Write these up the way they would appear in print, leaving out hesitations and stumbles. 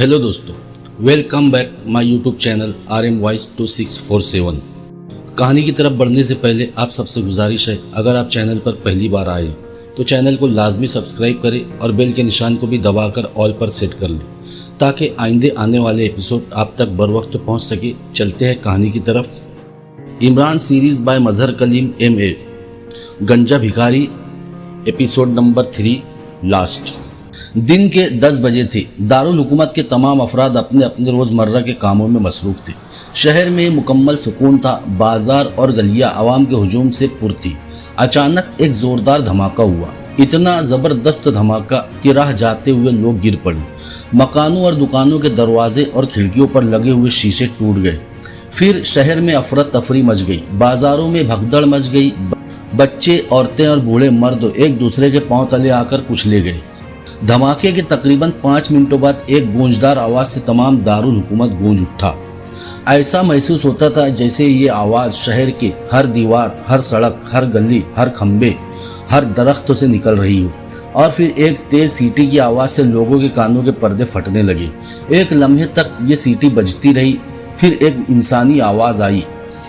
Hello दोस्तों, welcome back my YouTube channel RM voice 2647। कहानी की तरफ बढ़ने से पहले आप सबसे गुजारिश है, अगर आप चैनल पर पहली बार आए तो चैनल को लाजमी सब्सक्राइब करें और बेल के निशान को भी दबाकर ऑल पर सेट कर लें ताकि आइंदे आने वाले एपिसोड आप तक बर वक्त पहुँच सके। चलते हैं कहानी की तरफ। इमरान सीरीज़ बाय मजहर कलीम MA, गंजा भिखारी, एपिसोड नंबर 3 लास्ट। दिन के 10 बजे थे। दारुल हुकूमत के तमाम अफराद अपने अपने रोज़मर्रा के कामों में मसरूफ़ थे। शहर में मुकम्मल सुकून था। बाजार और गलियां आवाम के हुजूम से पुर थी। अचानक एक ज़ोरदार धमाका हुआ, इतना ज़बरदस्त धमाका कि राह जाते हुए लोग गिर पड़े। मकानों और दुकानों के दरवाजे और खिड़कियों पर लगे हुए शीशे टूट गए। फिर शहर में अफरा तफरी मच गई। बाजारों में भगदड़ मच गई। बच्चे, औरतें और बूढ़े मर्द एक दूसरे के पांव तले आकर कुचले गए। धमाके के तकरीबन 5 मिनटों बाद एक गूंजदार आवाज़ से तमाम दारुल हुकूमत गूंज उठा। ऐसा महसूस होता था जैसे ये आवाज़ शहर के हर दीवार, हर सड़क, हर गली, हर खंबे, हर दरख्त से निकल रही हो। और फिर एक तेज़ सीटी की आवाज़ से लोगों के कानों के पर्दे फटने लगे। एक लम्हे तक ये सीटी बजती रही। फिर एक इंसानी आवाज़ आई,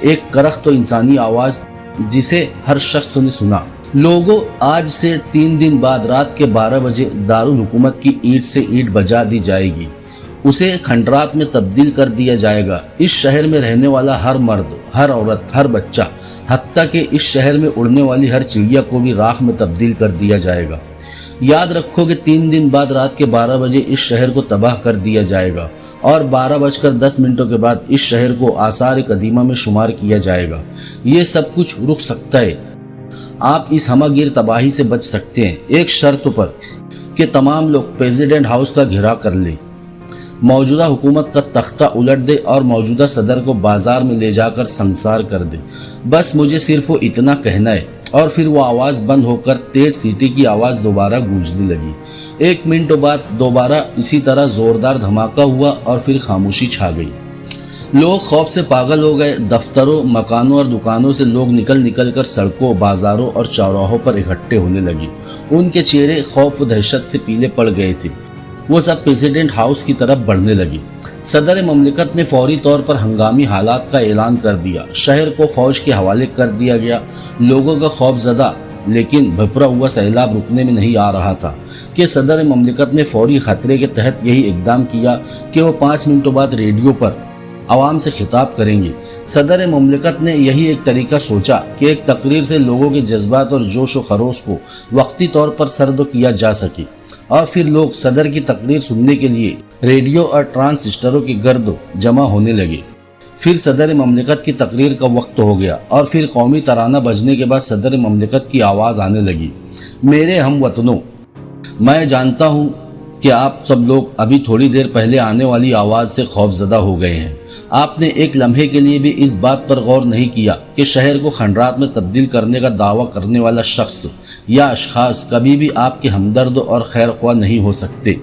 एक करख्त तो इंसानी आवाज़ जिसे हर शख्स ने सुना। लोगों, आज से 3 दिन बाद रात के 12 बजे दारुल हुकूमत की ईंट से ईंट बजा दी जाएगी। उसे खंडरात में तब्दील कर दिया जाएगा। इस शहर में रहने वाला हर मर्द, हर औरत, हर बच्चा, हत्ता कि इस शहर में उड़ने वाली हर चिड़िया को भी राख में तब्दील कर दिया जाएगा। याद रखो कि 3 दिन बाद रात के 12 बजे इस शहर को तबाह कर दिया जाएगा और 12:10 के बाद इस शहर को आसार कदीमा में शुमार किया जाएगा। ये सब कुछ रुक सकता है। आप इस हमागिर तबाही से बच सकते हैं, एक शर्त पर कि तमाम लोग प्रेसिडेंट हाउस का घेराव कर ले, मौजूदा हुकूमत का तख्ता उलट दे और मौजूदा सदर को बाजार में ले जाकर संसार कर दे। बस मुझे सिर्फ वो इतना कहना है। और फिर वो आवाज़ बंद होकर तेज सीटी की आवाज़ दोबारा गूंजने लगी। 1 मिनट बाद दोबारा इसी तरह ज़ोरदार धमाका हुआ और फिर खामोशी छा गई। लोग खौफ से पागल हो गए। दफ्तरों, मकानों और दुकानों से लोग निकल कर सड़कों, बाजारों और चौराहों पर इकट्ठे होने लगे। उनके चेहरे खौफ व दहशत से पीले पड़ गए थे। वो सब प्रेसिडेंट हाउस की तरफ बढ़ने लगे। सदर ममलिकत ने फौरी तौर पर हंगामी हालात का ऐलान कर दिया। शहर को फौज के हवाले कर दिया गया। लोगों का खौफजदा लेकिन भपरा हुआ सैलाब रुकने में नहीं आ रहा था कि सदर ममलिकत ने फौरी खतरे के तहत यही इकदाम किया कि वो 5 मिनटों बाद रेडियो पर आवाम से खिताब करेंगे। सदर ममलिकत ने यही एक तरीका सोचा कि एक तकरीर से लोगों के जज्बात और जोश व खरोश को वक्ती तौर पर सर्द किया जा सके। और फिर लोग सदर की तकरीर सुनने के लिए रेडियो और ट्रांसिस्टरों के गर्द जमा होने लगे। फिर सदर ममलिकत की तकरीर का वक्त हो गया और फिर कौमी तराना बजने के बाद सदर ममलिकत की आवाज़ आने लगी। मेरे हम वतनों, मैं जानता हूँ कि आप सब लोग अभी थोड़ी देर पहले आने वाली आवाज़ से खौफजदा हो गए हैं। आपने एक लम्हे के लिए भी इस बात पर गौर नहीं किया कि शहर को खंडरात में तब्दील करने का दावा करने वाला शख्स या अशखास कभी भी आपके हमदर्द और खैर ख्वाह नहीं हो सकते।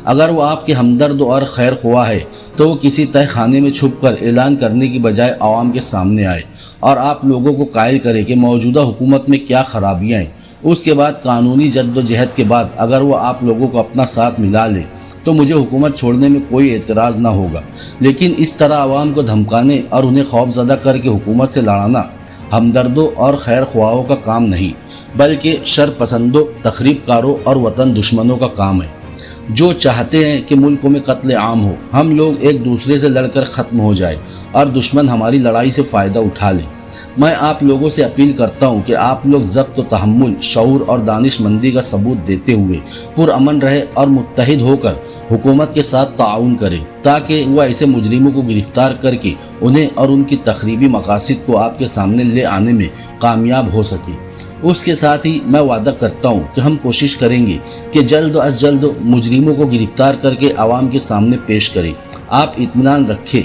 अगर वो आपके हमदर्द और खैर ख्वाह है तो वो किसी तय खाने में छुप कर ऐलान करने की बजाय आवाम के सामने आए और आप लोगों को कायल करे कि मौजूदा हुकूमत में क्या खराबियाँ हैं। उसके बाद कानूनी जद्दोजहद के बाद अगर वो आप लोगों को अपना साथ मिला ले तो मुझे हुकूमत छोड़ने में कोई एतराज़ ना होगा। लेकिन इस तरह आवाम को धमकाने और उन्हें खौफजदा करके हुकूमत से लड़ाना हमदर्दों और खैर ख्वाहों का काम नहीं, बल्कि शर पसंदों, तखरीबकारों और वतन दुश्मनों का काम है, जो चाहते हैं कि मुल्क में कत्ल आम हो, हम लोग एक दूसरे से लड़कर ख़त्म हो जाए और दुश्मन हमारी लड़ाई से फ़ायदा उठा ले। मैं आप लोगों से अपील करता हूं कि आप लोग ज़ब्त व तहम्मुल, शऊर और दानिशमंदी का सबूत देते हुए पुरअमन रहे और मुत्तहिद होकर हुकूमत के साथ ताउन करें ताकि वह ऐसे मुजरिमों को गिरफ्तार करके उन्हें और उनकी तखरीबी मकासद को आपके सामने ले आने में कामयाब हो सके। उसके साथ ही मैं वादा करता हूँ कि हम कोशिश करेंगे कि जल्द अज जल्द मुजरिमों को गिरफ्तार करके आवाम के सामने पेश करें। आप इत्मीनान रखें,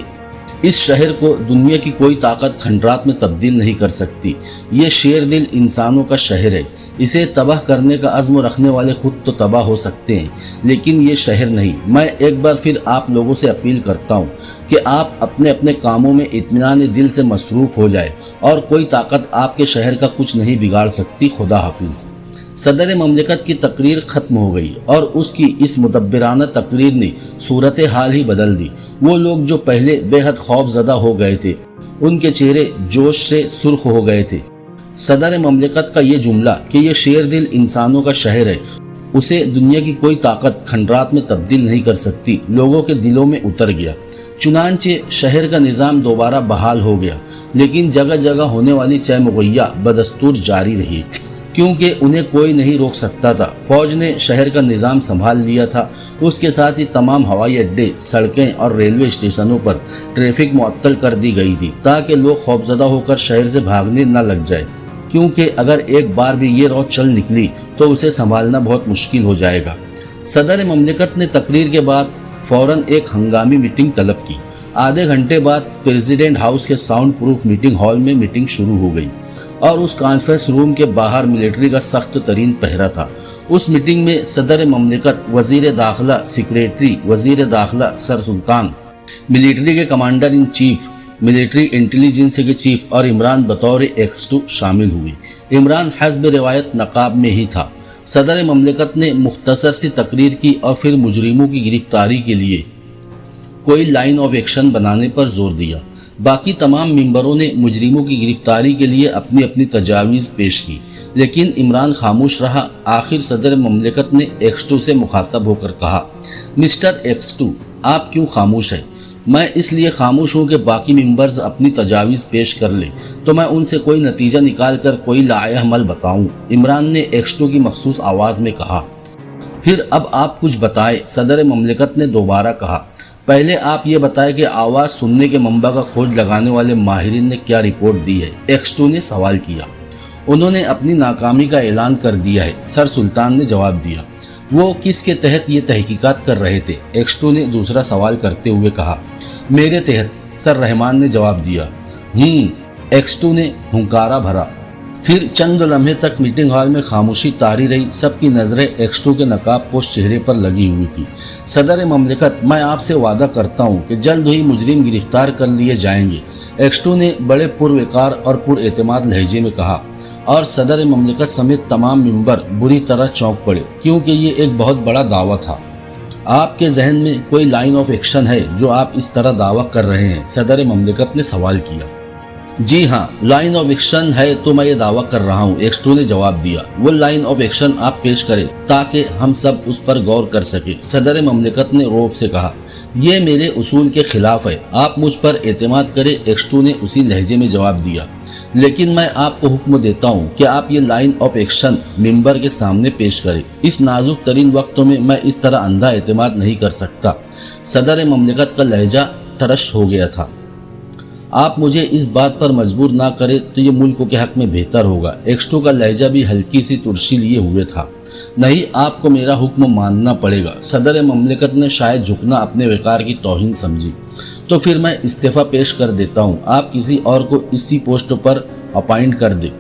इस शहर को दुनिया की कोई ताकत खंडरात में तब्दील नहीं कर सकती। ये शेर दिल इंसानों का शहर है। इसे तबाह करने का अज़्म रखने वाले खुद तो तबाह हो सकते हैं, लेकिन ये शहर नहीं। मैं एक बार फिर आप लोगों से अपील करता हूँ कि आप अपने अपने कामों में इत्मीनान दिल से मसरूफ़ हो जाए और कोई ताकत आपके शहर का कुछ नहीं बिगाड़ सकती। खुदा हाफिज़। صدر مملکت کی تقریر ختم ہو گئی اور اس کی اس مدبرانہ تقریر نے صورتحال ہی بدل دی۔ وہ لوگ جو پہلے بے حد خوف زدہ ہو گئے تھے ان کے چہرے جوش سے سرخ ہو گئے تھے۔ صدر مملکت کا یہ جملہ کہ یہ شیر دل انسانوں کا شہر ہے، اسے دنیا کی کوئی طاقت کھنڈرات میں تبدیل نہیں کر سکتی، لوگوں کے دلوں میں اتر گیا۔ چنانچہ شہر کا نظام دوبارہ بحال ہو گیا، لیکن جگہ جگہ ہونے والی چہمغیہ بدستور جاری رہی، کیونکہ انہیں کوئی نہیں روک سکتا تھا۔ فوج نے شہر کا نظام سنبھال لیا تھا، اس کے ساتھ ہی تمام ہوائی اڈے، سڑکیں اور ریلوے اسٹیشنوں پر ٹریفک معطل کر دی گئی تھی تاکہ لوگ خوفزدہ ہو کر شہر سے بھاگنے نہ لگ جائے، کیونکہ اگر ایک بار بھی یہ رو چل نکلی تو اسے سنبھالنا بہت مشکل ہو جائے گا۔ صدر مملکت نے تقریر کے بعد فوراً ایک ہنگامی میٹنگ طلب کی۔ آدھے گھنٹے بعد پریزیڈنٹ ہاؤس کے ساؤنڈ پروف میٹنگ ہال میں میٹنگ شروع ہو گئی اور اس کانفرنس روم کے باہر ملٹری کا سخت ترین پہرا تھا۔ اس میٹنگ میں صدر مملکت، وزیر داخلہ، سیکریٹری وزیر داخلہ سر سلطان، ملٹری کے commander in chief, military intelligence کے چیف اور عمران بطور ایکس-2 شامل ہوئے۔ عمران حسب روایت نقاب میں ہی تھا۔ صدر مملکت نے مختصر سی تقریر کی اور پھر مجرموں کی گرفتاری کے لیے کوئی لائن آف ایکشن بنانے پر زور دیا۔ باقی تمام ممبروں نے مجرموں کی گرفتاری کے لیے اپنی اپنی تجاویز پیش کی، لیکن عمران خاموش رہا۔ آخر صدر مملکت نے ایکس-2 سے مخاطب ہو کر کہا، مسٹر ایکس-2، آپ کیوں خاموش ہیں؟ میں اس لیے خاموش ہوں کہ باقی ممبرز اپنی تجاویز پیش کر لیں تو میں ان سے کوئی نتیجہ نکال کر کوئی لائحہ عمل بتاؤں، عمران نے ایکس-2 کی مخصوص آواز میں کہا۔ پھر اب آپ کچھ بتائیں، صدر مملکت نے دوبارہ کہا۔ پہلے آپ یہ بتائیں کہ آواز سننے کے منبع کا کھوج لگانے والے ماہرین نے کیا رپورٹ دی ہے، ایکس-2 نے سوال کیا۔ انہوں نے اپنی ناکامی کا اعلان کر دیا ہے، سر سلطان نے جواب دیا۔ وہ کس کے تحت یہ تحقیقات کر رہے تھے، ایکس-2 نے دوسرا سوال کرتے ہوئے کہا۔ میرے تحت، سر رحمان نے جواب دیا۔ ایکس-2 نے ہنکارا بھرا۔ پھر چند لمحے تک میٹنگ ہال میں خاموشی طاری رہی۔ سب کی نظریں ایکس-2 کے نقاب پوش چہرے پر لگی ہوئی تھی۔ صدر مملکت، میں آپ سے وعدہ کرتا ہوں کہ جلد ہی مجرم گرفتار کر لیے جائیں گے، ایکس-2 نے بڑے پروقار اور پر اعتماد لہجے میں کہا، اور صدر مملکت سمیت تمام ممبر بری طرح چونک پڑے، کیونکہ یہ ایک بہت بڑا دعویٰ تھا۔ آپ کے ذہن میں کوئی لائن آف ایکشن ہے جو آپ اس طرح دعویٰ کر رہے ہیں، صدر مملکت نے سوال کیا۔ جی ہاں، لائن آف ایکشن ہے تو میں یہ دعویٰ کر رہا ہوں، ایکس-2 نے جواب دیا۔ وہ لائن آف ایکشن آپ پیش کریں تاکہ ہم سب اس پر غور کر سکیں، صدر مملکت نے روب سے کہا۔ یہ میرے اصول کے خلاف ہے، آپ مجھ پر اعتماد کریں، ایکس-2 نے اسی لہجے میں جواب دیا۔ لیکن میں آپ کو حکم دیتا ہوں کہ آپ یہ لائن آف ایکشن ممبر کے سامنے پیش کریں۔ اس نازک ترین وقتوں میں میں اس طرح اندھا اعتماد نہیں کر سکتا۔ صدر مملکت کا لہجہ ترش ہو گیا تھا۔ آپ مجھے اس بات پر مجبور نہ کریں تو یہ ملک کے حق میں بہتر ہوگا، ایکس-2 کا لہجہ بھی ہلکی سی ترشی لیے ہوئے تھا۔ نہیں، آپ کو میرا حکم ماننا پڑے گا، صدر مملکت نے شاید جھکنا اپنے وقار کی توہین سمجھی۔ تو پھر میں استعفیٰ پیش کر دیتا ہوں، آپ کسی اور کو اسی پوسٹ پر اپائنٹ کر دیں،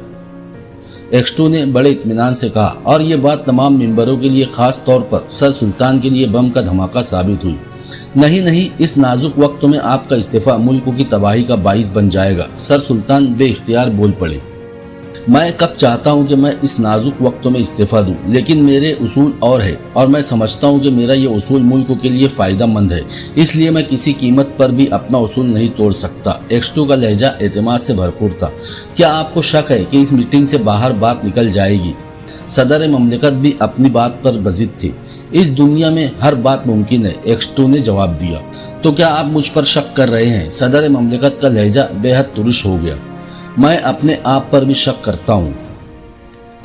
ایکس-2 نے بڑے اطمینان سے کہا، اور یہ بات تمام ممبروں کے لیے، خاص طور پر سر سلطان کے لیے بم کا دھماکہ ثابت ہوئی۔ نہیں، اس نازک وقت میں آپ کا استعفیٰ ملک کی تباہی کا باعث بن جائے گا، سر سلطان بے اختیار بول پڑے۔ میں کب چاہتا ہوں کہ میں اس نازک وقت میں استعفیٰ دوں، لیکن میرے اصول اور ہے، اور میں سمجھتا ہوں کہ میرا یہ اصول ملک کے لیے فائدہ مند ہے، اس لیے میں کسی قیمت پر بھی اپنا اصول نہیں توڑ سکتا، ایکس-2 کا لہجہ اعتماد سے بھرپور تھا۔ کیا آپ کو شک ہے کہ اس میٹنگ سے باہر بات نکل جائے گی؟ صدر مملکت بھی اپنی بات پر بضد تھے۔ اس دنیا میں ہر بات ممکن ہے، ایکس-2 نے جواب دیا۔ تو کیا آپ مجھ پر شک کر رہے ہیں؟ صدر مملکت کا لہجہ بے حد ترش ہو گیا۔ میں اپنے آپ پر بھی شک کرتا ہوں،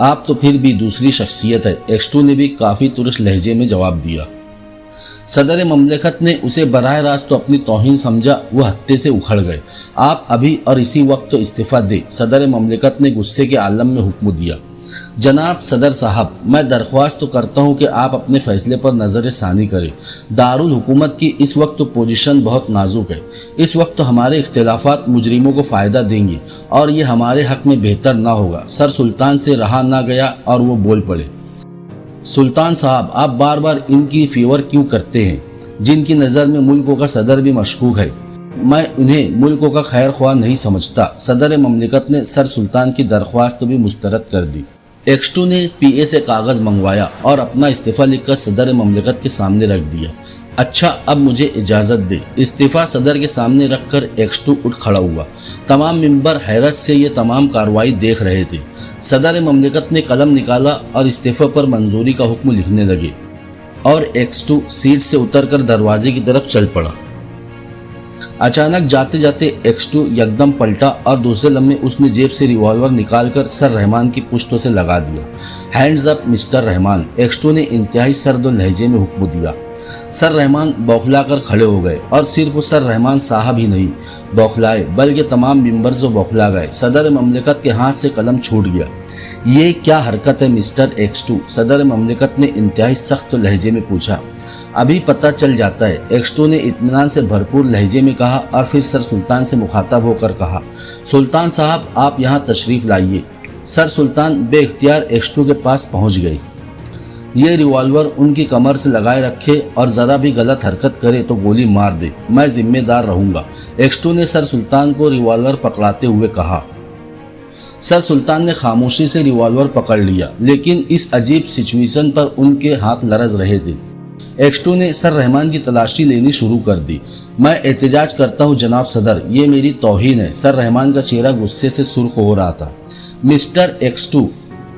آپ تو پھر بھی دوسری شخصیت ہے، ایکس-2 نے بھی کافی ترش لہجے میں جواب دیا۔ صدر مملکت نے اسے براہ راست تو اپنی توہین سمجھا، وہ ہتے سے اکھڑ گئے۔ آپ ابھی اور اسی وقت تو استعفیٰ دیں، صدر مملکت نے غصے کے عالم میں حکم دیا۔ جناب صدر صاحب، میں درخواست تو کرتا ہوں کہ آپ اپنے فیصلے پر نظر ثانی کریں۔ دارالحکومت کی اس وقت تو پوزیشن بہت نازک ہے، اس وقت تو ہمارے اختلافات مجرموں کو فائدہ دیں گے اور یہ ہمارے حق میں بہتر نہ ہوگا۔ سر سلطان سے رہا نہ گیا اور وہ بول پڑے۔ سلطان صاحب، آپ بار بار ان کی فیور کیوں کرتے ہیں، جن کی نظر میں ملکوں کا صدر بھی مشکوک ہے؟ میں انہیں ملکوں کا خیر خواہ نہیں سمجھتا، صدر مملکت نے سر سلطان کی درخواست بھی مسترد کر دی۔ X2 ने पीए से कागज मंगवाया और अपना इस्तीफा लिखकर सदर ममलिकत के सामने रख दिया। अच्छा, अब मुझे इजाजत दे। इस्तीफा सदर के सामने रखकर X2 उठ खड़ा हुआ। तमाम मेंबर हैरत से ये तमाम कार्रवाई देख रहे थे। सदर ममलिकत ने कलम निकाला और इस्तीफे पर मंजूरी का हुक्म लिखने लगे और X2 सीट से उतरकर दरवाजे की तरफ चल पड़ा। अचानक जाते जाते X2 यकदम पलटा और दूसरे लम्हे उसने जेब से रिवॉल्वर निकालकर सर रहमान की पुश्तों से लगा दिया। Hands up mister Rahman, X2 ने इंतहाई सर्द लहजे में हुक्म दिया। सर रहमान बौखलाकर खड़े हो गए और सिर्फ वो सर रहमान साहब ही नहीं बौखलाए बल्कि तमाम मेंबर्स बौखला गए। सदर ममलिकत के हाथ से कलम छूट गया। ये क्या हरकत है मिस्टर X2? सदर ममलिकत ने इंतहाई सख्त लहजे में पूछा। अभी पता चल जाता है, X2 ने इत्मीनान से भरपूर लहजे में कहा और फिर सर सुल्तान से मुखातब होकर कहा, सुल्तान साहब आप यहाँ तशरीफ लाइए। सर सुल्तान बेइख्तियार X2 के पास पहुँच गए। ये रिवॉल्वर उनकी कमर से लगाए रखे और ज़रा भी गलत हरकत करे तो गोली मार दे, मैं जिम्मेदार रहूँगा। X2 ने सर सुल्तान को रिवॉल्वर पकड़ाते हुए कहा। सर सुल्तान ने खामोशी से रिवॉल्वर पकड़ लिया, लेकिन इस अजीब सिचुएशन पर उनके हाथ लरज रहे थे। X2 ने सर रहमान की तलाशी लेनी शुरू कर दी। मैं एहतजाज करता हूँ जनाब सदर, ये मेरी तौहीन है। सर रहमान का चेहरा गुस्से से सुर्ख हो रहा था। मिस्टर X2,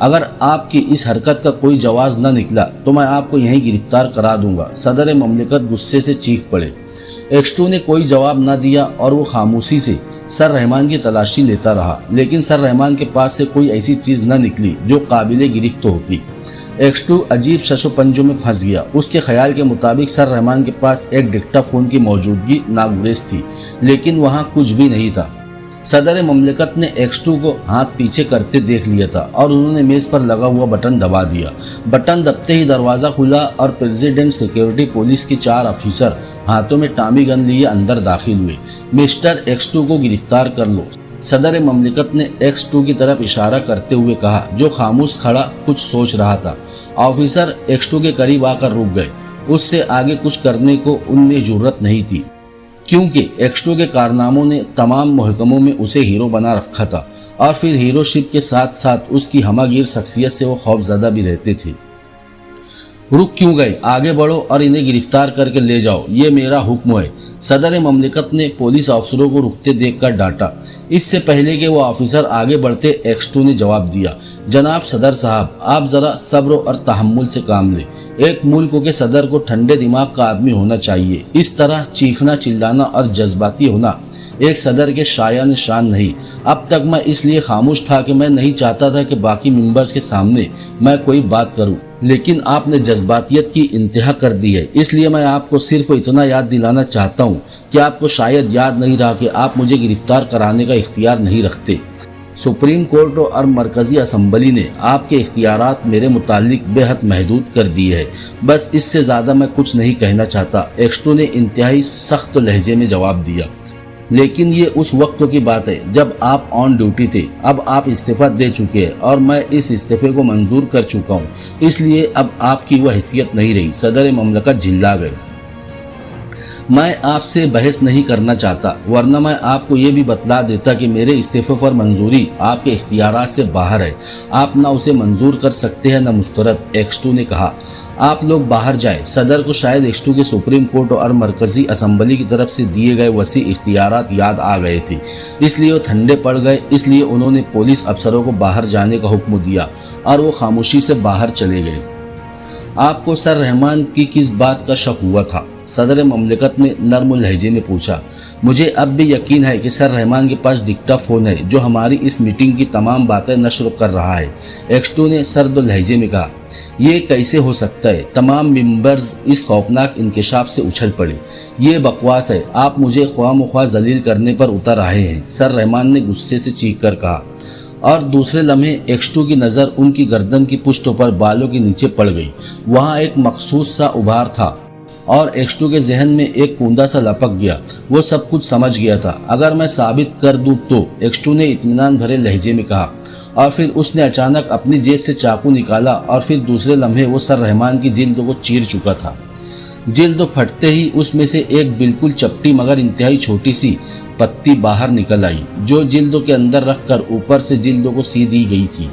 अगर आपकी इस हरकत का कोई जवाब न निकला तो मैं आपको यहीं गिरफ्तार करा दूंगा। सदर ममलिकत गुस्से से चीख पड़े। X2 ने कोई जवाब न दिया और वो खामोशी से सर रहमान की तलाशी लेता रहा, लेकिन सर रहमान के पास से कोई ऐसी चीज़ न निकली जो काबिले गिरफ्त होती। X2 अजीब शशो पंजों में फंस गया। उसके ख्याल के मुताबिक सर रहमान के पास एक डिक्टाफोन की मौजूदगी नागुरेज थी, लेकिन वहाँ कुछ भी नहीं था। सदर ममलिकत ने X2 को हाथ पीछे करते देख लिया था और उन्होंने मेज़ पर लगा हुआ बटन दबा दिया। बटन दबते ही दरवाज़ा खुला और प्रेसिडेंट सिक्योरिटी पुलिस के 4 अफसर हाथों में टामी गन लिए अंदर दाखिल हुए। मिस्टर X2 को गिरफ्तार कर लो। सदर ममलिकत ने X2 की तरफ इशारा करते हुए कहा, जो खामोश खड़ा कुछ सोच रहा था। ऑफिसर X2 के करीब आकर रुक गए। उससे आगे कुछ करने को उनमें जुर्रत नहीं थी, क्योंकि X2 के कारनामों ने तमाम महकमों में उसे हीरो बना रखा था और फिर हीरोशिप के साथ साथ उसकी हमागीर शख्सियत से वो खौफजदा भी रहते थे। रुक क्यों गए? आगे बढ़ो और इन्हें गिरफ्तार करके ले जाओ, ये मेरा हुक्म है। सदर ममलिकत ने पुलिस अफसरों को रुकते देखकर डांटा। इससे पहले कि वो ऑफिसर आगे बढ़ते, X2 ने जवाब दिया, जनाब सदर साहब, आप ज़रा सब्र और तहम्मुल से काम लें। एक मुल्क के सदर को ठंडे दिमाग का आदमी होना चाहिए। इस तरह चीखना चिल्लाना और जज्बाती होना एक सदर के शायान शान नहीं। अब तक मैं इसलिए खामोश था कि मैं नहीं चाहता था कि बाकी मेंबर्स के सामने मैं कोई बात करूं, लेकिन आपने जज्बातियत की इंतहा कर दी है। इसलिए मैं आपको सिर्फ इतना याद दिलाना चाहता हूं कि आपको शायद याद नहीं रहा कि आप मुझे गिरफ्तार कराने का इख्तियार नहीं रखते। सुप्रीम कोर्ट और मरकजी असम्बली ने आपके इख्तियारात मेरे मुतालिक बेहद महदूद कर दिए है। बस इससे ज़्यादा मैं कुछ नहीं कहना चाहता। X2 ने इंतहाई सख्त लहजे में जवाब दिया, लेकिन ये उस वक्त की बात है जब आप ऑन ड्यूटी थे। अब आप इस्तीफा दे चुके हैं और मैं इस इस्तीफे को मंजूर कर चुका हूँ, इसलिए अब आपकी वह हैसियत नहीं रही। सदर ममलकत झिल्ला गए। मैं आपसे बहस नहीं करना चाहता, वरना मैं आपको ये भी बतला देता कि मेरे इस्तीफे पर मंजूरी आपके इख्तियारात से बाहर है। आप ना उसे मंजूर कर सकते हैं न मुस्तरद। X2 ने कहा, आप लोग बाहर जाए। सदर को शायद X2 के सुप्रीम कोर्ट और मरकजी असम्बली की तरफ से दिए गए वसी इख्तियारात याद आ गए थे, इसलिए वो ठंडे पड़ गए। इसलिए उन्होंने पुलिस अफसरों को बाहर जाने का हुक्म दिया और वो खामोशी से बाहर चले गए। आपको सर रहमान की किस बात का शक हुआ था? सदर ममलिकत ने नर्म लहजे में पूछा। मुझे अब भी यकीन है कि सर रहमान के पास डिक्टाफोन है जो हमारी इस मीटिंग की तमाम बातें नश्र कर रहा है। X2 ने सर्द लहजे में कहा, ये कैसे हो सकता है? तमाम मेंबर्स इस खौफनाक इंकशाफ से उछल पड़े। ये बकवास है, आप मुझे ख्वाह जलील करने पर उतर आए हैं, सर रहमान ने गुस्से से चीख कर कहा। और दूसरे लम्हे X2 की नज़र उनकी गर्दन की पुश्तों पर बालों के नीचे पड़ गई। वहाँ एक मखसूस सा उभार था और X2 के जहन में एक कूंदा सा लपक गया। वो सब कुछ समझ गया था। अगर मैं साबित कर दूं तो, X2 ने इत्मीनान भरे लहजे में कहा। और फिर उसने अचानक अपनी जेब से चाकू निकाला और फिर दूसरे लम्हे वो सर रहमान की जिल्द को चीर चुका था। जिल्द फटते ही उसमें से एक बिल्कुल चपटी मगर इंतहाई छोटी सी पत्ती बाहर निकल आई, जो जिल्द के अंदर रखकर ऊपर से जिल्द को सी दी गई थी।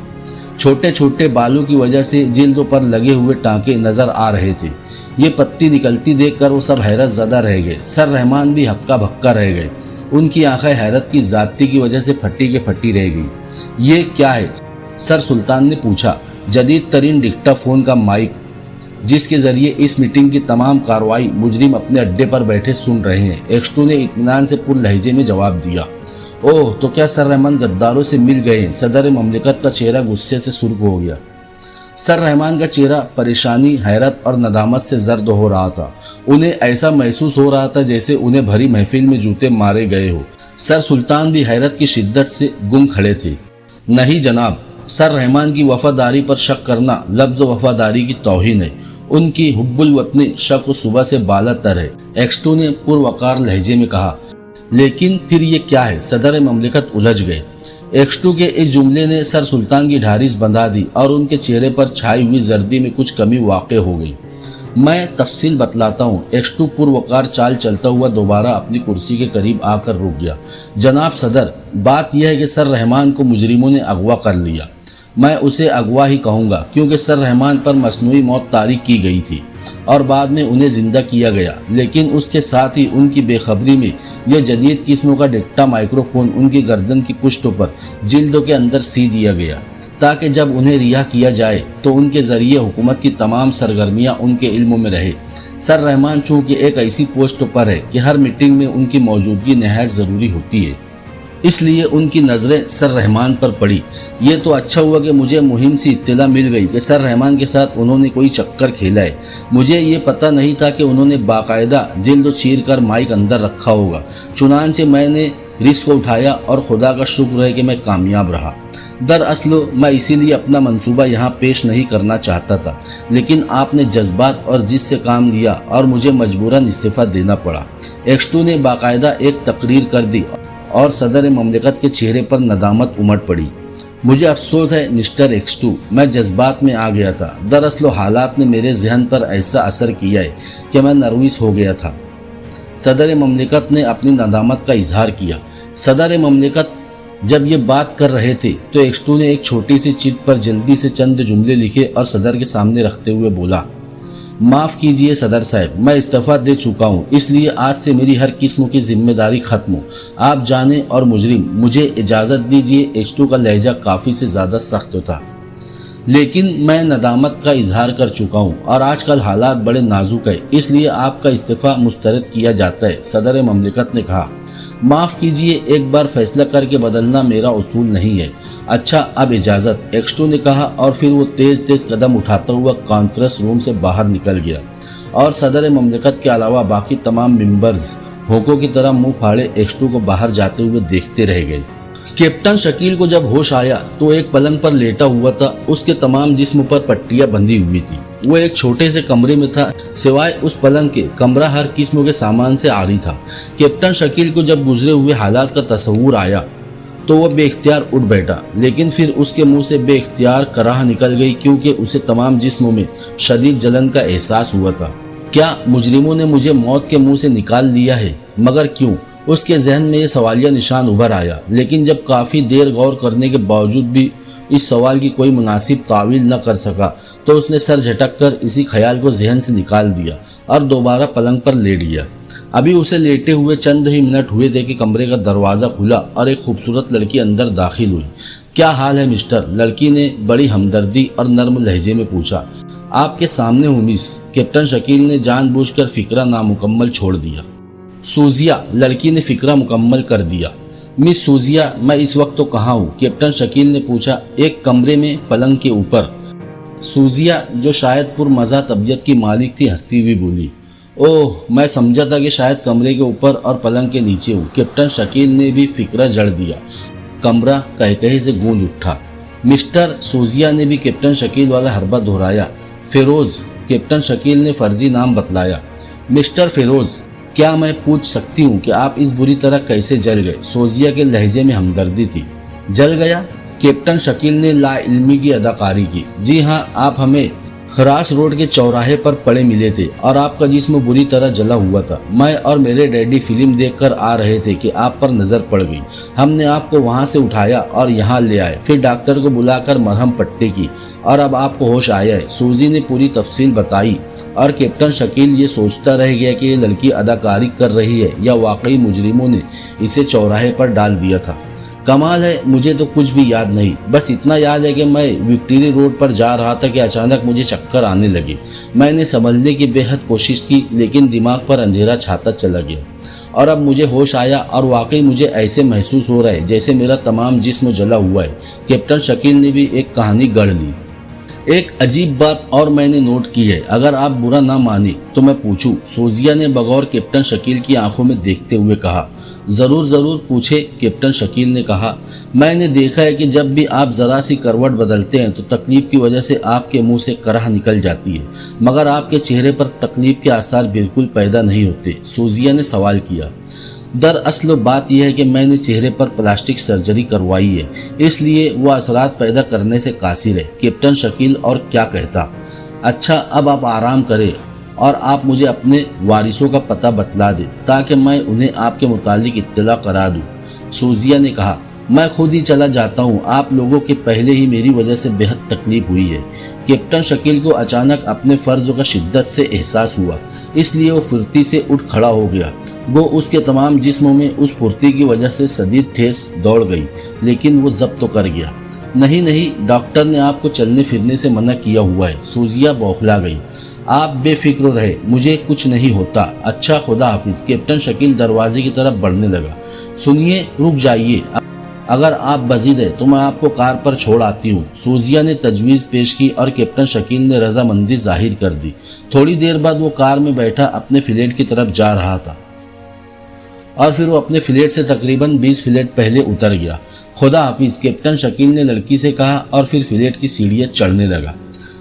छोटे छोटे बालों की वजह से जिल्दों पर लगे हुए टांके नजर आ रहे थे। ये पत्ती निकलती देखकर वो सब हैरत ज़दा रह गए। सर रहमान भी हक्का भक्का रह गए। उनकी आंखें हैरत की जाती की वजह से फटी के फटी रह गई। ये क्या है? सर सुल्तान ने पूछा। जदीद तरीन डिक्टाफोन का माइक, जिसके जरिए इस मीटिंग की तमाम कार्रवाई मुजरिम अपने अड्डे पर बैठे सुन रहे हैं। एक्सटू ने इत्मीनान से पुर लहजे में जवाब दिया। ओह, तो क्या सर रहमान गद्दारों से मिल गए हैं? सदर ममलिकत का चेहरा गुस्से से सुर्ख हो गया। सर रहमान का चेहरा परेशानी, हैरत और नदामत से जर्द हो रहा था। उन्हें ऐसा महसूस हो रहा था जैसे उन्हें भरी महफिल में जूते मारे गए हो। सर सुल्तान भी हैरत की शिद्दत से गुम खड़े थे। नहीं जनाब, सर रहमान की वफादारी पर शक करना लफ्ज़ वफादारी की तौहीन है। उनकी हुब्बुल वतनी शक सुबह से बाला तर है, एक्सटू ने पुरवकार लहजे में कहा। लेकिन फिर ये क्या है? सदर ममलिकत उलझ गए। एक्सटू के इस जुमले ने सर सुल्तान की ढारिस बंधा दी और उनके चेहरे पर छाई हुई जर्दी में कुछ कमी वाक़ हो गई। मैं तफसील बतलाता हूँ। एक्सटू पुरवकार चाल चलता हुआ दोबारा अपनी कुर्सी के करीब आकर रुक गया। जनाब सदर, बात यह है कि सर रहमान को मुजरिमों ने अगवा कर लिया। मैं उसे अगवा ही कहूँगा क्योंकि सर रहमान पर मसनूई मौत तारीख की गई थी और बाद में उन्हें जिंदा किया गया। लेकिन उसके साथ ही उनकी बेखबरी में यह जदीद किस्मों का डिक्टा माइक्रोफोन उनकी गर्दन की पुश्तों पर जिल्दों के अंदर सी दिया गया ताकि जब उन्हें रिहा किया जाए तो उनके जरिए हुकूमत की तमाम सरगर्मियाँ उनके इल्म में रहे। सर रहमान चूँकि एक ऐसी पोस्ट पर है कि हर मीटिंग में उनकी मौजूदगी नहायत ज़रूरी होती है, इसलिए उनकी नज़रें सर रहमान पर पड़ी। ये तो अच्छा हुआ कि मुझे मुहिम से इत्तला मिल गई कि सर रहमान के साथ उन्होंने कोई चक्कर खेला है। मुझे ये पता नहीं था कि उन्होंने बाकायदा जिल्द चीर कर माइक अंदर रखा होगा। चुनांचे मैंने रिस्क उठाया और खुदा का शुक्र है कि मैं कामयाब रहा। दरअसल मैं इसीलिए अपना मंसूबा यहाँ पेश नहीं करना चाहता था, लेकिन आपने जज्बात और जिद से काम लिया और मुझे मजबूरन इस्तीफ़ा देना पड़ा। एक्सटू ने बाकायदा एक तकरीर कर दी और सदर ममलिकत के चेहरे पर नदामत उमड़ पड़ी। मुझे अफसोस है मिस्टर एक्सटू, मैं जज्बात में आ गया था। दरअसल हालात ने मेरे जहन पर ऐसा असर किया है कि मैं नर्वस हो गया था। सदर ममलिकत ने अपनी नदामत का इजहार किया। सदर ममलिकत जब ये बात कर रहे थे तो एक्सटू ने एक छोटी सी चिट पर जल्दी से चंद जुमले लिखे और सदर के सामने रखते हुए बोला। माफ़ कीजिए सदर साहब, मैं इस्तीफ़ा दे चुका हूँ, इसलिए आज से मेरी हर किस्म की जिम्मेदारी खत्म हो। आप जाने और मुजरिम, मुझे इजाज़त दीजिए। एक्सटू का लहजा काफ़ी से ज़्यादा सख्त था, लेकिन मैं नदामत का इजहार कर चुका हूँ और आजकल हालात बड़े नाजुक है, इसलिए आपका इस्तीफ़ा मुस्तरद किया जाता है। सदर ममलिकत ने कहा। माफ़ कीजिए, एक बार फैसला करके बदलना मेरा उसूल नहीं है। अच्छा, अब इजाज़त, एक्सटू ने कहा और फिर वो तेज़ तेज़ कदम उठाता हुआ कॉन्फ्रेंस रूम से बाहर निकल गया और सदर ममलिकत के अलावा बाकी तमाम मेंबर्स होकों की तरह मुंह फाड़े एक्सटू को बाहर जाते हुए देखते रह गए। कैप्टन शकील को जब होश आया तो एक पलंग पर लेटा हुआ था। उसके तमाम जिस्म पर पट्टियां बंधी हुई थी। वो एक छोटे से कमरे में था। सिवाय उस पलंग के कमरा हर किस्म के सामान से आरी था। कैप्टन शकील को जब गुजरे हुए हालात का तस्वुर आया तो वह बेख्तियार उठ बैठा, लेकिन फिर उसके मुंह से बेख्तियार कराह निकल गई क्योंकि उसे तमाम जिस्मों में शदीद जलन का एहसास हुआ था। क्या मुजरिमों ने मुझे मौत के मुंह से निकाल लिया है? मगर क्यों? उसके जहन में ये सवालिया निशान उभर आया, लेकिन जब काफ़ी देर गौर करने के बावजूद भी इस सवाल की कोई मुनासिब तावील न कर सका तो उसने सर झटक कर इसी ख्याल को जहन से निकाल दिया और दोबारा पलंग पर लेट गया। अभी उसे लेटे हुए चंद ही मिनट हुए थे कि कमरे का दरवाज़ा खुला और एक खूबसूरत लड़की अंदर दाखिल हुई। क्या हाल है मिस्टर? लड़की ने बड़ी हमदर्दी और नर्म लहजे में पूछा। आपके सामने हूँ मिस। कैप्टन शकील ने जानबूझकर फिक्रा नामुकम्मल छोड़ दिया। सूजिया, लड़की ने फिक्रा मुकम्मल कर दिया। मिस सूजिया, मैं इस वक्त तो कहाँ हूँ? कैप्टन शकील ने पूछा। एक कमरे में पलंग के ऊपर। सूजिया, जो शायद पुरमज़ा तबीयत की मालिक थी, हंसती हुई बोली। ओह, मैं समझा था कि शायद कमरे के ऊपर और पलंग के नीचे हूँ। कैप्टन शकील ने भी फिक्रा जड़ दिया। कमरा कहकहे से गूंज उठा। मिस्टर, सूजिया ने भी कैप्टन शकील वाला हरबा दोहराया। फिरोज, कैप्टन शकील ने फर्जी नाम बतलाया। मिस्टर फिरोज, क्या मैं पूछ सकती हूँ कि आप इस बुरी तरह कैसे जल गए? सूजिया के लहजे में हमदर्दी थी। जल गया? कैप्टन शकील ने लाइल्मी की अदाकारी की। जी हाँ, आप हमें रास रोड के चौराहे पर पड़े मिले थे और आपका जिस्म बुरी तरह जला हुआ था। मैं और मेरे डैडी फिल्म देखकर आ रहे थे कि आप पर नजर पड़ गई। हमने आपको वहां से उठाया और यहाँ ले आए, फिर डॉक्टर को बुलाकर मरहम पट्टी की और अब आपको होश आया है। सूजी ने पूरी तफसील बताई और कैप्टन शकील ये सोचता रह गया कि ये लड़की अदाकारी कर रही है या वाकई मुजरिमों ने इसे चौराहे पर डाल दिया था। कमाल है, मुझे तो कुछ भी याद नहीं। बस इतना याद है कि मैं विक्टोरी रोड पर जा रहा था कि अचानक मुझे चक्कर आने लगे। मैंने संभलने की बेहद कोशिश की लेकिन दिमाग पर अंधेरा छाता चला गया और अब मुझे होश आया और वाकई मुझे ऐसे महसूस हो रहा है जैसे मेरा तमाम जिस्म जला हुआ है। कैप्टन शकील ने भी एक कहानी गढ़ ली। एक अजीब बात और मैंने नोट की है, अगर आप बुरा ना माने तो मैं पूछूं? सोजिया ने बगौर कैप्टन शकील की आंखों में देखते हुए कहा। जरूर जरूर पूछे, कैप्टन शकील ने कहा। मैंने देखा है कि जब भी आप जरा सी करवट बदलते हैं तो तकलीफ की वजह से आपके मुंह से कराह निकल जाती है, मगर आपके चेहरे पर तकलीफ के आसार बिल्कुल पैदा नहीं होते। सोजिया ने सवाल किया। दरअसल बात यह है कि मैंने चेहरे पर प्लास्टिक सर्जरी करवाई है, इसलिए वो असरात पैदा करने से कासिर है। कैप्टन शकील और क्या कहता। अच्छा, अब आप आराम करें और आप मुझे अपने वारिसों का पता बतला दें ताकि मैं उन्हें आपके मुतालिक इत्तला करा दूं। सोजिया ने कहा। मैं खुद ही चला जाता हूँ, आप लोगों के पहले ही मेरी वजह से बेहद तकलीफ हुई है। कैप्टन शकील को अचानक अपने फर्ज का शिद्दत से एहसास हुआ, इसलिए वो फुर्ती से उठ खड़ा हो गया। वो उसके तमाम जिस्मों में उस फुर्ती की वजह से शदीद ठेस दौड़ गई, लेकिन वो जब्त तो कर गया। नहीं, डॉक्टर ने आपको चलने फिरने से मना किया हुआ है। सोजिया बौखला गई। आप बेफिक्र रहे, मुझे कुछ नहीं होता। अच्छा, खुदा हाफिज। कैप्टन शकील दरवाजे की तरफ बढ़ने लगा। सुनिए, रुक जाइए, अगर आप बजीद है तो मैं आपको कार पर छोड़ आती हूँ। सोजिया ने तजवीज़ पेश की और कैप्टन शकील ने रजामंदी जाहिर कर दी। थोड़ी देर बाद वो कार में बैठा अपने फ्लैट की तरफ जा रहा था और फिर वो अपने फ्लैट से तकरीबन 20 फ्लैट पहले उतर गया। खुदा हाफिज, कैप्टन शकील ने लड़की से कहा और फिर फ्लैट की सीढ़ियाँ चढ़ने लगा।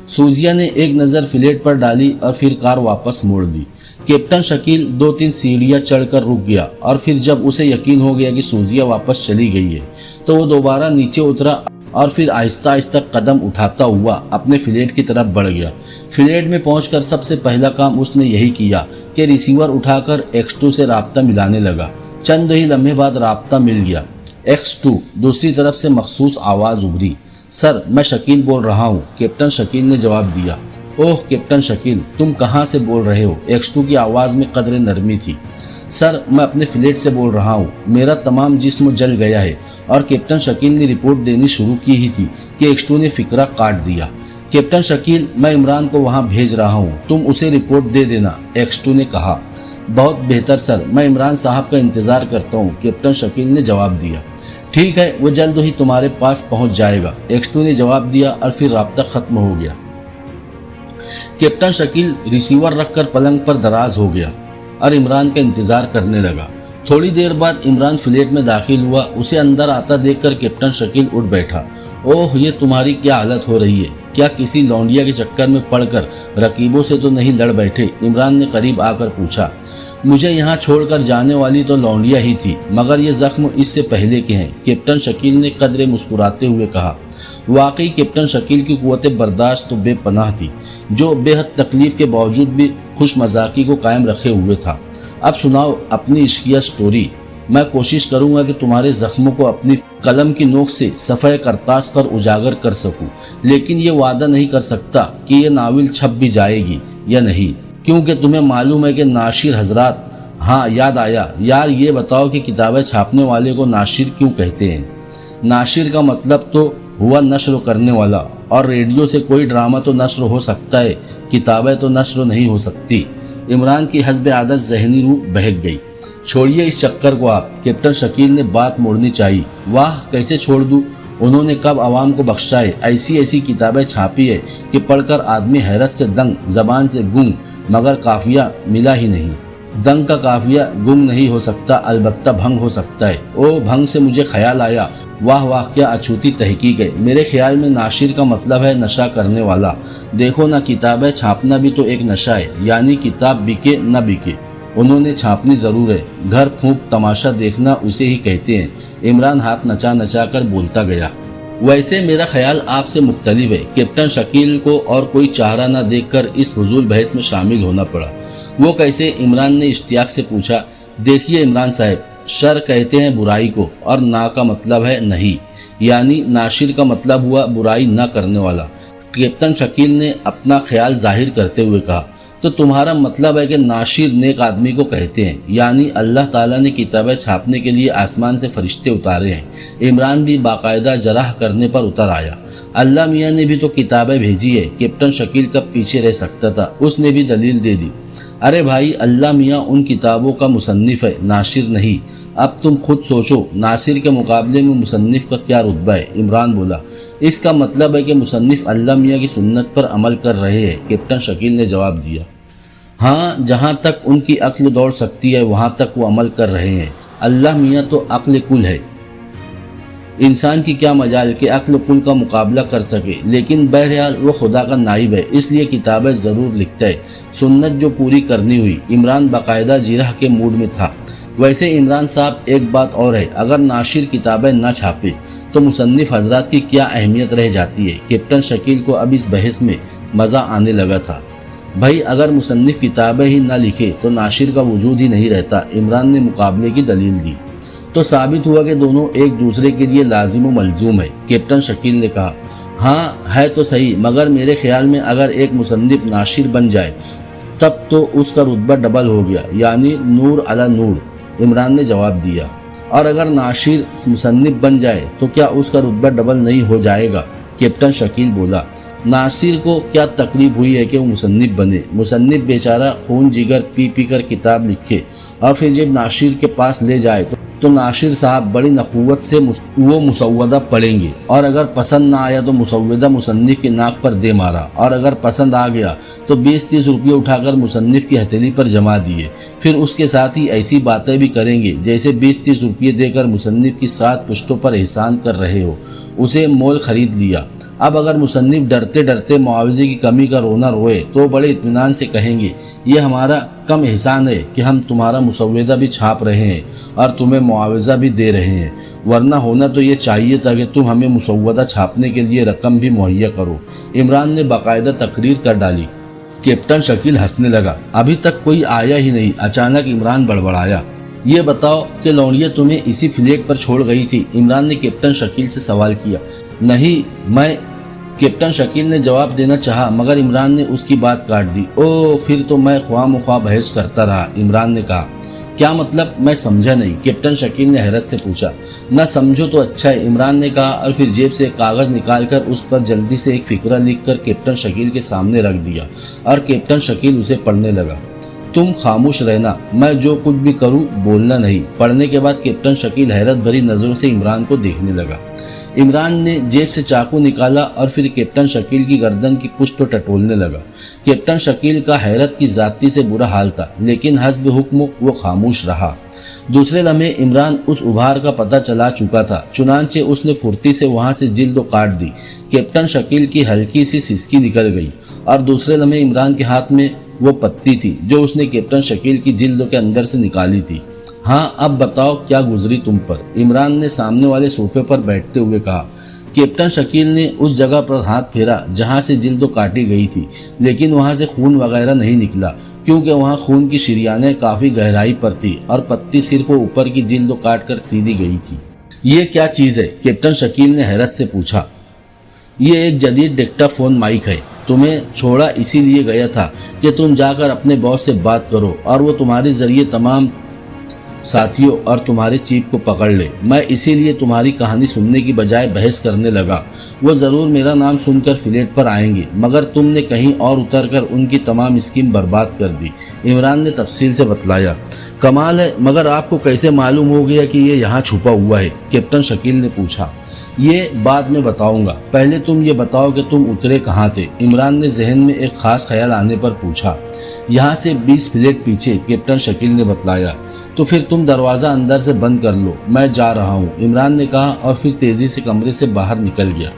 सोजिया ने एक नज़र फ्लैट पर डाली और फिर कार वापस मोड़ दी। कैप्टन शकील 2-3 सीढ़ियाँ चढ़कर रुक गया और फिर जब उसे यकीन हो गया कि सोजिया वापस चली गई है तो वो दोबारा नीचे उतरा और फिर आहिस्ता आहिस्ता कदम उठाता हुआ अपने फ्लैट की तरफ बढ़ गया। फ्लैट में पहुंचकर सबसे पहला काम उसने यही किया कि रिसीवर उठाकर X2 से राब्ता मिलाने लगा। चंद ही लम्हे बाद राब्ता मिल गया। X2। दूसरी तरफ से मखसूस आवाज़ उभरी। सर, मैं शकील बोल रहा हूँ, कैप्टन शकील ने जवाब दिया। ओह कैप्टन शकील, तुम कहाँ से बोल रहे हो? X2 की आवाज़ में कदरे नरमी थी। सर, मैं अपने फ्लैट से बोल रहा हूँ, मेरा तमाम जिस्म जल गया है। और कैप्टन शकील ने रिपोर्ट देनी शुरू की ही थी कि X2 ने फिक्रा काट दिया। कैप्टन शकील, मैं इमरान को वहाँ भेज रहा हूँ, तुम उसे रिपोर्ट दे देना, X2 ने कहा। बहुत बेहतर सर, मैं इमरान साहब का इंतज़ार करता हूँ, कैप्टन शकील ने जवाब दिया। ठीक है, वो जल्द ही तुम्हारे पास पहुँच जाएगा, X2 ने जवाब दिया और फिर राब्ता ख़त्म हो गया। कैप्टन शकील रिसीवर रखकर पलंग पर दराज हो गया और इमरान का इंतजार करने लगा। थोड़ी देर बाद इमरान फ्लैट में दाखिल हुआ। उसे अंदर आता देखकर कैप्टन शकील उठ बैठा। ओह, ये तुम्हारी क्या हालत हो रही है? क्या किसी लौंडिया के चक्कर में पड़कर रकीबों से तो नहीं लड़ बैठे? इमरान ने करीब आकर पूछा। मुझे यहाँ छोड़कर जाने वाली तो लौंडिया ही थी, मगर ये जख्म इससे पहले के हैं, कैप्टन शकील ने कदरे मुस्कुराते हुए कहा। वाकई कैप्टन शकील की कुव्वत बर्दाश्त तो बेपनाह थी, जो बेहद तकलीफ के बावजूद भी खुश मजाकी को कायम रखे हुए था। अब सुनाओ अपनी इश्किया स्टोरी। मैं कोशिश करूंगा कि तुम्हारे जख्मों को अपनी कलम की नोक से सफ़े करतास पर उजागर कर सकूं, लेकिन ये वादा नहीं कर सकता कि ये नावल छप भी जाएगी या नहीं, क्योंकि तुम्हें मालूम है कि नाशिर हजरात। हाँ, याद आया यार, ये बताओ कि किताबें छापने वाले को नाशिर क्यों कहते हैं? नाशिर का मतलब तो हुआ नश्र करने वाला, और रेडियो से कोई ड्रामा तो नश्र हो सकता है, किताबें तो नश्र नहीं हो सकती। इमरान की हस्ब आदत जहनी रूह बहक गई। छोड़िए इस चक्कर को आप, कैप्टन शकील ने बात मोड़नी चाहिए। वाह, कैसे छोड़ दूँ? उन्होंने कब आवाम को बख्शा है? ऐसी ऐसी किताबें छापी है कि पढ़कर आदमी हैरत से दंग, जबान से गुंग, मगर काफिया मिला ही नहीं। दंग का काफिया गुम नहीं हो सकता, अलबत्ता भंग हो सकता है। ओ भंग से मुझे ख्याल आया, वाह वाह, क्या अछूती तहकीक है। मेरे ख्याल में नाशिर का मतलब है नशा करने वाला। देखो ना, किताबें छापना भी तो एक नशा है, यानी किताब बिके न बिके, उन्होंने छापनी जरूर है। घर फूंक तमाशा देखना उसे ही कहते हैं। इमरान हाथ नचा नचा कर बोलता गया। वैसे मेरा ख्याल आपसे मुख्तलिफ है। कैप्टन शकील को और कोई चारा न देखकर इस फजूल बहस में शामिल होना पड़ा। वो कैसे? इमरान ने इश्तियाक से पूछा। देखिए इमरान साहब, शर कहते हैं बुराई को और ना का मतलब है नहीं, यानी नाशिर का मतलब हुआ बुराई न करने वाला। कैप्टन शकील ने अपना ख्याल जाहिर करते हुए कहा, तो तुम्हारा मतलब है कि नाशिर नेक आदमी को कहते हैं, यानी अल्लाह ताला ने किताबें छापने के लिए आसमान से फरिश्ते उतारे हैं। इमरान भी बाकायदा जराह करने पर उतर आया। अल्लाह मियाँ ने भी तो किताबें भेजी है। कैप्टन शकील कब पीछे रह सकता था, उसने भी दलील दे दी। अरे भाई, अल्लाह मियाँ उन किताबों का मुसन्निफ है, नाशिर नहीं। अब तुम खुद सोचो, नासिर के मुकाबले में मुसन्निफ का क्या रुतबा है। इमरान बोला, इसका मतलब है कि मुसन्निफ अल्लाह मियाँ की सुन्नत पर अमल कर रहे हैं। कैप्टन शकील ने जवाब दिया, हाँ, जहाँ तक उनकी अक्ल दौड़ सकती है वहाँ तक वो अमल कर रहे हैं। अल्लाह मियाँ तो अक्ल कुल है, इंसान की क्या मजाल कि अक्ल कुल का मुकाबला कर सके, लेकिन बहरहाल वो खुदा का नाइब है, इसलिए किताबें ज़रूर लिखता है। सुन्नत जो पूरी करनी हुई। इमरान बाकायदा जिरह के मूड में था। वैसे इमरान साहब, एक बात और है, अगर नाशिर किताबें न छापे तो मुसन्निफ हजरात की क्या अहमियत रह जाती है। कैप्टन शकील को अब इस बहस में मज़ा आने लगा था। भाई, अगर मुसन्निफ किताबें ही न लिखे तो नाशिर का वजूद ही नहीं रहता। इमरान ने मुकाबले की दलील दी। तो साबित हुआ कि दोनों एक दूसरे के लिए लाजिम व मलजूम है। कैप्टन शकील ने कहा, हाँ है तो सही, मगर मेरे ख्याल में अगर एक मुसन्निफ नाशिर बन जाए तब तो उसका रुतबा डबल हो गया, यानी नूर अला नूर। इमरान ने जवाब दिया, और अगर नाशिर मुसन्निफ बन जाए तो क्या उसका रुतबा डबल नहीं हो जाएगा। कैप्टन शकील बोला, नासिर को क्या तकलीफ हुई है कि वो मुसन्निफ बने। मुसन्निफ बेचारा खून जिगर पी पी कर किताब लिखे और फिर जब नाशिर के पास ले जाए तो नाशिर साहब बड़ी नखुवत से वो मुसव्वदा पढ़ेंगे, और अगर पसंद ना आया तो मुसव्वदा मुसन्निफ के नाक पर दे मारा, और अगर पसंद आ गया तो 20-30 रुपये उठाकर मुसन्निफ की हथेली पर जमा दिए। फिर उसके साथ ही ऐसी बातें भी करेंगे जैसे 20-30 रुपये देकर मुसन्निफ की 7 पुश्तों पर एहसान कर रहे हो, उसे मोल खरीद लिया। अब अगर मुसन्निफ डरते डरते मुआवजे की कमी का रोना रोए तो बड़े इत्मीनान से कहेंगे, ये हमारा कम एहसान है कि हम तुम्हारा मुसव्वदा भी छाप रहे हैं और तुम्हें मुआवजा भी दे रहे हैं, वरना होना तो ये चाहिए था कि तुम हमें मुसव्वदा छापने के लिए रकम भी मुहैया करो। इमरान ने बाकायदा तकरीर कर डाली। कैप्टन शकील हंसने लगा। अभी तक कोई आया ही नहीं। अचानक इमरान बड़बड़ाया, ये बताओ कि लौंडिया तुम्हें इसी फ्लैट पर छोड़ गई थी। इमरान ने कैप्टन शकील से सवाल किया। नहीं, मैं, कैप्टन शकील ने जवाब देना चाहा मगर इमरान ने उसकी बात काट दी। ओ, फिर तो मैं ख्वाह बहस करता रहा। इमरान ने कहा, क्या मतलब? मैं समझा नहीं। कैप्टन शकील ने हैरत से पूछा। ना समझो तो अच्छा है, इमरान ने कहा और फिर जेब से एक कागज़ निकालकर उस पर जल्दी से एक फिक्रा लिखकर कैप्टन शकील के सामने रख दिया और कैप्टन शकील उसे पढ़ने लगा। तुम खामोश रहना, मैं जो कुछ भी करूं बोलना नहीं। पढ़ने के बाद कैप्टन शकील हैरत भरी नज़रों से इमरान को देखने लगा। इमरान ने जेब से चाकू निकाला और फिर कैप्टन शकील की गर्दन की पुश्त तो टटोलने लगा। कैप्टन शकील का हैरत की जाती से बुरा हाल था, लेकिन हस्ब हुक्म वो खामोश रहा। दूसरे लम्हे इमरान उस उभार का पता चला चुका था, चुनांचे उसने फुर्ती से वहां से जिल्द काट दी। कैप्टन शकील की हल्की सी सिसकी निकल गई और दूसरे लम्हे इमरान के हाथ में वो पत्ती थी जो उसने कैप्टन शकील की जिल्द के अंदर से निकाली थी। हाँ, अब बताओ क्या गुजरी तुम पर? इमरान ने सामने वाले सोफे पर बैठते हुए कहा। कैप्टन शकील ने उस जगह पर हाथ फेरा जहाँ से जिल्द काटी गई थी, लेकिन वहाँ से खून वगैरह नहीं निकला, क्योंकि वहाँ खून की शरियानें काफ़ी गहराई पर थी और पत्ती सिर्फ वो ऊपर की जिल्द काट कर सीधी गई थी। ये क्या चीज़ है? कैप्टन शकील ने हैरत से पूछा। ये एक जदीद डिक्टाफोन माइक है। तुम्हें छोड़ा इसीलिए गया था कि तुम जाकर अपने बॉस से बात करो और वो तुम्हारे जरिए तमाम साथियों और तुम्हारे चीफ को पकड़ ले। मैं इसीलिए तुम्हारी कहानी सुनने की बजाय बहस करने लगा। वो ज़रूर मेरा नाम सुनकर फ्लैट पर आएंगे, मगर तुमने कहीं और उतरकर उनकी तमाम स्कीम बर्बाद कर दी। इमरान ने तफसील से बतलाया। कमाल है, मगर आपको कैसे मालूम हो गया कि ये यहाँ छुपा हुआ है? कैप्टन शकील ने पूछा। ये बाद में बताऊंगा, पहले तुम ये बताओ कि तुम उतरे कहाँ थे? इमरान ने जहन में एक खास ख्याल आने पर पूछा। यहाँ से 20 फ्लैट पीछे, कैप्टन शकील ने बतलाया। तो फिर तुम दरवाज़ा अंदर से बंद कर लो, मैं जा रहा हूँ, इमरान ने कहा और फिर तेज़ी से कमरे से बाहर निकल गया।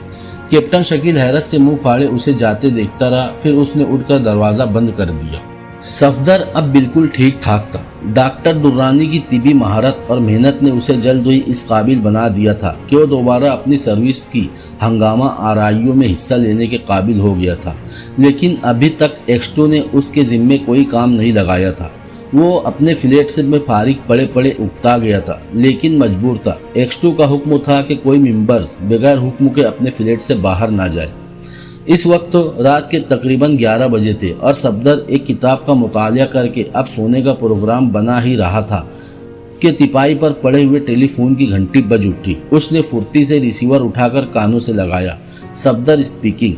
कैप्टन शकील हैरत से मुंह फाड़े उसे जाते देखता रहा, फिर उसने उठकर दरवाज़ा बंद कर दिया। सफदर अब बिल्कुल ठीक ठाक था। डॉक्टर दुर्रानी की तिबी महारत और मेहनत ने उसे जल्द ही इस काबिल बना दिया था कि वो दोबारा अपनी सर्विस की हंगामा आराइयों में हिस्सा लेने के काबिल हो गया था। लेकिन अभी तक एक्स2 ने उसके ज़िम्मे कोई काम नहीं लगाया था। वो अपने फ्लैट से में फारिग पड़े पड़े उकता गया था, लेकिन मजबूर था। एक्स2 का हुक्म था कि कोई मेंबर्स बगैर हुक्म के अपने फ्लैट से बाहर ना जाए। इस वक्त तो रात के तकरीबन 11 बजे थे और सफदर एक किताब का मुतालिया करके अब सोने का प्रोग्राम बना ही रहा था कि तिपाही पर पड़े हुए टेलीफोन की घंटी बज उठी। उसने फुर्ती से रिसीवर उठाकर कानों से लगाया। Safdar speaking,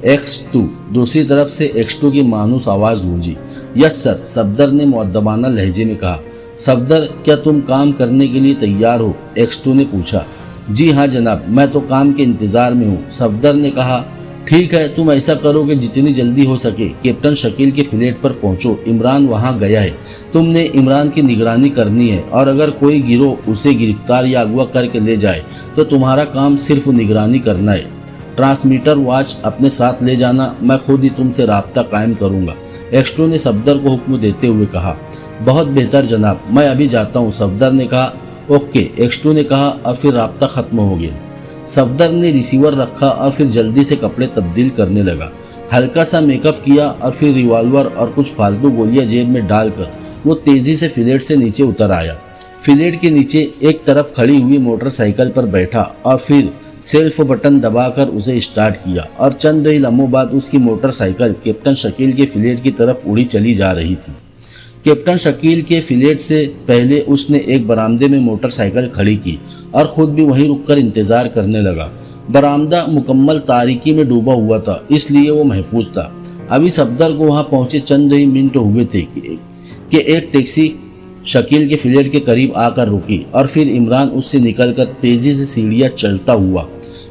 x two. दूसरी तरफ से एक्स2 की मानूस आवाज़ गूंजी। यस सर, सफदर ने मुअद्दबाना लहजे में कहा। सफदर, क्या तुम काम करने के लिए तैयार हो? एक्स2 ने पूछा। जी हाँ जनाब, मैं तो काम के इंतज़ार में हूँ, सफदर ने कहा। ठीक है, तुम ऐसा करो कि जितनी जल्दी हो सके कैप्टन शकील के फ्लैट पर पहुंचो। इमरान वहां गया है। तुमने इमरान की निगरानी करनी है और अगर कोई गिरोह उसे गिरफ्तार या अगवा करके ले जाए तो तुम्हारा काम सिर्फ निगरानी करना है। ट्रांसमीटर वॉच अपने साथ ले जाना, मैं खुद ही तुमसे राब्ता कायम करूंगा, एक्स2 ने सफदर को हुक्म देते हुए कहा। बहुत बेहतर जनाब, मैं अभी जाता हूँ, सफदर ने कहा। ओके, एक्स2 ने कहा और फिर राब्ता खत्म हो गया। सफदर ने रिसीवर रखा और फिर जल्दी से कपड़े तब्दील करने लगा। हल्का सा मेकअप किया और फिर रिवॉल्वर और कुछ फालतू गोलियां जेब में डालकर वो तेजी से फ्लैट से नीचे उतर आया। फ्लैट के नीचे एक तरफ खड़ी हुई मोटरसाइकिल पर बैठा और फिर सेल्फ बटन दबाकर उसे स्टार्ट किया और चंद ही लम्हों बाद उसकी मोटरसाइकिल कैप्टन शकील के फ्लैट की तरफ उड़ी चली जा रही थी। कैप्टन शकील के फ्लैट से पहले उसने एक बरामदे में मोटरसाइकिल खड़ी की और खुद भी वहीं रुककर इंतजार करने लगा। बरामदा मुकम्मल तारीकी में डूबा हुआ था, इसलिए वो महफूज था। अभी सफदर को वहां पहुंचे चंद ही मिनट हुए थे कि एक टैक्सी शकील के फ्लैट के करीब आकर रुकी और फिर इमरान उससे निकलकर तेजी से सीढ़ियां चलता हुआ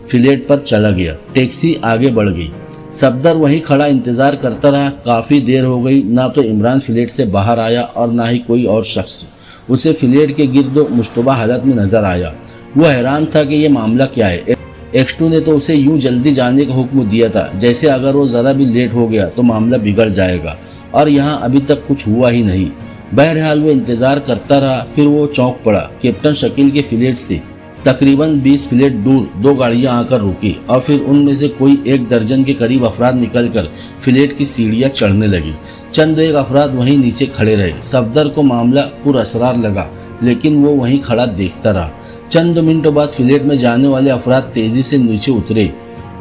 फ्लैट पर चला गया। टैक्सी आगे बढ़ गई। सफदर वहीं खड़ा इंतजार करता रहा। काफ़ी देर हो गई, ना तो इमरान फ्लैट से बाहर आया और ना ही कोई और शख्स उसे फ्लैट के गिर्द मुश्तबा हालत में नजर आया। वो हैरान था कि ये मामला क्या है। एक्स2 ने तो उसे यूं जल्दी जाने का हुक्म दिया था जैसे अगर वो ज़रा भी लेट हो गया तो मामला बिगड़ जाएगा, और यहाँ अभी तक कुछ हुआ ही नहीं। बहरहाल वो इंतज़ार करता रहा। फिर वो चौंक पड़ा। कैप्टन शकील के फ्लैट से तकरीबन 20 फ्लैट दूर दो गाड़ियां आकर रुकी और फिर उनमें से कोई 1 दर्जन के करीब अफराद निकलकर फ्लैट की सीढ़ियां चढ़ने लगी। चंद एक अफराद वहीं नीचे खड़े रहे। सफदर को मामला पुरअसरार लगा, लेकिन वो वहीं खड़ा देखता रहा। चंद मिनटों बाद फ्लैट में जाने वाले अफराद तेजी से नीचे उतरे।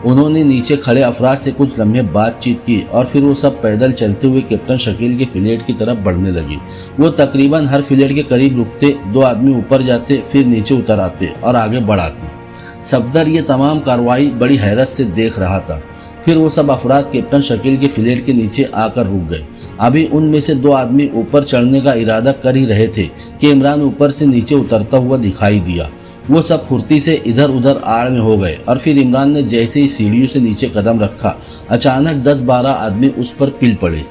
उन्होंने नीचे खड़े अफराद से कुछ लम्हे बातचीत की और फिर वो सब पैदल चलते हुए कैप्टन शकील के फ्लैट की तरफ बढ़ने लगे। वो तकरीबन हर फ्लैट के करीब रुकते, 2 आदमी ऊपर जाते, फिर नीचे उतर आते और आगे बढ़ाते। सफदर ये तमाम कार्रवाई बड़ी हैरत से देख रहा था। फिर वो सब अफराद कैप्टन शकील के फ्लैट के नीचे आकर रुक गए। अभी उनमें से 2 आदमी ऊपर चढ़ने का इरादा कर ही रहे थे कि इमरान ऊपर से नीचे उतरता हुआ दिखाई दिया। वो सब फुर्ती से इधर उधर आड़ में हो गए और फिर इमरान ने जैसे ही सीढ़ियों से नीचे कदम रखा, अचानक 10-12 आदमी उस पर पिल पड़े।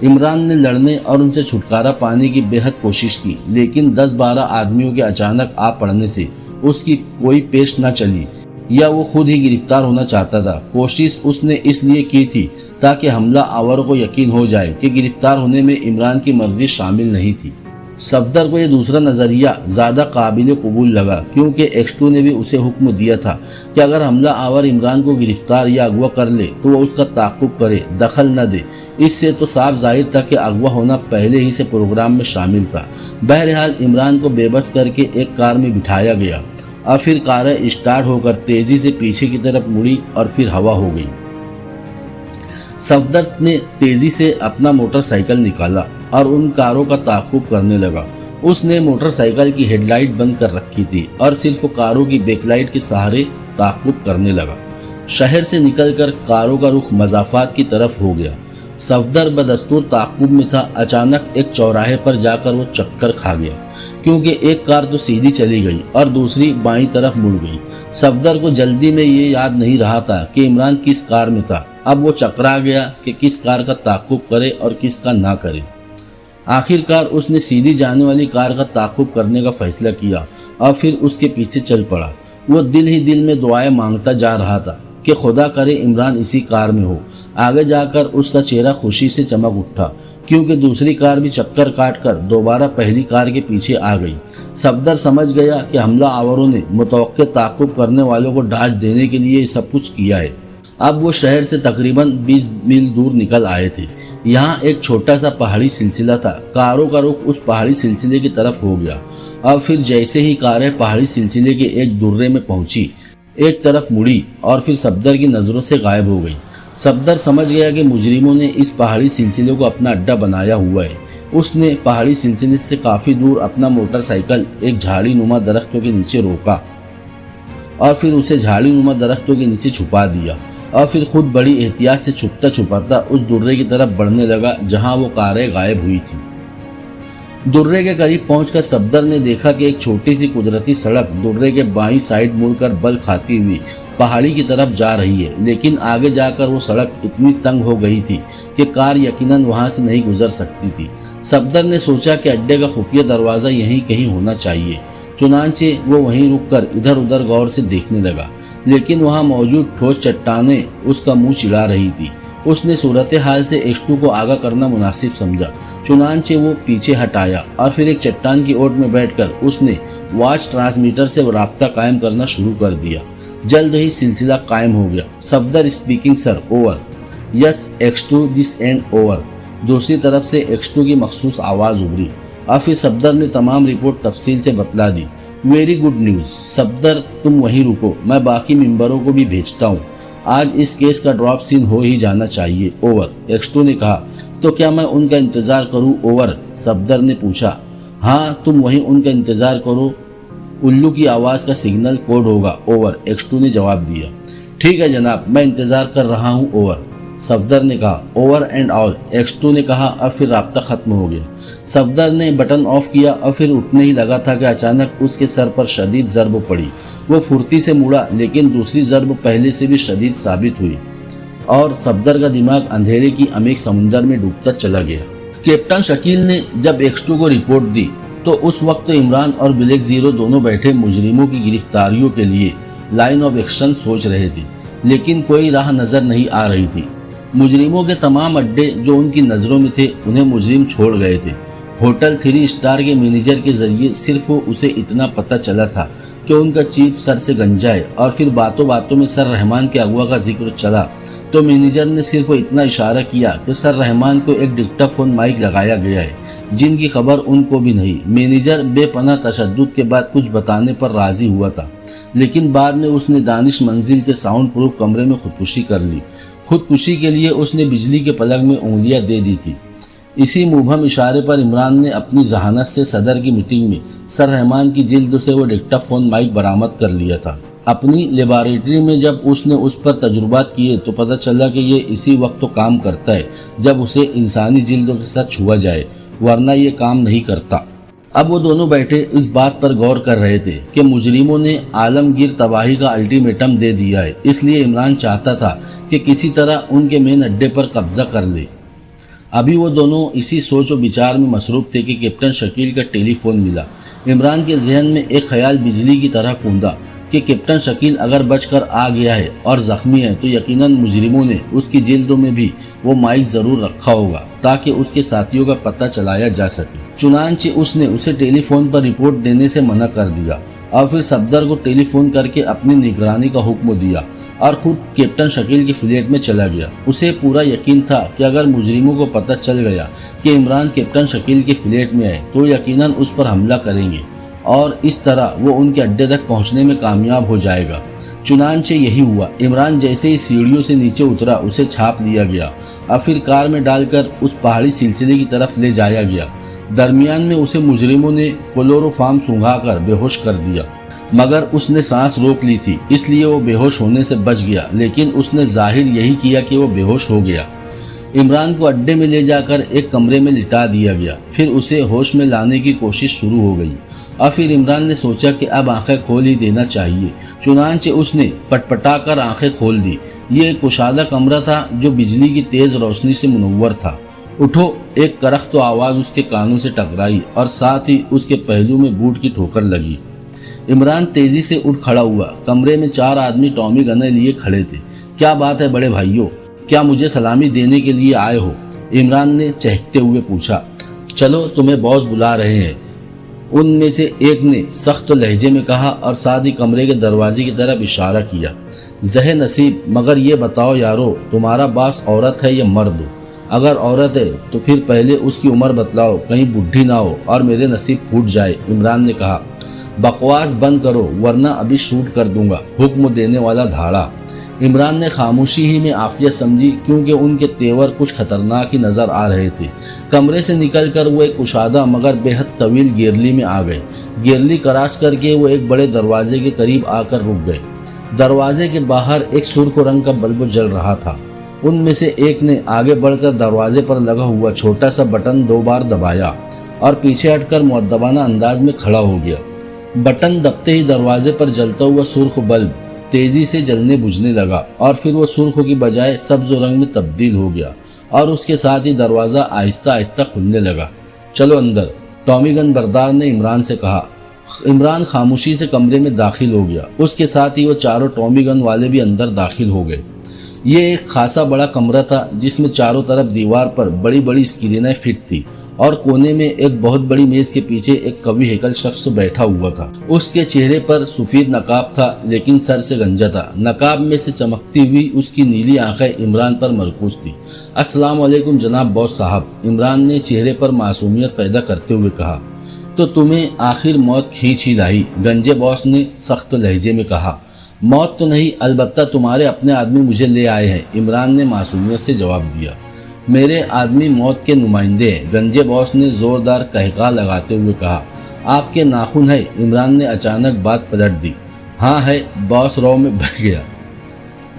इमरान ने लड़ने और उनसे छुटकारा पाने की बेहद कोशिश की, लेकिन 10-12 आदमियों के अचानक आ पड़ने से उसकी कोई पेश न चली या वो खुद ही गिरफ्तार होना चाहता था। कोशिश उसने इसलिए की थी ताकि हमला आवरों को यकीन हो जाए कि गिरफ्तार होने में इमरान की मर्जी शामिल नहीं थी। सफदर को यह दूसरा नज़रिया ज़्यादा काबिल कबूल लगा, क्योंकि एक्स2 ने भी उसे हुक्म दिया था कि अगर हमला आवर इमरान को गिरफ्तार या अगवा कर ले तो वह उसका ताक़ुब करे, दखल न दे। इससे तो साफ जाहिर था कि अगवा होना पहले ही से प्रोग्राम में शामिल था। बहरहाल इमरान को बेबस करके एक कार में बिठाया गया और फिर कार स्टार्ट होकर तेज़ी से पीछे की तरफ मुड़ी और फिर हवा हो गई। सफदर ने तेज़ी से अपना मोटरसाइकिल निकाला और उन कारों का ताक़ुब करने लगा। उसने मोटरसाइकिल की हेडलाइट बंद कर रखी थी और सिर्फ कारों की बैकलाइट के सहारे ताक़ुब करने लगा। शहर से निकलकर कारों का रुख मज़ाफ़ात की तरफ हो गया। सफदर बदस्तूर ताक़ुब में था। अचानक एक चौराहे पर जाकर वो चक्कर खा गया, क्योंकि एक कार तो सीधी चली गई और दूसरी बाईं तरफ मुड़ गई। सफदर को जल्दी में ये याद नहीं रहा था कि इमरान किस कार में था। अब वो चकरा गया कि किस कार का ताक़ुब करे और किसका ना करे। आखिरकार उसने सीधी जाने वाली कार का ताक़ुब करने का फैसला किया और फिर उसके पीछे चल पड़ा। वो दिल ही दिल में दुआएं मांगता जा रहा था कि खुदा करे इमरान इसी कार में हो। आगे जाकर उसका चेहरा खुशी से चमक उठा, क्योंकि दूसरी कार भी चक्कर काट कर दोबारा पहली कार के पीछे आ गई। सफदर समझ गया कि हमला आवरों ने मुतवक्के ताक़ुब करने वालों को डांट देने के लिए सब कुछ किया है। अब वो शहर से तकरीबन 20 मील दूर निकल आए थे। यहाँ एक छोटा सा पहाड़ी सिलसिला था। कारों का रुख उस पहाड़ी सिलसिले की तरफ हो गया। अब फिर जैसे ही कारें पहाड़ी सिलसिले के एक दुर्रे में पहुंची, एक तरफ मुड़ी और फिर सफदर की नज़रों से गायब हो गई। सफदर समझ गया कि मुजरिमों ने इस पहाड़ी सिलसिले को अपना अड्डा बनाया हुआ है। उसने पहाड़ी सिलसिले से काफ़ी दूर अपना मोटरसाइकिल एक झाड़ी नुमा दरख्तों के नीचे रोका और फिर उसे झाड़ी नुमा दरख्तों के नीचे छुपा दिया और फिर खुद बड़ी एहतियात से छुपता छुपाता उस दुर्रे की तरफ बढ़ने लगा जहां वो कारें गायब हुई थी। दुर्रे के करीब पहुंचकर सफदर ने देखा कि एक छोटी सी कुदरती सड़क दुर्रे के बाईं साइड मुड़कर बल खाती हुई पहाड़ी की तरफ जा रही है, लेकिन आगे जाकर वो सड़क इतनी तंग हो गई थी कि कार यकीनन वहां से नहीं गुजर सकती थी। सफदर ने सोचा कि अड्डे का खुफिया दरवाज़ा यहीं कहीं होना चाहिए। चुनांचे वो वहीं रुककर इधर उधर गौर से देखने लगा, लेकिन वहां मौजूद ठोस चट्टानें उसका मुंह चिढ़ा रही थी। उसने सूरत हाल से एक्स2 को आगाह करना मुनासिब समझा। चुनांचे वो पीछे हटाया और फिर एक चट्टान की ओट में बैठकर उसने वॉच ट्रांसमीटर से राब्ता कायम करना शुरू कर दिया। जल्द ही सिलसिला कायम हो गया। Safdar speaking sir, over. Yes x two, this and over. दूसरी तरफ से एक्स2 की मखसूस आवाज़ उभरी और फिर सफदर ने तमाम रिपोर्ट तफसील से बतला दी। वेरी गुड न्यूज़ सफदर, तुम वहीं रुको, मैं बाकी मेंबरों को भी भेजता हूँ। आज इस केस का ड्रॉप सीन हो ही जाना चाहिए, ओवर। एक्स2 ने कहा। तो क्या मैं उनका इंतज़ार करूँ, ओवर? सफदर ने पूछा। हाँ, तुम वहीं उनका इंतज़ार करो, उल्लू की आवाज़ का सिग्नल कोड होगा, ओवर। एक्स2 ने जवाब दिया। ठीक है जनाब, मैं इंतज़ार कर रहा हूँ, ओवर। सफदर ने कहा। ओवर एंड ऑल, एक्स2 ने कहा और फिर राब्ता ख़त्म हो गया। सफदर ने बटन ऑफ किया और फिर उठने ही लगा था कि अचानक उसके सर पर शदीद ज़रब पड़ी। वो फुर्ती से मुड़ा, लेकिन दूसरी ज़रब पहले से भी शदीद साबित हुई और सफदर का दिमाग अंधेरे की अमीक समुंदर में डूबता चला गया। कैप्टन शकील ने जब एक्स2 को रिपोर्ट दी तो उस वक्त इमरान और ब्लैक ज़ीरो दोनों बैठे मुजरिमों की गिरफ्तारियों के लिए लाइन ऑफ एक्शन सोच रहे थे, लेकिन कोई राह नज़र नहीं आ रही थी। मुजरिमों के तमाम अड्डे जो उनकी नज़रों में थे उन्हें मुजरिम छोड़ गए थे। होटल 3 स्टार के मैनेजर के जरिए सिर्फ उसे इतना पता चला था कि उनका चीफ सर से गंजा है और फिर बातों बातों में सर रहमान के अगवा का जिक्र चला तो मैनेजर ने सिर्फ इतना इशारा किया कि सर रहमान को एक डिक्टाफोन माइक लगाया गया है, जिनकी खबर उनको भी नहीं। मैनेजर बेपनाह तशद्दुद के बाद कुछ बताने पर राजी हुआ था, लेकिन बाद में उसने दानिश मंजिल के साउंड प्रूफ कमरे में खुदकुशी कर ली। खुदकुशी के लिए उसने बिजली के पलक में उंगलियां दे दी थी। इसी मुबहम इशारे पर इमरान ने अपनी जहानत से सदर की मीटिंग में सर रहमान की जिल्द से वो डिक्टाफोन माइक बरामद कर लिया था। अपनी लेबॉरेटरी में जब उसने उस पर तजुर्बात किए तो पता चला कि ये इसी वक्त तो काम करता है जब उसे इंसानी जिल्दों के साथ छुआ जाए, वरना ये काम नहीं करता। अब वो दोनों बैठे इस बात पर गौर कर रहे थे कि मुजरिमों ने आलमगीर तबाही का अल्टीमेटम दे दिया है, इसलिए इमरान चाहता था कि किसी तरह उनके मेन अड्डे पर कब्जा कर ले। अभी वो दोनों इसी सोच और विचार में मसरूफ थे कि कैप्टन शकील का टेलीफोन मिला। इमरान के जहन में एक ख्याल बिजली की तरह कूदा कि कैप्टन शकील अगर बचकर आ गया है और ज़ख्मी है तो यकीनन मुजरिमों ने उसकी जिल्दों में भी वो माइक ज़रूर रखा होगा ताकि उसके साथियों का पता चलाया जा सके। चुनांचे उसने उसे टेलीफोन पर रिपोर्ट देने से मना कर दिया और फिर सफदर को टेलीफोन करके अपनी निगरानी का हुक्म दिया और खुद कैप्टन शकील के फ्लैट में चला गया। उसे पूरा यकीन था कि अगर मुजरिमों को पता चल गया कि इमरान कैप्टन शकील के फ्लैट में है तो यकीनन उस पर हमला करेंगे और इस तरह वो उनके अड्डे तक पहुंचने में कामयाब हो जाएगा। चुनांचे यही हुआ। इमरान जैसे ही सीढ़ियों से नीचे उतरा उसे छाप लिया गया और फिर कार में डालकर उस पहाड़ी सिलसिले की तरफ ले जाया गया। दरमियान में उसे मुजरिमों ने क्लोरोफॉर्म सूंघाकर बेहोश कर दिया, मगर उसने सांस रोक ली थी इसलिए वो बेहोश होने से बच गया, लेकिन उसने जाहिर यही किया कि वो बेहोश हो गया। इमरान को अड्डे में ले जाकर एक कमरे में लिटा दिया गया। फिर उसे होश में लाने की कोशिश शुरू हो गई और फिर इमरान ने सोचा कि अब आंखें खोल ही देना चाहिए। चुनांचे उसने पटपटा कर आंखें खोल दी। ये एक कुशादा कमरा था जो बिजली की तेज़ रोशनी से मुनव्वर था। उठो, एक करख्त तो आवाज़ उसके कानों से टकराई और साथ ही उसके पहलू में बूट की ठोकर लगी। इमरान तेज़ी से उठ खड़ा हुआ। कमरे में 4 आदमी टॉमी गने लिए खड़े थे। क्या बात है बड़े भाइयों, क्या मुझे सलामी देने के लिए आए हो? इमरान ने चहकते हुए पूछा। चलो, तुम्हें बॉस बुला रहे हैं, उनमें से एक ने सख्त लहजे में कहा और साथ ही कमरे के दरवाजे की तरफ इशारा किया। ज़हे नसीब, मगर ये बताओ यारो, तुम्हारा बॉस औरत है या मर्द? अगर औरत है तो फिर पहले उसकी उम्र बतलाओ, कहीं बुढ़ी ना हो और मेरे नसीब फूट जाए। इमरान ने कहा। बकवास बंद करो वरना अभी शूट कर दूंगा, हुक्म देने वाला धाड़ा। इमरान ने खामोशी ही में आफियत समझी, क्योंकि उनके तेवर कुछ खतरनाक ही नजर आ रहे थे। कमरे से निकलकर वो एक कुशादा मगर बेहद तवील गेरली में आ गए। गेरली क्रॉस करके वो एक बड़े दरवाजे के करीब आकर रुक गए। दरवाजे के बाहर एक सुर्ख रंग का बल्ब जल रहा था। उनमें से एक ने आगे बढ़कर दरवाजे पर लगा हुआ छोटा सा बटन 2 बार दबाया और पीछे हटकर मुअद्दबाना अंदाज में खड़ा हो गया। बटन दबते ही दरवाजे पर जलता हुआ सुर्ख बल्ब तेजी से जलने बुझने लगा और फिर वो सुर्ख की बजाय सब्ज रंग में तब्दील हो गया और उसके साथ ही दरवाज़ा आहिस्ता आहिस्ता खुलने लगा। चलो अंदर, टॉमी गन बरदार ने इमरान से कहा। इमरान खामोशी से कमरे में दाखिल हो गया। उसके साथ ही वो चारों टॉमी गन वाले भी अंदर दाखिल हो गए। ये एक खासा बड़ा कमरा था जिसमें चारों तरफ दीवार पर बड़ी बड़ी स्क्रीनें फिट थी और कोने में एक बहुत बड़ी मेज के पीछे एक कवि हैकल शख्स बैठा हुआ था। उसके चेहरे पर सफेद नकाब था लेकिन सर से गंजा था। नकाब में से चमकती हुई उसकी नीली आंखें इमरान पर मरकूज थी। अस्सलाम वालेकुम जनाब बॉस साहब, इमरान ने चेहरे पर मासूमियत पैदा करते हुए कहा। तो तुम्हें आखिर मौत खींच ही लाई, गंजे बॉस ने सख्त लहजे में कहा। मौत तो नहीं, अलबत्ता तुम्हारे अपने आदमी मुझे ले आए हैं, इमरान ने मासूमियत से जवाब दिया। मेरे आदमी मौत के नुमाइंदे हैं, गंजे बॉस ने जोरदार कहका लगाते हुए कहा। आपके नाखून है, इमरान ने अचानक बात पलट दी। हाँ है, बॉस रौ में बह गया,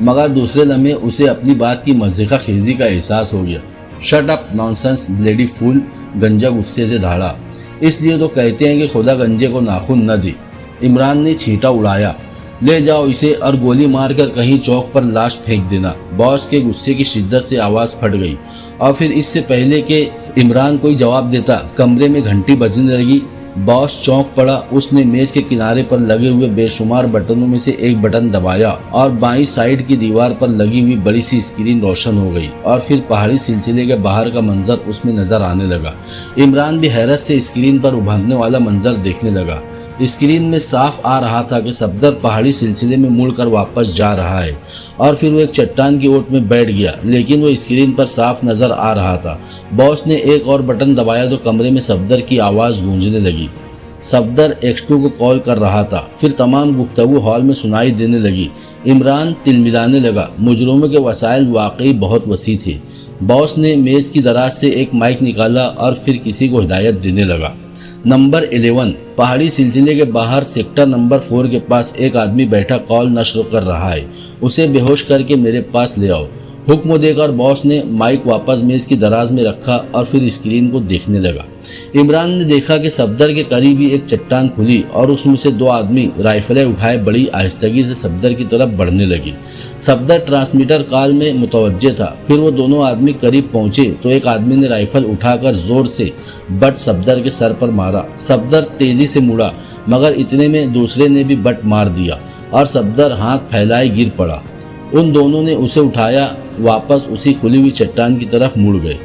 मगर दूसरे लम्हे उसे अपनी बात की मज़ीक़ा खेजी का एहसास हो गया। शट अप नॉनसेंस ब्लेडी फूल, गंजा गुस्से से धाड़ा। इसलिए तो कहते हैं कि खुदा गंजे को नाखून न दे, इमरान ने छींटा उड़ाया। ले जाओ इसे और गोली मारकर कहीं चौक पर लाश फेंक देना। बॉस के गुस्से की शिद्दत से आवाज़ फट गई और फिर इससे पहले कि इमरान कोई जवाब देता, कमरे में घंटी बजने लगी। बॉस चौंक पड़ा। उसने मेज के किनारे पर लगे हुए बेशुमार बटनों में से एक बटन दबाया और बाईं साइड की दीवार पर लगी हुई बड़ी सी स्क्रीन रोशन हो गई और फिर पहाड़ी सिलसिले के बाहर का मंजर उसमें नजर आने लगा। इमरान भी हैरत से स्क्रीन पर उभरने वाला मंजर देखने लगा। स्क्रीन में साफ आ रहा था कि सफदर पहाड़ी सिलसिले में मुड़कर वापस जा रहा है और फिर वो एक चट्टान की ओट में बैठ गया, लेकिन वो स्क्रीन पर साफ नजर आ रहा था। बॉस ने एक और बटन दबाया तो कमरे में सफदर की आवाज़ गूंजने लगी। सफदर X2 को कॉल कर रहा था। फिर तमाम गुफ्तगू हॉल में सुनाई देने लगी। इमरान तिलमिलाने लगा। मुजरिमों के वसाइल वाकई बहुत वसी थे। बॉस ने मेज़ की दराज से एक माइक निकाला और फिर किसी को हिदायत देने लगा। नंबर 11, पहाड़ी सिलसिले के बाहर सेक्टर नंबर 4 के पास एक आदमी बैठा कॉल नश्र कर रहा है, उसे बेहोश करके मेरे पास ले आओ। हुक्म देकर बॉस ने माइक वापस मेज की दराज में रखा और फिर स्क्रीन को देखने लगा। इमरान ने देखा कि सफदर के करीब ही एक चट्टान खुली और उसमें से 2 आदमी राइफलें उठाए बड़ी आहिस्तगी से सफदर की तरफ बढ़ने लगे। सफदर ट्रांसमीटर कॉल में मुतवज्जे था। फिर वो दोनों आदमी करीब पहुंचे तो एक आदमी ने राइफल उठाकर जोर से बट सफदर के सर पर मारा। सफदर तेजी से मुड़ा, मगर इतने में दूसरे ने भी बट मार दिया और सफदर हाथ फैलाए गिर पड़ा। उन दोनों ने उसे उठाया, वापस उसी खुली हुई चट्टान की तरफ मुड़ गए।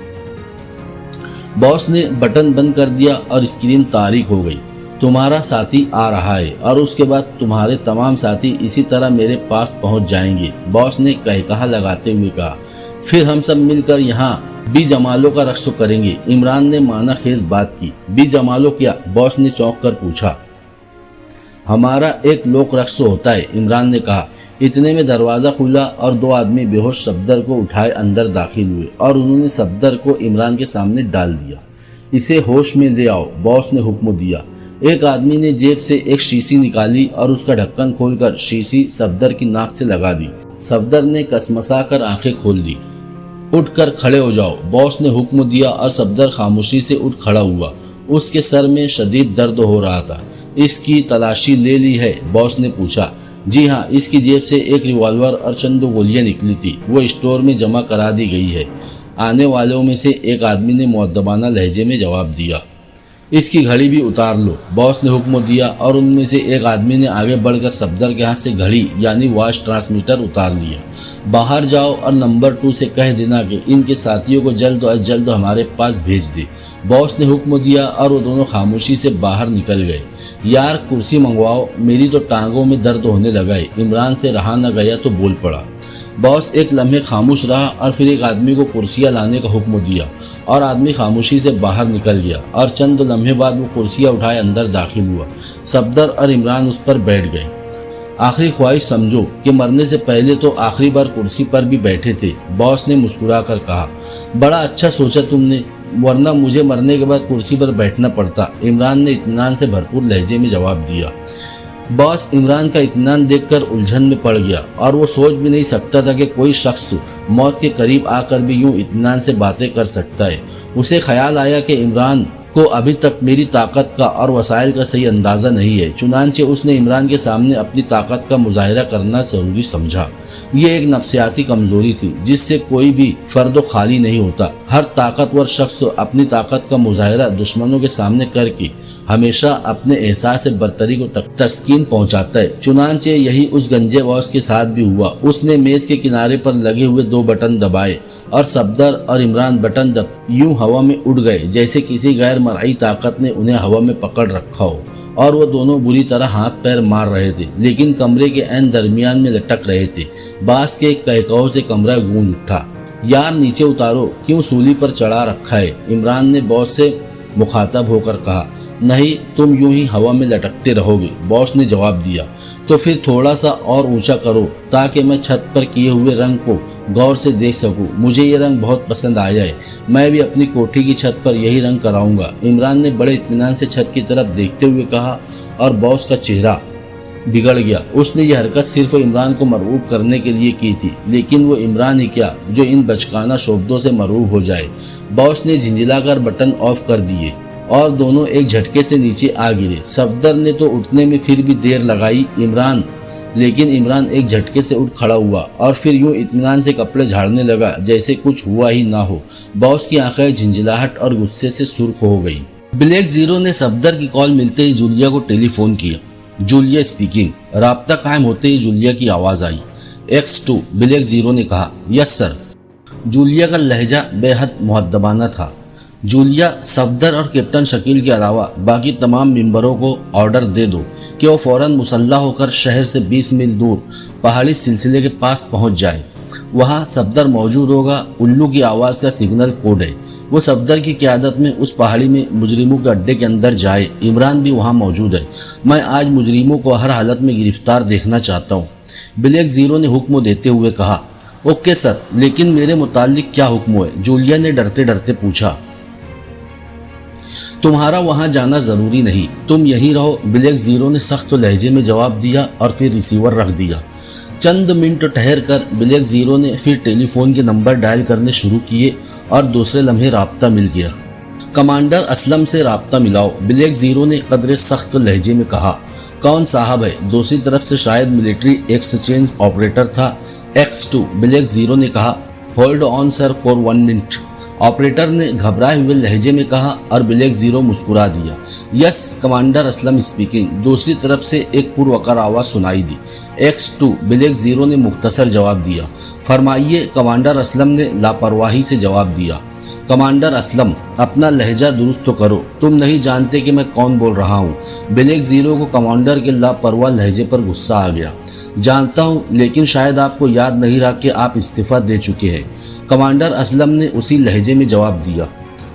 बॉस ने बटन बंद कर दिया और स्क्रीन तारीक हो गई। तुम्हारा साथी आ रहा है और उसके बाद तुम्हारे तमाम साथी इसी तरह मेरे पास पहुंच जाएंगे, बॉस ने कहकहा लगाते हुए कहा। फिर हम सब मिलकर यहाँ बी जमालो का रक्स करेंगे। इमरान ने माना खेज बात की। बी जमालो क्या? बॉस ने चौंक कर पूछा। हमारा एक लोक रक्स होता है, इमरान ने कहा। इतने में दरवाज़ा खुला और 2 आदमी बेहोश सफदर को उठाए अंदर दाखिल हुए और उन्होंने सफदर को इमरान के सामने डाल दिया। इसे होश में ले आओ, बॉस ने हुक्म दिया। एक आदमी ने जेब से एक शीशी निकाली और उसका ढक्कन खोलकर शीशी सफदर की नाक से लगा दी। सफदर ने कसमसा कर आंखें खोल दी। उठकर खड़े हो जाओ, बॉस ने हुक्म दिया और सफदर खामोशी से उठ खड़ा हुआ। उसके सर में शदीद दर्द हो रहा था। इसकी तलाशी ले ली है? बॉस ने पूछा। जी हाँ, इसकी जेब से एक रिवॉल्वर और चंद 2 गोलियां निकली थी, वो स्टोर में जमा करा दी गई है। आने वालों में से एक आदमी ने मुअद्दबाना लहजे में जवाब दिया। اس کی گھڑی بھی اتار لو، باس نے حکم دیا اور ان میں سے ایک آدمی نے آگے بڑھ کر صفدر کے ہاتھ سے گھڑی یعنی واچ ٹرانسمیٹر اتار لیا۔ باہر جاؤ اور نمبر 2 سے کہہ دینا کہ ان کے ساتھیوں کو جلد از جلد ہمارے پاس بھیج دے۔ باس نے حکم دیا اور وہ دونوں خاموشی سے باہر نکل گئے۔ یار کرسی منگواؤ، میری تو ٹانگوں میں درد ہونے لگا ہے، عمران سے رہا نہ گیا تو بول پڑا۔ باس ایک لمحے خاموش رہا اور پھر ایک آدمی کو کرسیاں لانے کا حکم دیا اور آدمی خاموشی سے باہر نکل گیا اور چند لمحے بعد وہ کرسیاں اٹھائے اندر داخل ہوا۔ صفدر اور عمران اس پر بیٹھ گئے۔ آخری خواہش سمجھو کہ مرنے سے پہلے تو آخری بار کرسی پر بھی بیٹھے تھے، باس نے مسکرا کر کہا۔ بڑا اچھا سوچا تم نے، ورنہ مجھے مرنے کے بعد کرسی پر بیٹھنا پڑتا، عمران نے اطمینان سے بھرپور لہجے میں جواب دیا۔ باس عمران کا اطمینان دیکھ کر الجھن میں پڑ گیا اور وہ سوچ بھی نہیں سکتا تھا کہ کوئی شخص موت کے قریب آ کر بھی یوں اطمینان سے باتیں کر سکتا ہے۔ اسے خیال آیا کہ عمران کو ابھی تک میری طاقت کا اور وسائل کا صحیح اندازہ نہیں ہے، چنانچہ اس نے عمران کے سامنے اپنی طاقت کا مظاہرہ کرنا ضروری سمجھا۔ یہ ایک نفسیاتی کمزوری تھی جس سے کوئی بھی فرد خالی نہیں ہوتا۔ ہر طاقتور شخص اپنی طاقت کا مظاہرہ دشمنوں کے سامنے کر کے ہمیشہ اپنے احساس برتری کو تسکین پہنچاتا ہے۔ چنانچہ یہی اس گنجے باس کے ساتھ بھی ہوا۔ اس نے میز کے کنارے پر لگے ہوئے 2 بٹن دبائے اور صفدر اور عمران بٹن یوں ہوا میں اڑ گئے جیسے کسی غیر مرئی طاقت نے انہیں ہوا میں پکڑ رکھا ہو، اور وہ دونوں بری طرح ہاتھ پیر مار رہے تھے لیکن کمرے کے عین درمیان میں لٹک رہے تھے۔ باس کے کہکہوں سے کمرہ گونج اٹھا۔ یار نیچے اتارو، کیوں سولی پر چڑھا رکھا ہے؟ عمران نے باس سے مخاطب ہو کر کہا۔ نہیں، تم یوں ہی ہوا میں لٹکتے رہو گے، باس نے جواب دیا۔ تو پھر تھوڑا سا اور اونچا کرو تاکہ میں چھت پر کیے ہوئے رنگ کو غور سے دیکھ سکوں، مجھے یہ رنگ بہت پسند آیا ہے، میں بھی اپنی کوٹھی کی چھت پر یہی رنگ کراؤں گا۔ عمران نے بڑے اطمینان سے چھت کی طرف دیکھتے ہوئے کہا اور باس کا چہرہ بگڑ گیا۔ اس نے یہ حرکت صرف عمران کو مرعوب کرنے کے لیے کی تھی، لیکن وہ عمران ہی کیا جو ان بچکانہ شعبدوں سے مرعوب ہو جائے۔ باس نے جھنجھلا کر بٹن آف کر دیے اور دونوں ایک جھٹکے سے نیچے آ گرے۔ صفدر نے تو اٹھنے میں پھر بھی دیر لگائی، لیکن عمران ایک جھٹکے سے اٹھ کھڑا ہوا اور پھر یوں اطمینان سے کپڑے جھاڑنے لگا جیسے کچھ ہوا ہی نہ ہو۔ باس کی آنکھیں جھنجھلاہٹ اور غصے سے سرخ ہو گئی۔ بلیک زیرو نے صفدر کی کال ملتے ہی جولیا کو ٹیلی فون کیا۔ Julia speaking. رابطہ قائم ہوتے ہی جولیا کی آواز آئی۔ X2 بلیک زیرو نے کہا۔ یس سر۔ جولیا کا لہجہ بے حد مؤدبانہ تھا۔ جولیا، صفدر اور کیپٹن شکیل کے علاوہ باقی تمام ممبروں کو آرڈر دے دو کہ وہ فوراً مسلح ہو کر شہر سے 20 میل دور پہاڑی سلسلے کے پاس پہنچ جائے۔ وہاں صفدر موجود ہوگا، الو کی آواز کا سگنل کوڈ ہے۔ وہ صفدر کی قیادت میں اس پہاڑی میں مجرموں کے اڈے کے اندر جائے۔ عمران بھی وہاں موجود ہے۔ میں آج مجرموں کو ہر حالت میں گرفتار دیکھنا چاہتا ہوں، بلیک زیرو نے حکم دیتے ہوئے کہا۔ اوکے سر، لیکن میرے متعلق کیا حکم ہے؟ جولیا نے ڈرتے ڈرتے پوچھا۔ تمہارا وہاں جانا ضروری نہیں، تم یہیں رہو، بلیک زیرو نے سخت لہجے میں جواب دیا اور پھر ریسیور رکھ دیا۔ چند منٹ ٹھہر کر بلیک زیرو نے پھر ٹیلی فون کے نمبر ڈائل کرنے شروع کیے اور دوسرے لمحے رابطہ مل گیا۔ کمانڈر اسلم سے رابطہ ملاؤ، بلیک زیرو نے قدرے سخت لہجے میں کہا۔ کون صاحب ہے؟ دوسری طرف سے شاید ملٹری ایکسچینج آپریٹر تھا۔ X2 بلیک زیرو نے کہا۔ ہولڈ آن سر فور 1 منٹ، آپریٹر نے گھبرائے ہوئے لہجے میں کہا اور بلیک زیرو مسکرا دیا۔ یس کمانڈر اسلم اسپیکنگ، دوسری طرف سے ایک پروقار آواز سنائی دی۔ X2 بلیک زیرو نے مختصر جواب دیا۔ فرمائیے، کمانڈر اسلم نے لاپرواہی سے جواب دیا۔ کمانڈر اسلم، اپنا لہجہ درست تو کرو، تم نہیں جانتے کہ میں کون بول رہا ہوں؟ بلیک زیرو کو کمانڈر کے لاپرواہ لہجے پر غصہ آ گیا۔ جانتا ہوں، لیکن شاید آپ کو یاد نہیں رہا کہ آپ استعفیٰ دے چکے ہیں، کمانڈر اسلم نے اسی لہجے میں جواب دیا۔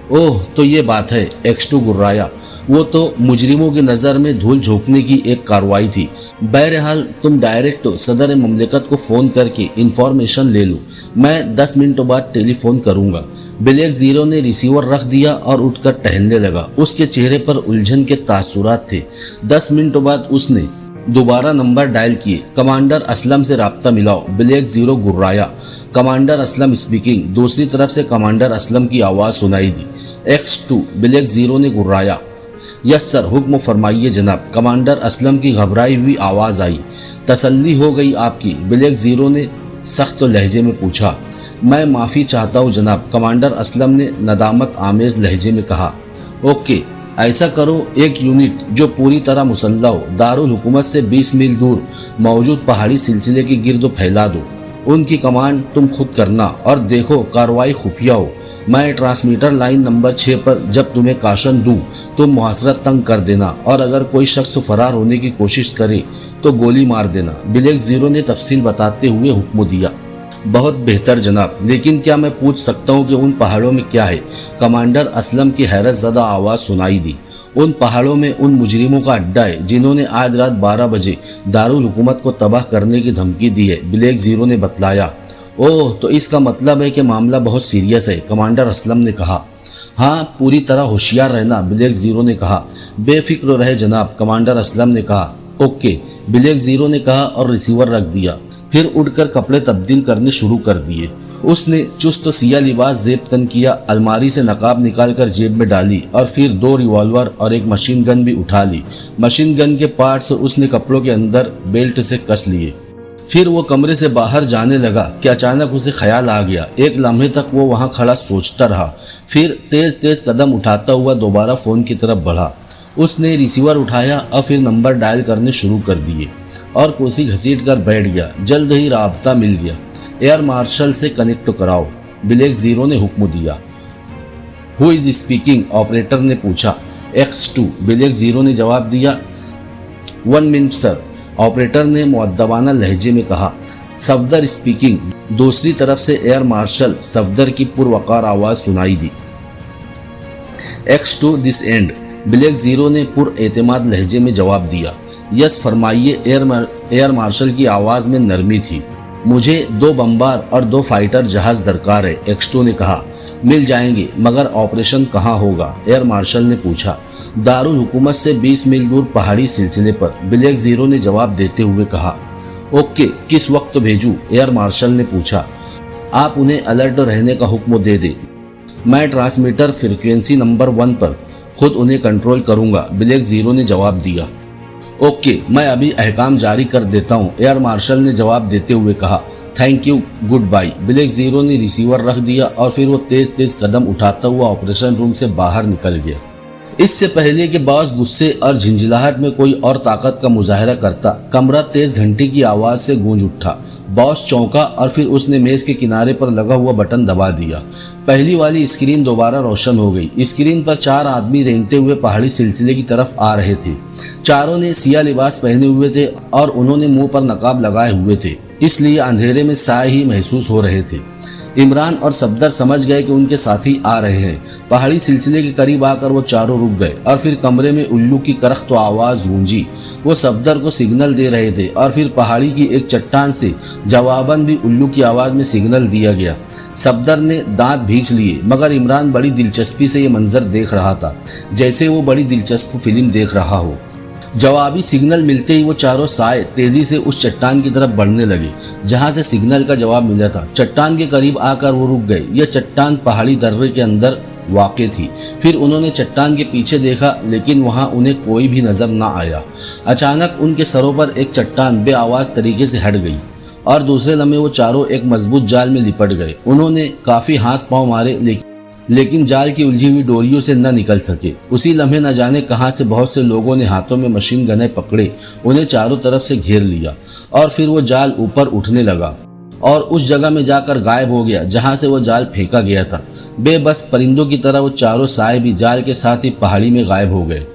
اوہ، تو یہ بات ہے، X2 گرایا۔ وہ تو مجرموں کی نظر میں دھول جھونکنے کی ایک کارروائی تھی۔ بہرحال تم ڈائریکٹ صدر مملکت کو فون کر کے انفارمیشن لے لو، میں 10 منٹ بعد ٹیلی فون کروں گا۔ بلیک زیرو نے ریسیور رکھ دیا اور اٹھ کر ٹہلنے لگا۔ اس کے چہرے پر الجھن کے تاثرات تھے۔ 10 منٹ بعد اس نے دوبارہ نمبر ڈائل کیے۔ کمانڈر اسلم سے رابطہ ملاؤ، بلیک زیرو گرایا۔ کمانڈر اسلم اسپیکنگ، دوسری طرف سے کمانڈر اسلم کی آواز سنائی دی۔ X2 بلیک زیرو نے گرایا۔ یس سر، حکم فرمائیے جناب، کمانڈر اسلم کی گھبرائی ہوئی آواز آئی۔ تسلی ہو گئی آپ کی؟ بلیک زیرو نے سخت لہجے میں پوچھا۔ میں معافی چاہتا ہوں جناب، کمانڈر اسلم نے ندامت آمیز لہجے میں کہا۔ اوکے، ऐसा करो, एक यूनिट जो पूरी तरह मुसल्लह हो दारुल हुकूमत से 20 मील दूर मौजूद पहाड़ी सिलसिले के गिर्द फैला दो। उनकी कमांड तुम खुद करना और देखो कार्रवाई खुफिया हो। मैं ट्रांसमीटर लाइन नंबर 6 पर जब तुम्हें काशन दूं तुम मुहासरत तंग कर देना और अगर कोई शख्स फरार होने की कोशिश करे तो गोली मार देना। ब्लैक जीरो ने तफसील बताते हुए हुक्म दिया। बहुत बेहतर जनाब, लेकिन क्या मैं पूछ सकता हूँ कि उन पहाड़ों में क्या है? कमांडर असलम की हैरत ज़दा आवाज़ सुनाई दी। उन पहाड़ों में उन मुजरिमों का अड्डा है जिन्होंने आज रात 12 बजे दारुल हुकूमत को तबाह करने की धमकी दी है, ब्लैक जीरो ने बतलाया। ओह, तो इसका मतलब है कि मामला बहुत सीरियस है, कमांडर असलम ने कहा। हाँ, पूरी तरह होशियार रहना, ब्लैक जीरो ने कहा। बेफिक्र रहे जनाब, कमांडर असलम ने कहा। ओके, ब्लैक जीरो ने कहा और रिसीवर रख दिया। फिर उड़कर कपड़े तब्दील करने शुरू कर दिए। उसने चुस्त सिया लिबास जेब तन किया, अलमारी से नकाब निकालकर जेब में डाली और फिर 2 रिवॉल्वर और एक मशीन गन भी उठा ली। मशीन गन के पार्ट्स उसने कपड़ों के अंदर बेल्ट से कस लिए। फिर वो कमरे से बाहर जाने लगा कि अचानक उसे ख्याल आ गया। एक लम्हे तक वो वहाँ खड़ा सोचता रहा, फिर तेज तेज कदम उठाता हुआ दोबारा फ़ोन की तरफ बढ़ा। उसने रिसीवर उठाया और फिर नंबर डायल करने शुरू कर दिए और कुर्सी घसीट कर बैठ गया। जल्द ही राब्ता मिल गया। एयर मार्शल से कनेक्ट कराओ, ब्लैक जीरो ने हुक्म दिया। Who is speaking? ऑपरेटर ने पूछा। X2, ब्लैक जीरो ने जवाब दिया। 1 मिनट सर, ऑपरेटर ने मुअद्दबाना लहजे में कहा। सफदर स्पीकिंग। दूसरी तरफ से एयर मार्शल सफदर की पुरवकार आवाज़ सुनाई दी। X2 this and, black zero ने पुरएतमाद लहजे में जवाब दिया। यस फरमाइए, एयर मार्शल की आवाज़ में नरमी थी। मुझे 2 बम्बार और 2 फाइटर जहाज दरकार है, X2 ने कहा। मिल जाएंगे, मगर ऑपरेशन कहाँ होगा? एयर मार्शल ने पूछा। दारुल हुकूमत से 20 मील दूर पहाड़ी सिलसिले पर, ब्लैक जीरो ने जवाब देते हुए कहा। ओके, किस वक्त भेजूं? एयर मार्शल ने पूछा। आप उन्हें अलर्ट रहने का हुक्म दे दें। मैं ट्रांसमीटर फ्रीक्वेंसी नंबर 1 पर खुद उन्हें कंट्रोल करूंगा, ब्लैक जीरो ने जवाब दिया। ओके, मैं अभी अहकाम जारी कर देता हूँ, एयर मार्शल ने जवाब देते हुए कहा। Thank you, goodbye. Black zero ने रिसीवर रख दिया और फिर वो तेज तेज कदम उठाता हुआ ऑपरेशन रूम से बाहर निकल गया। इससे पहले कि बॉस गुस्से और झिंझलाहट में कोई और ताकत का मुजाहरा करता, कमरा तेज घंटी की आवाज़ से गूंज उठा। बॉस चौंका और फिर उसने मेज के किनारे पर लगा हुआ बटन दबा दिया। पहली वाली स्क्रीन दोबारा रोशन हो गई। स्क्रीन पर 4 आदमी रेंगते हुए पहाड़ी सिलसिले की तरफ आ रहे थे। चारों ने सिया लिबास पहने हुए थे और उन्होंने मुंह पर नकाब लगाए हुए थे, इसलिए अंधेरे में साए ही महसूस हो रहे थे। इमरान और सफदर समझ गए कि उनके साथी आ रहे हैं। पहाड़ी सिलसिले के करीब आकर वो चारों रुक गए और फिर कमरे में उल्लू की करख्त आवाज़ गूंजी। वो सफदर को सिग्नल दे रहे थे और फिर पहाड़ी की एक चट्टान से जवाबन भी उल्लू की आवाज़ में सिग्नल दिया गया। सफदर ने दांत भींच लिए, मगर इमरान बड़ी दिलचस्पी से ये मंजर देख रहा था, जैसे वो बड़ी दिलचस्प फिल्म देख रहा हो। जवाबी सिग्नल मिलते ही वो चारों साए तेजी से उस चट्टान की तरफ बढ़ने लगे जहां से सिग्नल का जवाब मिला था। चट्टान के करीब आकर वो रुक गए। यह चट्टान पहाड़ी दर्रे के अंदर वाक़ थी। फिर उन्होंने चट्टान के पीछे देखा, लेकिन वहां उन्हें कोई भी नजर न आया। अचानक उनके सरों पर एक चट्टान बेआवाज तरीके से हट गई और दूसरे लम्हे वो चारों एक मजबूत जाल में लिपट गए। उन्होंने काफी हाथ पांव मारे, लेकिन जाल की उलझी हुई डोरियों से न निकल सके। उसी लम्हे न जाने कहां से बहुत से लोगों ने हाथों में मशीन गनें पकड़े उन्हें चारों तरफ से घेर लिया और फिर वो जाल ऊपर उठने लगा और उस जगह में जाकर गायब हो गया जहां से वो जाल फेंका गया था। बेबस परिंदों की तरह वो चारों साए भी जाल के साथ ही पहाड़ी में गायब हो गए।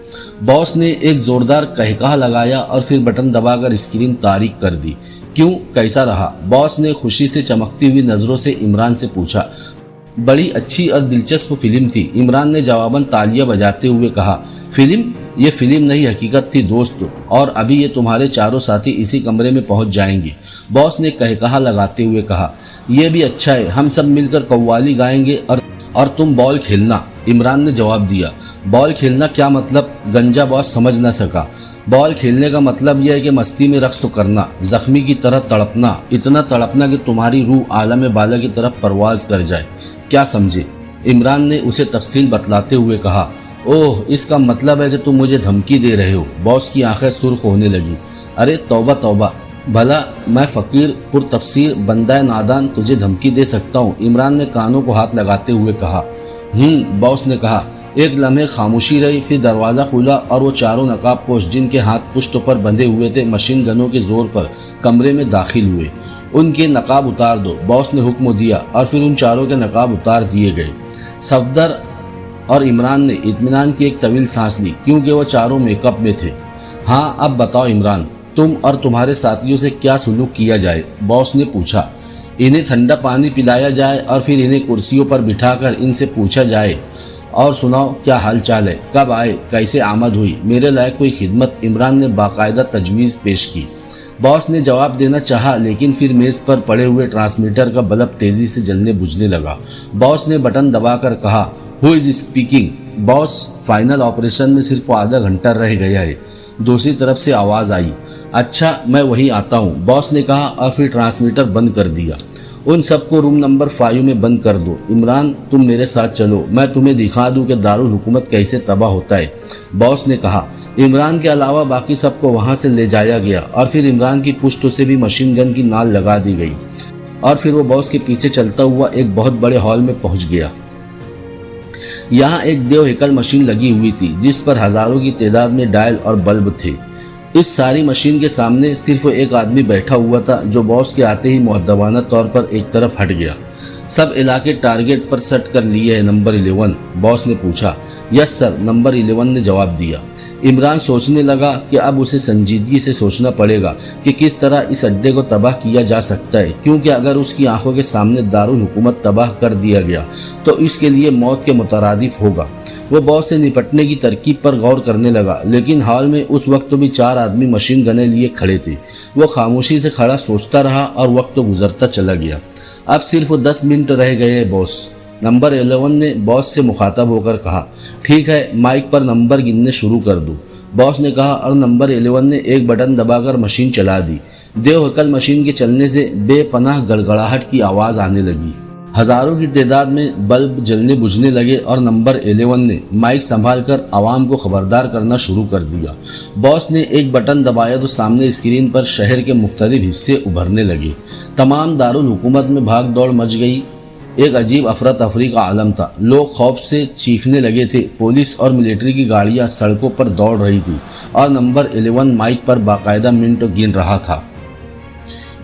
बॉस ने एक जोरदार कहकहा लगाया और फिर बटन दबाकर स्क्रीन तारीक कर दी। क्यों, कैसा रहा? बॉस ने खुशी से चमकती हुई नजरों से इमरान से पूछा। बड़ी अच्छी और दिलचस्प फिल्म थी, इमरान ने जवाबन तालियां बजाते हुए कहा। फिल्म? ये फिल्म नहीं, हकीकत थी दोस्त, और अभी ये तुम्हारे चारों साथी इसी कमरे में पहुंच जाएंगे, बॉस ने कहकहा लगाते हुए कहा। यह भी अच्छा है, हम सब मिलकर कव्वाली गाएंगे और तुम बॉल खेलना, इमरान ने जवाब दिया। बॉल खेलना क्या मतलब? गंजा बॉस समझ न सका। बॉल खेलने का मतलब यह है कि मस्ती में रक्स करना, जख्मी की तरह तड़पना, इतना तड़पना कि तुम्हारी रूह आलम बाला की तरफ परवाज कर जाए। क्या समझे? इमरान ने उसे तफसील बतलाते हुए कहा। ओह, इसका मतलब है कि तुम मुझे धमकी दे रहे हो। बॉस की आंखें सुर्ख होने लगी। अरे तौबा तौबा, भला मैं फकीर पुरतफसीर बंदा नादान तुझे धमकी दे सकता हूँ? इमरान ने कानों को हाथ लगाते हुए कहा। बॉस ने कहा। एक लम्हे खामोशी रही, फिर दरवाज़ा खुला और वो चारों नकाबपोश जिनके हाथ पुश्तों पर बंधे हुए थे मशीन गनों के जोर पर कमरे में दाखिल हुए। उनके नकाब उतार दो, बॉस ने हुक्म दिया और फिर उन चारों के नकाब उतार दिए गए। सफदर और इमरान ने इत्मीनान की एक तवील सांस ली क्योंकि वो चारों मेकअप में थे। हाँ, अब बताओ इमरान, तुम और तुम्हारे साथियों से क्या सुलूक किया जाए? बॉस ने पूछा। इन्हें ठंडा पानी पिलाया जाए और फिर इन्हें कुर्सियों पर बिठाकर इनसे पूछा जाए, और सुनाओ क्या हाल चाल है, कब आए, कैसे आमद हुई, मेरे लायक कोई खिदमत? इमरान ने बाकायदा तजवीज़ पेश की। बॉस ने जवाब देना चाहा, लेकिन फिर मेज़ पर पड़े हुए ट्रांसमीटर का बल्ब तेज़ी से जलने बुझने लगा। बॉस ने बटन दबाकर कहा, who is speaking? Boss, final operation में सिर्फ आधा घंटा रह गया है। दूसरी तरफ से आवाज़ आई। अच्छा, मैं वही आता हूँ, बॉस ने कहा और फिर ट्रांसमीटर बंद कर दिया। उन सबको रूम नंबर 5 में बंद कर दो। इमरान, तुम मेरे साथ चलो, मैं तुम्हें दिखा दूं कि दारुल हुकूमत कैसे तबाह होता है, बॉस ने कहा। इमरान के अलावा बाकी सबको वहां से ले जाया गया और फिर इमरान की पुश्तों से भी मशीन गन की नाल लगा दी गई और फिर वो बॉस के पीछे चलता हुआ एक बहुत बड़े हॉल में पहुंच गया। यहाँ एक देव हेकल मशीन लगी हुई थी जिस पर हजारों की तादाद में डायल और बल्ब थे। इस सारी मशीन के सामने सिर्फ एक आदमी बैठा हुआ था जो बॉस के आते ही मुअद्दबाना तौर पर एक तरफ हट गया। सब इलाके टारगेट पर सेट कर लिए है नंबर 11? बॉस ने पूछा। यस सर, नंबर 11 ने जवाब दिया। इमरान सोचने लगा कि अब उसे संजीदगी से सोचना पड़ेगा कि किस तरह इस अड्डे को तबाह किया जा सकता है, क्योंकि अगर उसकी आंखों के सामने दारुल हुकूमत तबाह कर दिया गया तो इसके लिए मौत के मुतरादिफ होगा। वो बॉस से निपटने की तरकीब पर गौर करने लगा, लेकिन हॉल में उस वक्त भी 4 आदमी मशीन गने लिए खड़े थे। वो खामोशी से खड़ा सोचता रहा और वक्त तो गुजरता चला गया। अब सिर्फ 10 मिनट रह गए बॉस, नंबर 11 ने बॉस से मुखातब होकर कहा। ठीक है, माइक पर नंबर गिनने शुरू कर दो, बॉस ने कहा और नंबर 11 ने एक बटन दबाकर मशीन चला दी। देव हकल मशीन के चलने से बेपनाह गड़गड़ाहट की आवाज़ आने लगी। हजारों की तादाद में बल्ब जलने बुझने लगे और नंबर 11 ने माइक संभालकर आवाम को खबरदार करना शुरू कर दिया। बॉस ने एक बटन दबाया तो सामने स्क्रीन पर शहर के मुख्तलिफ हिस्से उभरने लगे। तमाम दारुल हुकूमत में भाग दौड़ मच गई। एक अजीब अफरा तफरी का आलम था। लोग खौफ से चीखने लगे थे। पुलिस और मिलिट्री की गाड़ियां सड़कों पर दौड़ रही थी और नंबर 11 माइक पर बाकायदा मिनट गिन रहा था।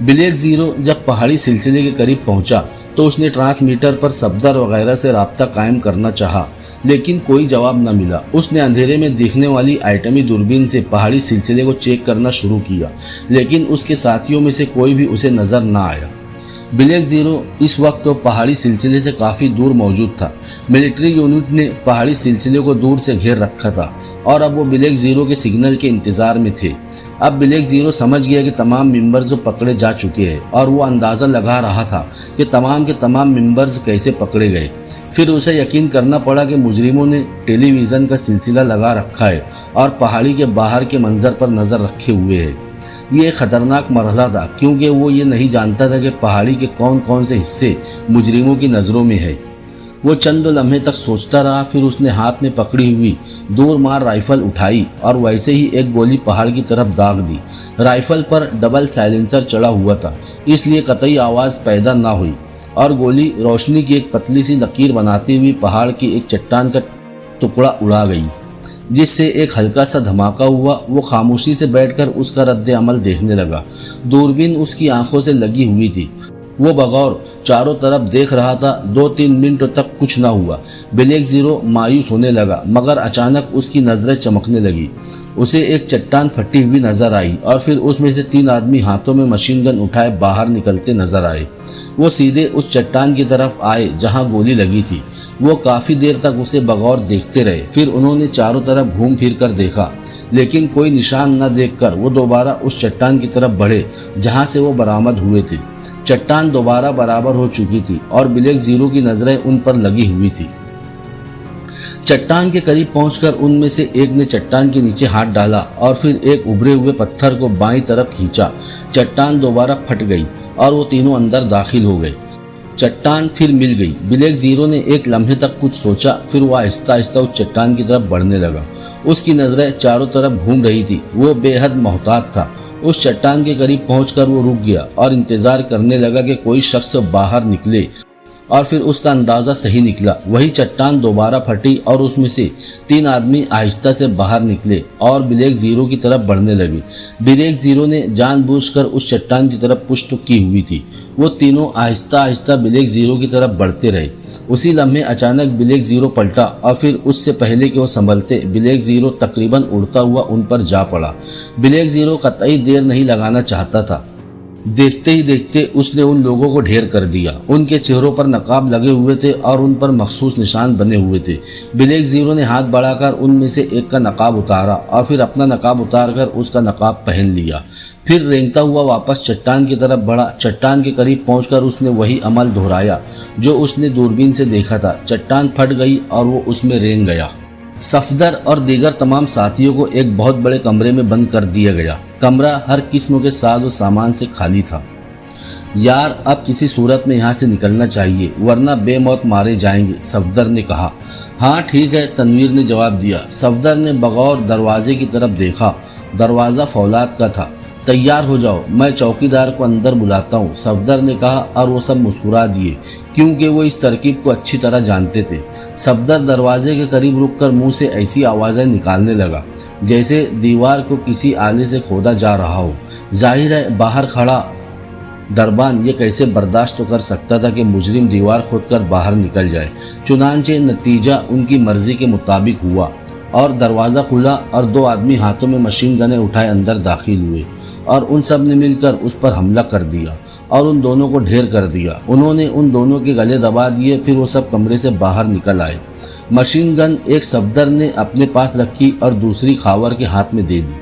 ब्लैक जीरो जब पहाड़ी सिलसिले के करीब पहुंचा तो उसने ट्रांसमीटर पर सफदर वगैरह से राब्ता कायम करना चाहा, लेकिन कोई जवाब न मिला। उसने अंधेरे में दिखने वाली आइटमी दूरबीन से पहाड़ी सिलसिले को चेक करना शुरू किया, लेकिन उसके साथियों में से कोई भी उसे नजर न आया। ब्लैक जीरो इस वक्त तो पहाड़ी सिलसिले से काफ़ी दूर मौजूद था। मिलिट्री यूनिट ने पहाड़ी सिलसिले को दूर से घेर रखा था और अब वो ब्लैक जीरो के सिग्नल के इंतज़ार में थे। अब ब्लैक जीरो समझ गया कि तमाम मेंबर्स पकड़े जा चुके हैं और वो अंदाज़ा लगा रहा था कि तमाम के तमाम मेंबर्स कैसे पकड़े गए। फिर उसे यकीन करना पड़ा कि मुजरिमों ने टेलीविज़न का सिलसिला लगा रखा है और पहाड़ी के बाहर के मंजर पर नज़र रखे हुए है। ये एक ख़तरनाक मरहला था क्योंकि वो ये नहीं जानता था कि पहाड़ी के कौन कौन से हिस्से मुजरिमों की नज़रों में है। वो चंद लम्हे तक सोचता रहा, फिर उसने हाथ में पकड़ी हुई दूर मार राइफल उठाई और वैसे ही एक गोली पहाड़ की तरफ दाग दी। राइफल पर डबल साइलेंसर चढ़ा हुआ था, इसलिए कतई आवाज़ पैदा ना हुई और गोली रोशनी की एक पतली सी लकीर बनाती हुई पहाड़ की एक चट्टान का टुकड़ा उड़ा गई, जिससे एक हल्का सा धमाका हुआ। वो खामोशी से बैठकर उसका रद्द अमल देखने लगा। दूरबीन उसकी आंखों से लगी हुई थी। वो बगौर चारों तरफ देख रहा था। 2-3 मिनट तक कुछ ना हुआ। ब्लैक जीरो मायूस होने लगा, मगर अचानक उसकी नज़रें चमकने लगी। उसे एक चट्टान फटी हुई नजर आई और फिर उसमें से 3 आदमी हाथों में मशीन गन उठाए बाहर निकलते नजर आए। वो सीधे उस चट्टान की तरफ आए जहां गोली लगी थी। वो काफ़ी देर तक उसे बगौर देखते रहे। फिर उन्होंने चारों तरफ घूम फिर कर देखा, लेकिन कोई निशान न देखकर वो दोबारा उस चट्टान की तरफ बढ़े जहां से वो बरामद हुए थे। चट्टान दोबारा बराबर हो चुकी थी और ब्लैक जीरो की नजरें उन पर लगी हुई थी। चट्टान के करीब पहुंचकर उनमें से एक ने चट्टान के नीचे हाथ डाला और फिर एक उभरे हुए पत्थर को बाईं तरफ खींचा। चट्टान दोबारा फट गई और वो तीनों अंदर दाखिल हो गए। चट्टान फिर मिल गई। ब्लैक जीरो ने एक लम्हे तक कुछ सोचा, फिर वो आहिस्ता आहिस्ता उस चट्टान की तरफ बढ़ने लगा। उसकी नजरें चारों तरफ घूम रही थी। वो बेहद मोहतात था। उस चट्टान के करीब पहुंचकर वो रुक गया और इंतजार करने लगा कि कोई शख्स बाहर निकले और फिर उसका अंदाज़ा सही निकला। वही चट्टान दोबारा फटी और उसमें से 3 आदमी आहिस्ता से बाहर निकले और ब्लैक ज़ीरो की तरफ बढ़ने लगे। ब्लैक ज़ीरो ने जानबूझकर उस चट्टान की तरफ पुश तो की हुई थी। वो तीनों आहिस्ता आहिस्ता ब्लैक ज़ीरो की तरफ बढ़ते रहे। उसी लम्हे अचानक ब्लैक ज़ीरो पलटा और फिर उससे पहले कि वो संभलते, ब्लैक ज़ीरो तकरीबन उड़ता हुआ उन पर जा पड़ा। ब्लैक ज़ीरो कतई देर नहीं लगाना चाहता था। देखते ही देखते उसने उन लोगों को ढेर कर दिया। उनके चेहरों पर नकाब लगे हुए थे और उन पर मखसूस निशान बने हुए थे। ब्लैक ज़ीरो ने हाथ बढ़ाकर उनमें से एक का नकाब उतारा और फिर अपना नकाब उतारकर उसका नकाब पहन लिया। फिर रेंगता हुआ वापस चट्टान की तरफ बढ़ा। चट्टान के करीब पहुंचकर उसने वही अमल दोहराया जो उसने दूरबीन से देखा था। चट्टान फट गई और वो उसमें रेंग गया। सफदर और दीगर तमाम साथियों को एक बहुत बड़े कमरे में बंद कर दिया गया। कमरा हर किस्म के साज और सामान से खाली था। यार, अब किसी सूरत में यहाँ से निकलना चाहिए वरना बेमौत मारे जाएंगे, सफदर ने कहा। हाँ ठीक है, तनवीर ने जवाब दिया। सफदर ने बगौर दरवाजे की तरफ देखा। दरवाज़ा फौलाद का था। तैयार हो जाओ, मैं चौकीदार को अंदर बुलाता हूँ, सफदर ने कहा और वो सब मुस्कुरा दिए क्योंकि वो इस तरकीब को अच्छी तरह जानते थे। सफदर दरवाजे के करीब रुककर मुंह से ऐसी आवाज़ें निकालने लगा जैसे दीवार को किसी आले से खोदा जा रहा हो। जाहिर है बाहर खड़ा दरबान ये कैसे बर्दाश्त तो कर सकता था कि मुजरिम दीवार खोदकर बाहर निकल जाए। चुनांचे नतीजा उनकी मर्जी के मुताबिक हुआ और दरवाज़ा खुला और 2 आदमी हाथों में मशीन गनें उठाए अंदर दाखिल हुए और उन सब ने मिलकर उस पर हमला कर दिया और उन दोनों को ढेर कर दिया। उन्होंने उन दोनों के गले दबा दिए। फिर वो सब कमरे से बाहर निकल आए। मशीन गन एक सफदर ने अपने पास रखी और दूसरी खावर के हाथ में दे दी।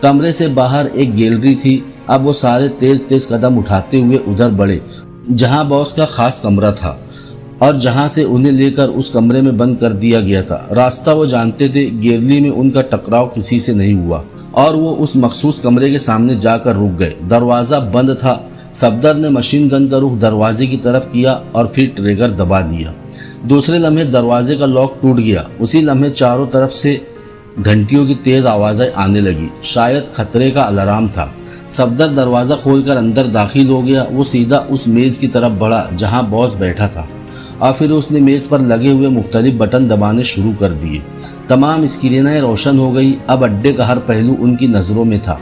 कमरे से बाहर एक गैलरी थी। अब वो सारे तेज तेज कदम उठाते हुए उधर बढ़े जहाँ बॉस का खास कमरा था और जहाँ से उन्हें लेकर उस कमरे में बंद कर दिया गया था। रास्ता वो जानते थे। गैलरी में उनका टकराव किसी से नहीं हुआ और वो उस मखसूस कमरे के सामने जाकर रुक गए। दरवाज़ा बंद था। सफदर ने मशीन गन का रुख दरवाजे की तरफ किया और फिर ट्रिगर दबा दिया। दूसरे लम्हे दरवाजे का लॉक टूट गया। उसी लम्हे चारों तरफ से घंटियों की तेज आवाज़ें आने लगी। शायद खतरे का अलार्म था। सफदर दरवाज़ा खोलकर अंदर दाखिल हो गया। वो सीधा उस मेज़ की तरफ बढ़ा जहाँ बॉस बैठा था और फिर उसने मेज़ पर लगे हुए मुख्तलिफ बटन दबाने शुरू कर दिए। तमाम स्क्रीनें रोशन हो गई। अब अड्डे का हर पहलू उनकी नज़रों में था।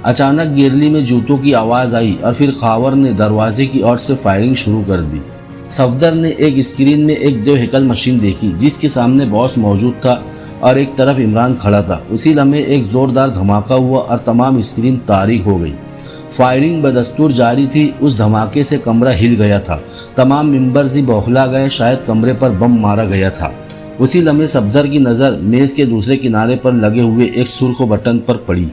अचानक गैलरी में जूतों की आवाज़ आई और फिर खावर ने दरवाजे की ओर से फायरिंग शुरू कर दी। सफदर ने एक स्क्रीन में एक 2 हैकल मशीन देखी जिसके सामने बॉस मौजूद था और एक तरफ इमरान खड़ा था। उसी लम्हे एक ज़ोरदार धमाका हुआ और तमाम स्क्रीन तारीक हो गई। फायरिंग बदस्तूर जारी थी। उस धमाके से कमरा हिल गया था। तमाम मेंबर्स ही बौखला गए। शायद कमरे पर बम मारा गया था। उसी लम्हे सफदर की नज़र मेज़ के दूसरे किनारे पर लगे हुए एक सुर्ख बटन पर पड़ी।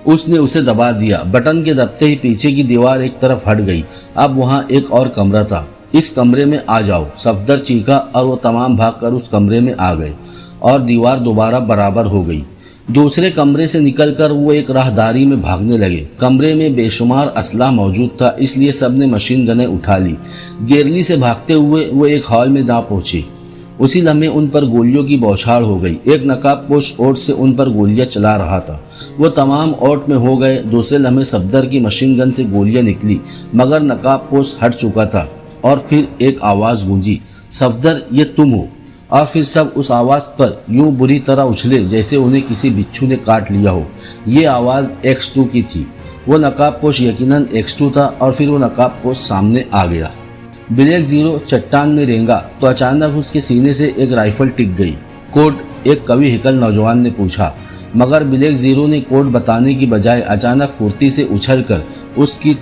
उसने उसे दबा दिया। बटन के दबते ही पीछे की दीवार एक तरफ हट गई। अब वहाँ एक और कमरा था। इस कमरे में आ जाओ, सफदर चीखा और वो तमाम भागकर उस कमरे में आ गए और दीवार दोबारा बराबर हो गई। दूसरे कमरे से निकलकर वो एक राहदारी में भागने लगे। कमरे में बेशुमार असलाह मौजूद था इसलिए सब ने मशीन गनें उठा ली। गैलरी से भागते हुए वो एक हॉल में जा पहुंचे। उसी लम्हे उन पर गोलियों की बौछार हो गई। एक नकाबपोश ओट से उन पर गोलियां चला रहा था। वो तमाम ओट में हो गए। दूसरे लम्हे सफदर की मशीन गन से गोलियां निकली मगर नकाबपोश हट चुका था और फिर एक आवाज़ गूंजी, सफदर ये तुम हो। और फिर सब उस आवाज़ पर यूं बुरी तरह उछले जैसे उन्हें किसी बिच्छू ने काट लिया हो। ये आवाज़ X2 की थी। वो नकाबपोश यकीनन X2 था और फिर वो नकाबपोश सामने आ गया। ब्लैक ज़ीरो चट्टान में रेंगा तो अचानक उसके सीने से एक राइफल टिक गई। कोड, एक कवि हिकल नौजवान ने पूछा, मगर ब्लैक ज़ीरो ने कोड बताने की बजाय अचानक फुर्ती से उछलकर उसकी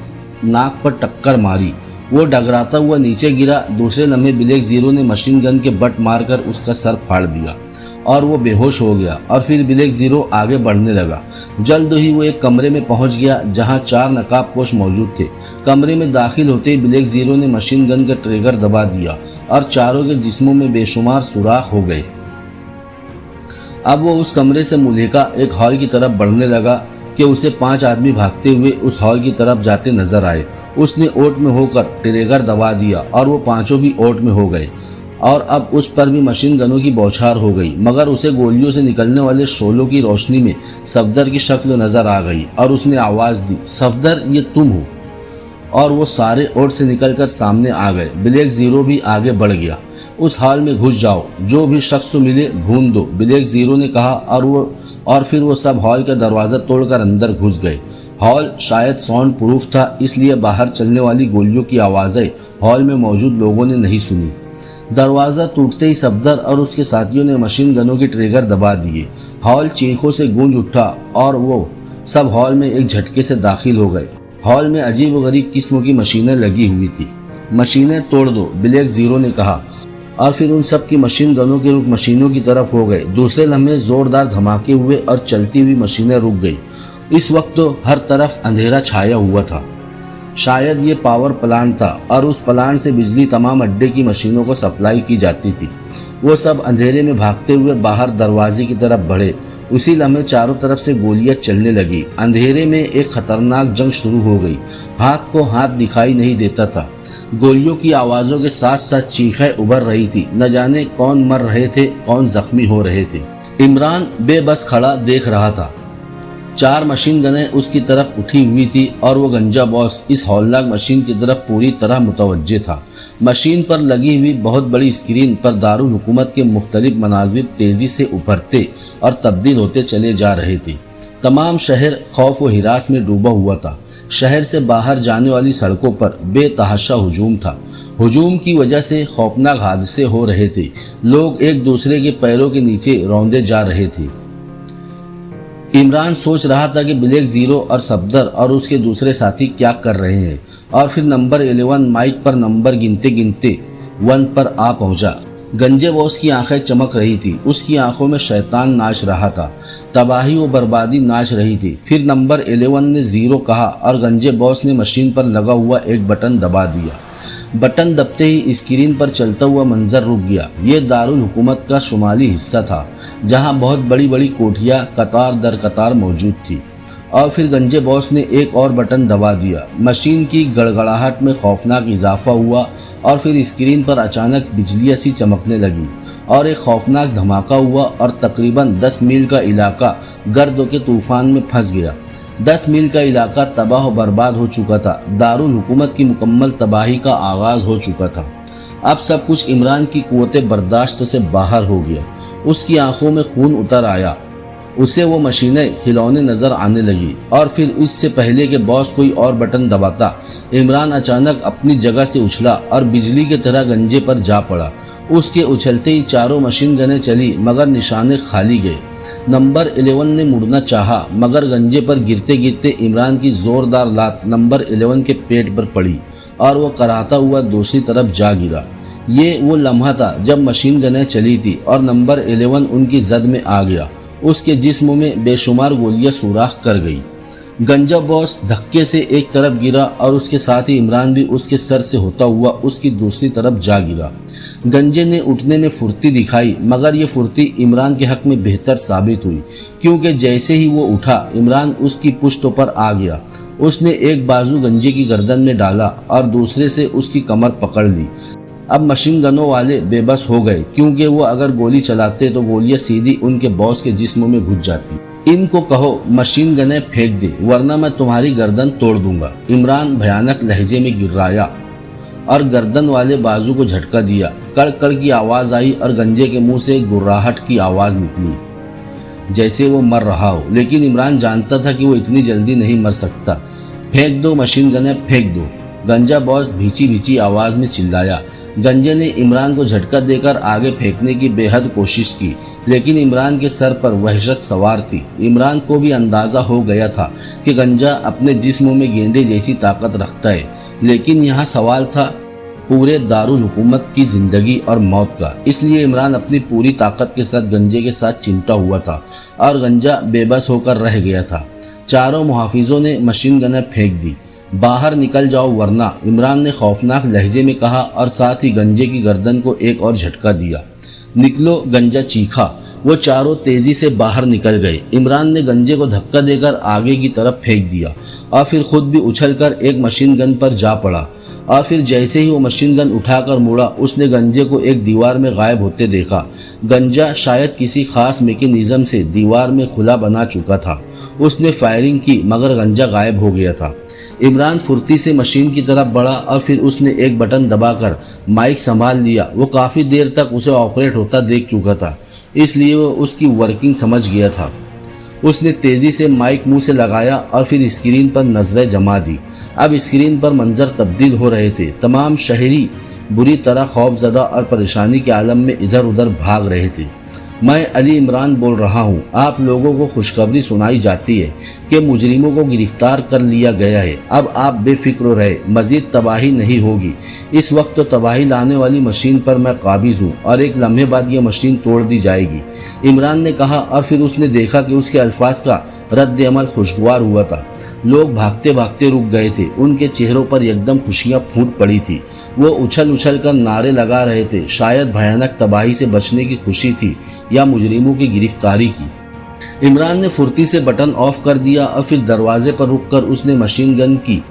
नाक पर टक्कर मारी। वो डगराता हुआ नीचे गिरा। दूसरे लम्हे ब्लैक ज़ीरो ने मशीन गन के बट मारकर उसका सर फाड़ दिया और वो बेहोश हो गया और फिर ब्लैक ज़ीरो आगे बढ़ने लगा। जल्द ही वो एक कमरे में पहुंच गया जहां 4 नकाबपोश मौजूद थे। कमरे में दाखिल होते ही ब्लैक ज़ीरो ने मशीन गन का ट्रिगर दबा दिया और चारों के जिस्मों में बेशुमार सुराख हो गए। अब वो उस कमरे से मुल्हिका एक हॉल की तरफ बढ़ने लगा कि उसे 5 आदमी भागते हुए उस हॉल की तरफ जाते नजर आए। उसने ओट में होकर ट्रिगर दबा दिया और वो 5 भी ओट में हो गए और अब उस पर भी मशीन गनों की बौछार हो गई मगर उसे गोलियों से निकलने वाले शोलों की रोशनी में सफदर की शक्ल नजर आ गई और उसने आवाज़ दी, सफदर ये तुम हो। اور وہ سارے اوٹ سے نکل کر سامنے آ گئے۔ بلیک زیرو بھی آگے بڑھ گیا۔ اس ہال میں گھس جاؤ، جو بھی شخص ملے ڈھونڈ دو، بلیک زیرو نے کہا، اور پھر وہ سب ہال کا دروازہ توڑ کر اندر گھس گئے۔ ہال شاید ساؤنڈ پروف تھا، اس لیے باہر چلنے والی گولیوں کی آوازیں ہال میں موجود لوگوں نے نہیں سنی۔ دروازہ ٹوٹتے ہی صفدر اور اس کے ساتھیوں نے مشین گنوں کے ٹریگر دبا دیے۔ ہال چیخوں سے گونج اٹھا اور وہ سب ہال میں ایک جھٹکے سے داخل ہو گئے۔ ہال میں عجیب و غریب قسم کی مشینیں لگی ہوئی تھی۔ مشینیں توڑ دو، بلیک زیرو نے کہا، اور پھر ان سب کی مشین گنوں کے رخ مشینوں کی طرف ہو گئے۔ دوسرے لمحے زوردار دھماکے ہوئے اور چلتی ہوئی مشینیں رک گئی۔ اس وقت تو ہر طرف اندھیرا چھایا ہوا تھا۔ شاید یہ پاور پلانٹ تھا اور اس پلانٹ سے بجلی تمام اڈے کی مشینوں کو سپلائی کی جاتی تھی۔ وہ سب اندھیرے میں بھاگتے ہوئے باہر دروازے کی طرف بڑھے۔ اسی لمحے چاروں طرف سے گولیاں چلنے لگی۔ اندھیرے میں ایک خطرناک جنگ شروع ہو گئی۔ ہاتھ کو ہاتھ دکھائی نہیں دیتا تھا۔ گولیوں کی آوازوں کے ساتھ ساتھ چیخیں ابھر رہی تھی۔ نہ جانے کون مر رہے تھے، کون زخمی ہو رہے تھے۔ عمران بے بس کھڑا دیکھ رہا تھا۔ 4 مشین گنیں اس کی طرف اٹھی ہوئی تھی اور وہ گنجا باس اس ہولناک مشین کی طرف پوری طرح متوجہ تھا۔ مشین پر لگی ہوئی بہت بڑی اسکرین پر دارالحکومت کے مختلف مناظر تیزی سے ابھرتے اور تبدیل ہوتے چلے جا رہے تھے۔ تمام شہر خوف و ہراس میں ڈوبا ہوا تھا۔ شہر سے باہر جانے والی سڑکوں پر بے تحاشا ہجوم تھا۔ ہجوم کی وجہ سے خوفناک حادثے ہو رہے تھے۔ لوگ ایک دوسرے کے پیروں کے نیچے روندے جا رہے تھے۔ عمران سوچ رہا تھا کہ بلیک زیرو اور صفدر اور اس کے دوسرے ساتھی کیا کر رہے ہیں، اور پھر نمبر 11 مائک پر نمبر گنتے گنتے 1 پر آ پہنچا۔ گنجے باس کی آنکھیں چمک رہی تھی۔ اس کی آنکھوں میں شیطان ناچ رہا تھا۔ تباہی و بربادی ناچ رہی تھی۔ پھر نمبر 11 نے 0 کہا اور گنجے باس نے مشین پر لگا ہوا ایک بٹن دبا دیا۔ بٹن دبتے ہی اسکرین پر چلتا ہوا منظر رک گیا۔ یہ دارالحکومت کا شمالی حصہ تھا، جہاں بہت بڑی بڑی کوٹھیاں قطار در قطار موجود تھی۔ اور پھر گنجے باس نے ایک اور بٹن دبا دیا۔ مشین کی گڑگڑاہٹ میں خوفناک اضافہ ہوا اور پھر اسکرین پر اچانک بجلیاں سی چمکنے لگی اور ایک خوفناک دھماکہ ہوا اور تقریباً 10 میل کا علاقہ گردوں کے طوفان میں پھنس گیا۔ 10 میل کا علاقہ تباہ و برباد ہو چکا تھا۔ دارالحکومت کی مکمل تباہی کا آغاز ہو چکا تھا۔ اب سب کچھ عمران کی قوت برداشت سے باہر ہو گیا۔ اس کی آنکھوں میں خون اتر آیا۔ اسے وہ مشینیں کھلونے نظر آنے لگی اور پھر اس سے پہلے کہ باس کوئی اور بٹن دباتا، عمران اچانک اپنی جگہ سے اچھلا اور بجلی کی طرح گنجے پر جا پڑا۔ اس کے اچھلتے ہی چاروں مشین گنیں چلی مگر نشانے خالی گئے۔ نمبر 11 نے مڑنا چاہا مگر گنجے پر گرتے گرتے عمران کی زوردار لات نمبر 11 کے پیٹ پر پڑی اور وہ کراہتا ہوا دوسری طرف جا گرا۔ یہ وہ لمحہ تھا جب مشین گنیں چلی تھی اور نمبر 11 ان کی زد میں آ گیا۔ اس کے جسم میں بے شمار گولیاں سوراخ کر گئی۔ گنجا باس دھکے سے ایک طرف گرا اور اس کے ساتھ ہی عمران بھی اس کے سر سے ہوتا ہوا اس کی دوسری طرف جا گرا۔ گنجے نے اٹھنے میں پھرتی دکھائی مگر یہ پھرتی عمران کے حق میں بہتر ثابت ہوئی، کیونکہ جیسے ہی وہ اٹھا عمران اس کی پشتوں پر آ گیا۔ اس نے ایک بازو گنجے کی گردن میں ڈالا اور دوسرے سے اس کی کمر پکڑ لی۔ اب مشین گنوں والے بے بس ہو گئے، کیونکہ وہ اگر گولی چلاتے تو گولیاں سیدھی ان کے باس کے جسم میں گھس جاتی۔ ان کو کہو مشین گنیں پھینک دے ورنہ میں تمہاری گردن توڑ دوں گا، عمران بھیانک لہجے میں گرایا اور گردن والے بازو کو جھٹکا دیا۔ کڑ کڑ کی آواز آئی اور گنجے کے منہ سے گراہٹ کی آواز نکلی جیسے وہ مر رہا ہو، لیکن عمران جانتا تھا کہ وہ اتنی جلدی نہیں مر سکتا۔ پھینک دو مشین گنیں، پھینک دو، گنجا باس بھیچی بھیچی آواز میں چلایا۔ گنجے نے عمران کو جھٹکا دے کر آگے پھینکنے کی بے حد کوشش کی، لیکن عمران کے سر پر وحشت سوار تھی۔ عمران کو بھی اندازہ ہو گیا تھا کہ گنجا اپنے جسم میں گینڈے جیسی طاقت رکھتا ہے، لیکن یہاں سوال تھا پورے دارالحکومت کی زندگی اور موت کا۔ اس لیے عمران اپنی پوری طاقت کے ساتھ گنجے کے ساتھ چمٹا ہوا تھا اور گنجا بے بس ہو کر رہ گیا تھا۔ چاروں محافظوں نے مشین گنیں پھینک دی۔ باہر نکل جاؤ ورنہ، عمران نے خوفناک لہجے میں کہا اور ساتھ ہی گنجے کی گردن کو ایک اور جھٹکا دیا۔ نکلو، گنجا چیخا۔ وہ چاروں تیزی سے باہر نکل گئے۔ عمران نے گنجے کو دھکا دے کر آگے کی طرف پھینک دیا اور پھر خود بھی اچھل کر ایک مشین گن پر جا پڑا، اور پھر جیسے ہی وہ مشین گن اٹھا کر مڑا اس نے گنجے کو ایک دیوار میں غائب ہوتے دیکھا۔ گنجا شاید کسی خاص میکینزم سے دیوار میں کھلا بنا چکا تھا۔ اس نے فائرنگ کی مگر گنجا غائب ہو گیا تھا۔ इमरान फुर्ती से मशीन की तरफ बढ़ा और फिर उसने एक बटन दबाकर माइक संभाल लिया। वो काफ़ी देर तक उसे ऑपरेट होता देख चुका था, इसलिए वो उसकी वर्किंग समझ गया था। उसने तेज़ी से माइक मुंह से लगाया और फिर स्क्रीन पर नजरें जमा दी। अब स्क्रीन पर मंजर तब्दील हो रहे थे। तमाम शहरी बुरी तरह खौफजदा और परेशानी के आलम में इधर उधर भाग रहे थे। मैं अली इमरान बोल रहा हूँ। आप लोगों को खुशखबरी सुनाई जाती है कि मुजरिमों को गिरफ्तार कर लिया गया है। अब आप बेफिक्र रहे, मजीद तबाही नहीं होगी। इस वक्त तो तबाही लाने वाली मशीन पर मैं काबिज हूँ और एक लम्हे बाद ये मशीन तोड़ दी जाएगी, इमरान ने कहा। और फिर उसने देखा कि उसके अल्फाज का रद्द अमल खुशगवार हुआ था। लोग भागते भागते रुक गए थे। उनके चेहरों पर एकदम खुशियां फूट पड़ी थी। वो उछल उछल कर नारे लगा रहे थे। शायद भयानक तबाही से बचने की खुशी थी या मुजरिमों की गिरफ्तारी की। इमरान ने फुर्ती से बटन ऑफ कर दिया और फिर दरवाजे पर रुककर उसने मशीन गन की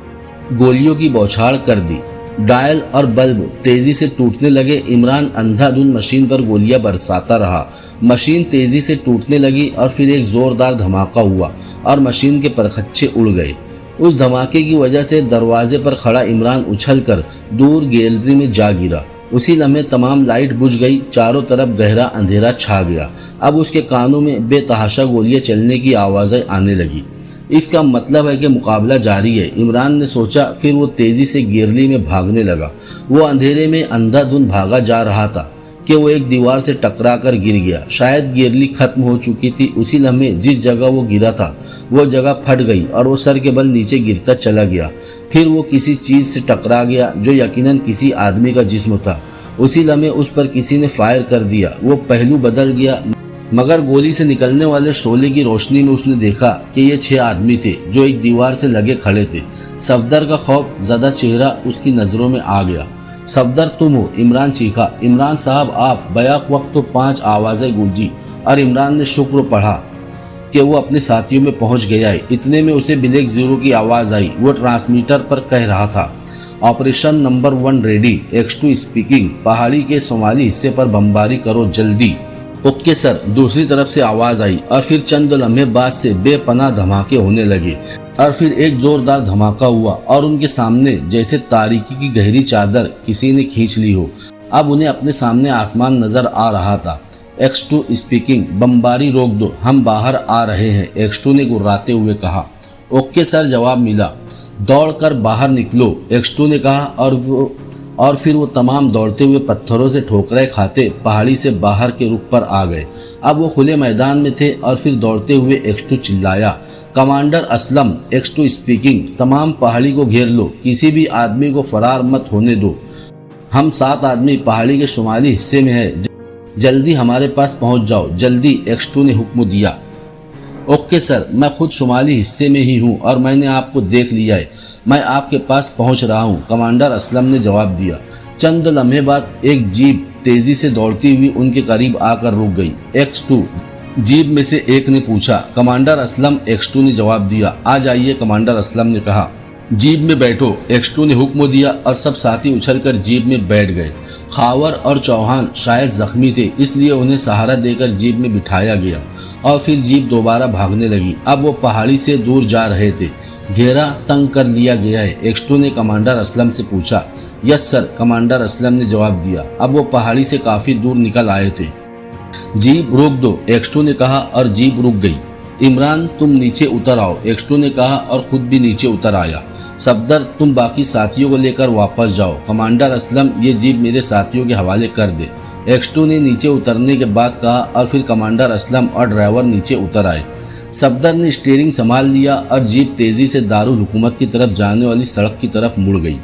गोलियों की बौछार कर दी। डायल और बल्ब तेजी से टूटने लगे। इमरान अंधाधुंध मशीन पर गोलियां बरसाता रहा। मशीन तेजी से टूटने लगी और फिर एक जोरदार धमाका हुआ और मशीन के परखच्चे उड़ गए। उस धमाके की वजह से दरवाजे पर खड़ा इमरान उछलकर दूर गैलरी में जा गिरा। उसी लम्हे तमाम लाइट बुझ गई। चारों तरफ गहरा अंधेरा छा गया। अब उसके कानों में बेतहाशा गोलियां चलने की आवाज़ें आने लगी। इसका मतलब है कि मुकाबला जारी है, इमरान ने सोचा। फिर वो तेजी से गैलरी में भागने लगा। वो अंधेरे में अंधाधुंध भागा जा रहा था कि वो एक दीवार से टकराकर गिर गया। शायद गैलरी खत्म हो चुकी थी। उसी लम्हे जिस जगह वो गिरा था वो जगह फट गई और वो सर के बल नीचे गिरता चला गया। फिर वो किसी चीज से टकरा गया जो यकीनन किसी आदमी का जिस्म था। उसी लम्हे उस पर किसी ने फायर कर दिया। वो पहलू बदल गया, मगर गोली से निकलने वाले शोले की रोशनी में उसने देखा कि ये 6 आदमी थे जो एक दीवार से लगे खड़े थे। सफदर का खौफ ज़्यादा चेहरा उसकी नज़रों में आ गया। सफदर तुम हो, इमरान चीखा। इमरान साहब आप। बैक वक्त तो 5 आवाज़ें गूंजी और इमरान ने शुक्र पढ़ा कि वो अपने साथियों में पहुंच गया है। इतने में उसे ब्लैक जीरो की आवाज़ आई। वो ट्रांसमीटर पर कह रहा था, operation number 1 ready, X2 speaking. पहाड़ी के शुमाली हिस्से पर बमबारी करो जल्दी। ओके सर, दूसरी तरफ से आवाज आई और फिर चंद लम्हे बाद से बेपनाह धमाके होने लगे और फिर एक जोरदार धमाका हुआ और उनके सामने जैसे तारीकी की गहरी चादर किसी ने खींच ली हो। अब उन्हें अपने सामने आसमान नजर आ रहा था। X2 स्पीकिंग, बमबारी रोक दो, हम बाहर आ रहे हैं, X2 ने गुर्राते हुए कहा। ओके सर, जवाब मिला। दौड़कर बाहर निकलो, X2 ने कहा और फिर वो तमाम दौड़ते हुए पत्थरों से ठोकरें खाते पहाड़ी से बाहर के रुख पर आ गए। अब वो खुले मैदान में थे और फिर दौड़ते हुए X2 चिल्लाया, कमांडर असलम, X2 स्पीकिंग, तमाम पहाड़ी को घेर लो, किसी भी आदमी को फरार मत होने दो। हम 7 आदमी पहाड़ी के शुमाली हिस्से में है, जल्दी हमारे पास पहुंच जाओ, जल्दी, X2 ने हुक्म दिया। ओके सर, मैं खुद शुमाली हिस्से में ही हूँ और मैंने आपको देख लिया है, मैं आपके पास पहुँच रहा हूँ, कमांडर असलम ने जवाब दिया। चंद लम्हे बाद एक जीप तेजी से दौड़ती हुई उनके करीब आकर रुक गई। X2, जीप में से एक ने पूछा। कमांडर असलम, X2 ने जवाब दिया। आ जाइए, कमांडर असलम ने कहा। जीप में बैठो, X2 ने हुक्म दिया और सब साथी उछलकर जीप में बैठ गए। खावर और चौहान शायद जख्मी थे, इसलिए उन्हें सहारा देकर जीप में बिठाया गया और फिर जीप दोबारा भागने लगी। अब वो पहाड़ी से दूर जा रहे थे। घेरा तंग कर लिया गया है, X2 ने कमांडर असलम से पूछा। यस सर, कमांडर असलम ने जवाब दिया। अब वो पहाड़ी से काफी दूर निकल आए थे। जीप रोक दो, X2 ने कहा और जीप रुक गई। इमरान, तुम नीचे उतर आओ, X2 ने कहा और खुद भी नीचे उतर आया। सफदर, तुम बाकी साथियों को लेकर वापस जाओ, कमांडर असलम ये जीप मेरे साथियों के हवाले कर दे, X2 ने नीचे उतरने के बाद कहा और फिर कमांडर असलम और ड्राइवर नीचे उतर आए। सफदर ने स्टीयरिंग संभाल लिया और जीप तेजी से दारुल हुकूमत की तरफ जाने वाली सड़क की तरफ मुड़ गई।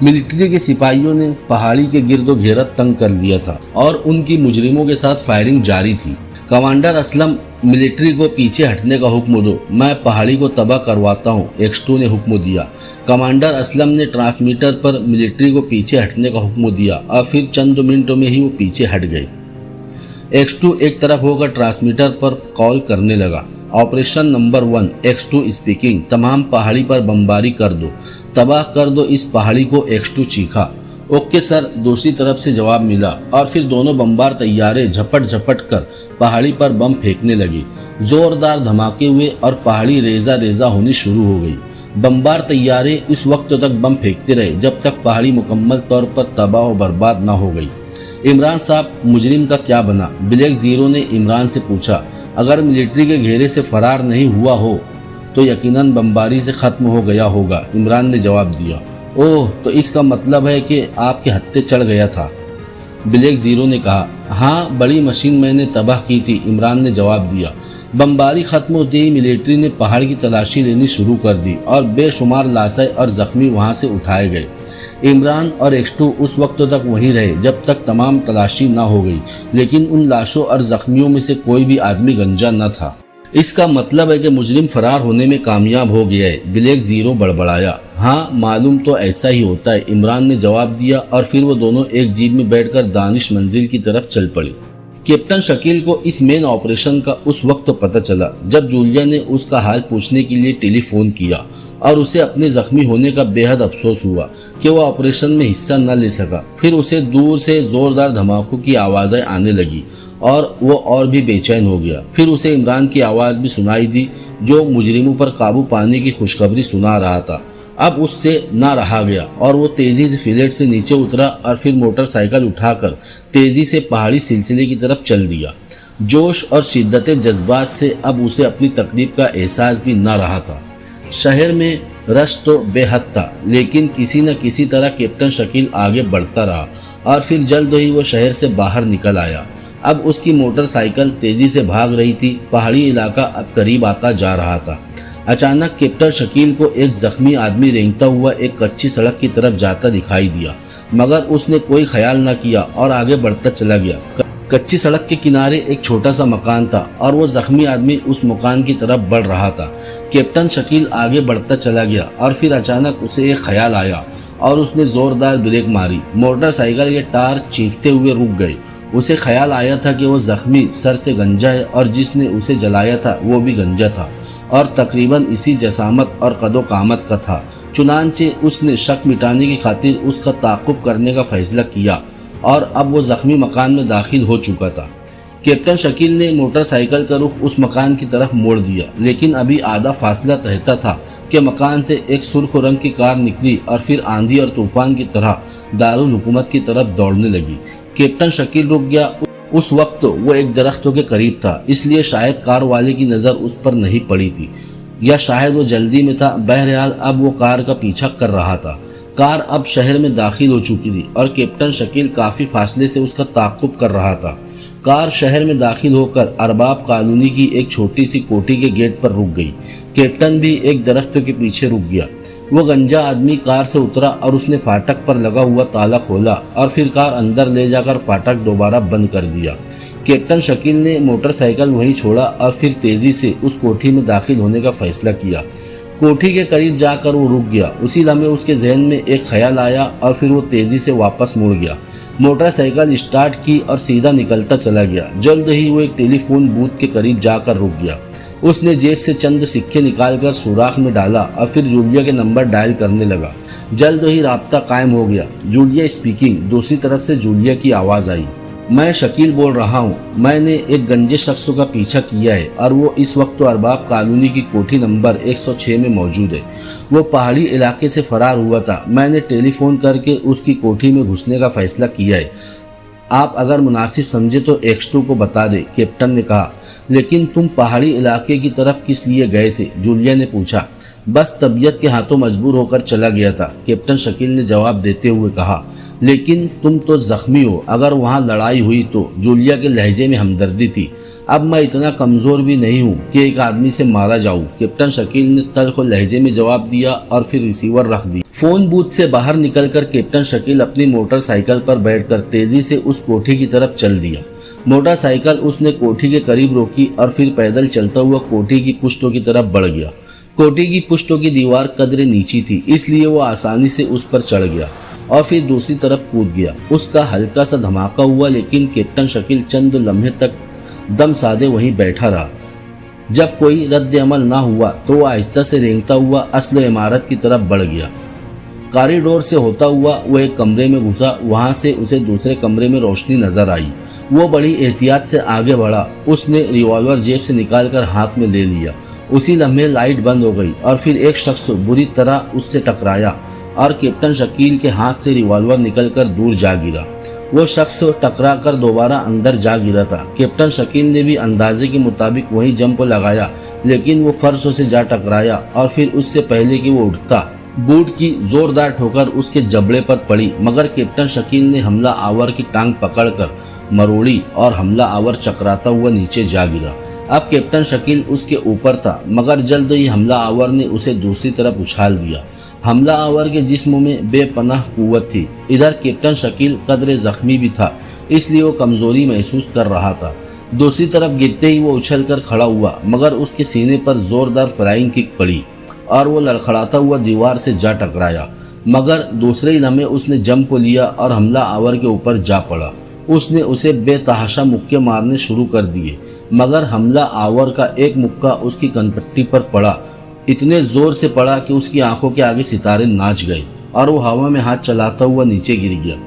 मिलिट्री के सिपाहियों ने पहाड़ी के गिर्दो घेरा तंग कर लिया था और उनकी मुजरिमों के साथ फायरिंग जारी थी। कमांडर असलम, मिलिट्री को पीछे हटने का हुक्म दो, मैं पहाड़ी को तबाह करवाता हूँ, X2 ने हुक्म दिया। कमांडर असलम ने ट्रांसमीटर पर मिलिट्री को पीछे हटने का हुक्म दिया और फिर चंद मिनटों में ही वो पीछे हट गए। X2 एक तरफ होकर ट्रांसमीटर पर कॉल करने लगा। ऑपरेशन नंबर 1, X2 स्पीकिंग, तमाम पहाड़ी पर बमबारी कर दो, तबाह कर दो इस पहाड़ी को, X2 चीखा। ओके सर, दूसरी तरफ से जवाब मिला और फिर दोनों बमबार तैयारे झपट झपट कर पहाड़ी पर बम फेंकने लगे। जोरदार धमाके हुए और पहाड़ी रेजा रेजा होनी शुरू हो गई। बमबार तैयारे इस वक्त तक बम फेंकते रहे जब तक पहाड़ी मुकम्मल तौर पर तबाह और बर्बाद ना हो गई। इमरान साहब, मुजरिम का क्या बना? ब्लैक जीरो ने इमरान से पूछा। अगर मिलिट्री के घेरे से फरार नहीं हुआ हो तो यकीनन बमबारी से ख़त्म हो गया होगा, इमरान ने जवाब दिया। ओह, तो इसका मतलब है कि आपके हत्थे चढ़ गया था, ब्लैक जीरो ने कहा। हाँ, बड़ी मशीन मैंने तबाह की थी, इमरान ने जवाब दिया। बमबारी खत्म होते ही मिलिट्री ने पहाड़ की तलाशी लेनी शुरू कर दी और बेशुमार लाशें और जख्मी वहां से उठाए गए। इमरान और एक्स2 उस वक्त तक वहीं रहे जब तक तमाम तलाशी न हो गई, लेकिन उन लाशों और जख्मियों में से कोई भी आदमी गंजा न था। इसका मतलब है कि मुजरिम फरार होने में कामयाब हो गया है, ब्लैक जीरो बड़बड़ाया। हाँ, मालूम तो ऐसा ही होता है, इमरान ने जवाब दिया और फिर वो दोनों एक जीप में बैठकर दानिश मंजिल की तरफ चल पड़े। कैप्टन शकील को इस मेन ऑपरेशन का उस वक्त पता चला जब जूलिया ने उसका हाल पूछने के लिए टेलीफोन किया और उसे अपने जख्मी होने का बेहद अफसोस हुआ कि वह ऑपरेशन में हिस्सा न ले सका। फिर उसे दूर से जोरदार धमाकों की आवाज़ें आने लगी और वो और भी बेचैन हो गया। फिर उसे इमरान की आवाज़ भी सुनाई दी जो मुजरिमों पर काबू पाने की खुशखबरी सुना रहा था। अब उससे ना रहा गया और वो तेजी से फिलेट से नीचे उतरा और फिर मोटरसाइकिल उठाकर तेजी से पहाड़ी सिलसिले की तरफ चल दिया। जोश और शिद्दत जज्बात से अब उसे अपनी तकलीफ का एहसास भी ना रहा था। शहर में रश तो बेहद था, लेकिन किसी न किसी तरह कैप्टन शकील आगे बढ़ता रहा और फिर जल्द ही वो शहर से बाहर निकल आया। अब उसकी मोटरसाइकिल तेजी से भाग रही थी। पहाड़ी इलाका अब करीब आता जा रहा था। अचानक कैप्टन शकील को एक जख्मी आदमी रेंगता हुआ एक कच्ची सड़क की तरफ जाता दिखाई दिया, मगर उसने कोई ख्याल न किया और आगे बढ़ता चला गया। कच्ची सड़क के किनारे एक छोटा सा मकान था और वो जख्मी आदमी उस मकान की तरफ बढ़ रहा था। कैप्टन शकील आगे बढ़ता चला गया और फिर अचानक उसे एक ख्याल आया और उसने जोरदार ब्रेक मारी। मोटरसाइकिल के टायर चीखते हुए रुक गए। उसे ख्याल आया था कि वो जख्मी सर से गंजा है और जिसने उसे जलाया था वो भी गंजा था और तकरीबन इसी जसामत और कदो कामत का था। चुनांचे उसने शक मिटाने की खातिर उसका ताक़ुब करने का फैसला किया और अब वो जख्मी मकान में दाखिल हो चुका था। कैप्टन शकील ने मोटरसाइकिल का रुख उस मकान की तरफ मोड़ दिया, लेकिन अभी आधा फासला रहता था कि मकान से एक सुर्ख रंग की कार निकली और फिर आंधी और तूफान की तरह दारुल हुकूमत की तरफ दौड़ने लगी। कैप्टन शकील रुक गया। उस वक्त वो एक दरख्तों के करीब था, इसलिए शायद कार वाले की नज़र उस पर नहीं पड़ी थी या शायद वो जल्दी में था। बहरहाल अब वो कार का पीछा कर रहा था। कार अब शहर में दाखिल हो चुकी थी और कैप्टन शकील काफ़ी फासले से उसका ताक़ुब कर रहा था। कार शहर में दाखिल होकर अरबाब कॉलोनी की एक छोटी सी कोठी के गेट पर रुक गई। कैप्टन भी एक दरख्त के पीछे रुक गया। वो गंजा आदमी कार से उतरा और उसने फाटक पर लगा हुआ ताला खोला और फिर कार अंदर ले जाकर फाटक दोबारा बंद कर दिया। कैप्टन शकील ने मोटरसाइकिल वहीं छोड़ा और फिर तेजी से उस कोठी में दाखिल होने का फैसला किया। कोठी के करीब जाकर वो रुक गया। उसी लम्हे उसके जहन में एक ख्याल आया और फिर वो तेजी से वापस मुड़ गया। मोटरसाइकिल स्टार्ट की और सीधा निकलता चला गया। जल्द ही वो एक टेलीफोन बूथ के करीब जाकर रुक गया। उसने जेब से चंद सिक्के निकालकर सुराख में डाला और फिर जूलिया के नंबर डायल करने लगा। जल्द ही राब्ता कायम हो गया। Julia speaking. दूसरी तरफ से जूलिया की आवाज़ आई। मैं शकील बोल रहा हूँ। मैंने एक गंजे शख्स का पीछा किया है और वो इस वक्त तो अरबाब कॉलोनी की कोठी नंबर 106 में मौजूद है। वो पहाड़ी इलाके से फरार हुआ था। मैंने टेलीफोन करके उसकी कोठी में घुसने का फैसला किया है। आप अगर मुनासिब समझे तो एक्स2 को बता दे, कैप्टन ने कहा। लेकिन तुम पहाड़ी इलाके की तरफ किस लिए गए थे? जूलिया ने पूछा। बस तबीयत के हाथों मजबूर होकर चला गया था, कैप्टन शकील ने जवाब देते हुए कहा। लेकिन तुम तो जख्मी हो, अगर वहाँ लड़ाई हुई तो? जूलिया के लहजे में हमदर्दी थी। अब मैं इतना कमज़ोर भी नहीं हूँ कि एक आदमी से मारा जाऊँ, कैप्टन शकील ने तल्ख लहजे में जवाब दिया और फिर रिसीवर रख दी। फोन बूथ से बाहर निकलकर कैप्टन शकील अपनी मोटरसाइकिल पर बैठकर तेजी से उस कोठी की तरफ चल दिया। मोटरसाइकिल उसने कोठी के करीब रोकी और फिर पैदल चलता हुआ कोठी की पुश्तों की तरफ बढ़ गया। कोठी की पुश्तों की दीवार कदरे नीची थी, इसलिए वो आसानी से उस पर चढ़ गया और फिर दूसरी तरफ कूद गया। उसका हल्का सा धमाका हुआ, लेकिन कैप्टन शकील चंद लम्हे तक दम साधे वहीं बैठा रहा। जब कोई रद्द अमल ना हुआ तो वह आहिस्ता से रेंगता हुआ असल इमारत की तरफ बढ़ गया। कॉरिडोर से होता हुआ वो एक कमरे में घुसा। वहां से उसे दूसरे कमरे में रोशनी नजर आई। वो बड़ी एहतियात से आगे बढ़ा। उसने रिवॉल्वर जेब से निकालकर हाथ में ले लिया उसी लम्हे लाइट बंद हो गई और फिर एक शख्स बुरी तरह उससे टकराया और कैप्टन शकील के हाथ से रिवॉल्वर निकलकर दूर जा गिरा। वो शख्स टकरा कर दोबारा अंदर जा गिरा था। कैप्टन शकील ने भी अंदाजे के मुताबिक वही जंप लगाया, लेकिन वो फर्श से जा टकराया और फिर उससे पहले कि वो उठता बूट की जोरदार ठोकर उसके जबड़े पर पड़ी, मगर कैप्टन शकील ने हमला आवर की टांग पकड़कर मरोड़ी और हमला आवर चकराता हुआ नीचे जा गिरा। अब कैप्टन शकील उसके ऊपर था, मगर जल्द ही हमला आवर ने उसे दूसरी तरफ उछाल दिया। हमला आवर के जिस्म में बेपनाह कुव्वत थी। इधर कैप्टन शकील कदरे जख्मी भी था, इसलिए वो कमजोरी महसूस कर रहा था। दूसरी तरफ गिरते ही वो उछलकर खड़ा हुआ, मगर उसके सीने पर जोरदार फ्लाइंग किक पड़ी और वो लड़खड़ाता हुआ दीवार से जा टकराया, मगर दूसरे ही लम्हे उसने जंप लिया और हमला आवर के ऊपर जा पड़ा। उसने उसे बेतहाशा मुक्के मारने शुरू कर दिए, मगर हमला आवर का एक मुक्का उसकी कनपट्टी पर पड़ा। इतने जोर से पड़ा कि उसकी आंखों के आगे सितारे नाच गए और वो हवा में हाथ चलाता हुआ नीचे गिर गया।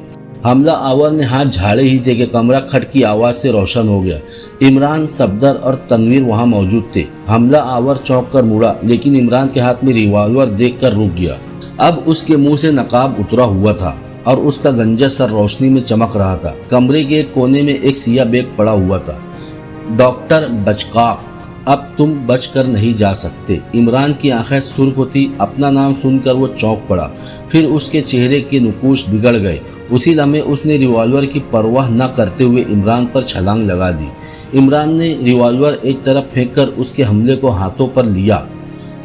हमला आवर ने हाथ झाड़े ही थे कि कमरा खट की आवाज से रोशन हो गया। इमरान, सफदर और तनवीर वहां मौजूद थे। हमला आवर चौंक कर मुड़ा, लेकिन इमरान के हाथ में रिवॉल्वर देखकर रुक गया। अब उसके मुंह से नकाब उतरा हुआ था और उसका गंजा सर रोशनी में चमक रहा था। कमरे के एक कोने में एक सिया बैग पड़ा हुआ था। डॉक्टर बचकाक, अब तुम बच कर नहीं जा सकते। इमरान की आंखें सुर्ख होती। अपना नाम सुनकर वो चौंक पड़ा, फिर उसके चेहरे के नुकूश बिगड़ गए। उसी लम्हे उसने रिवॉल्वर की परवाह न करते हुए इमरान पर छलांग लगा दी। इमरान ने रिवॉल्वर एक तरफ फेंककर उसके हमले को हाथों पर लिया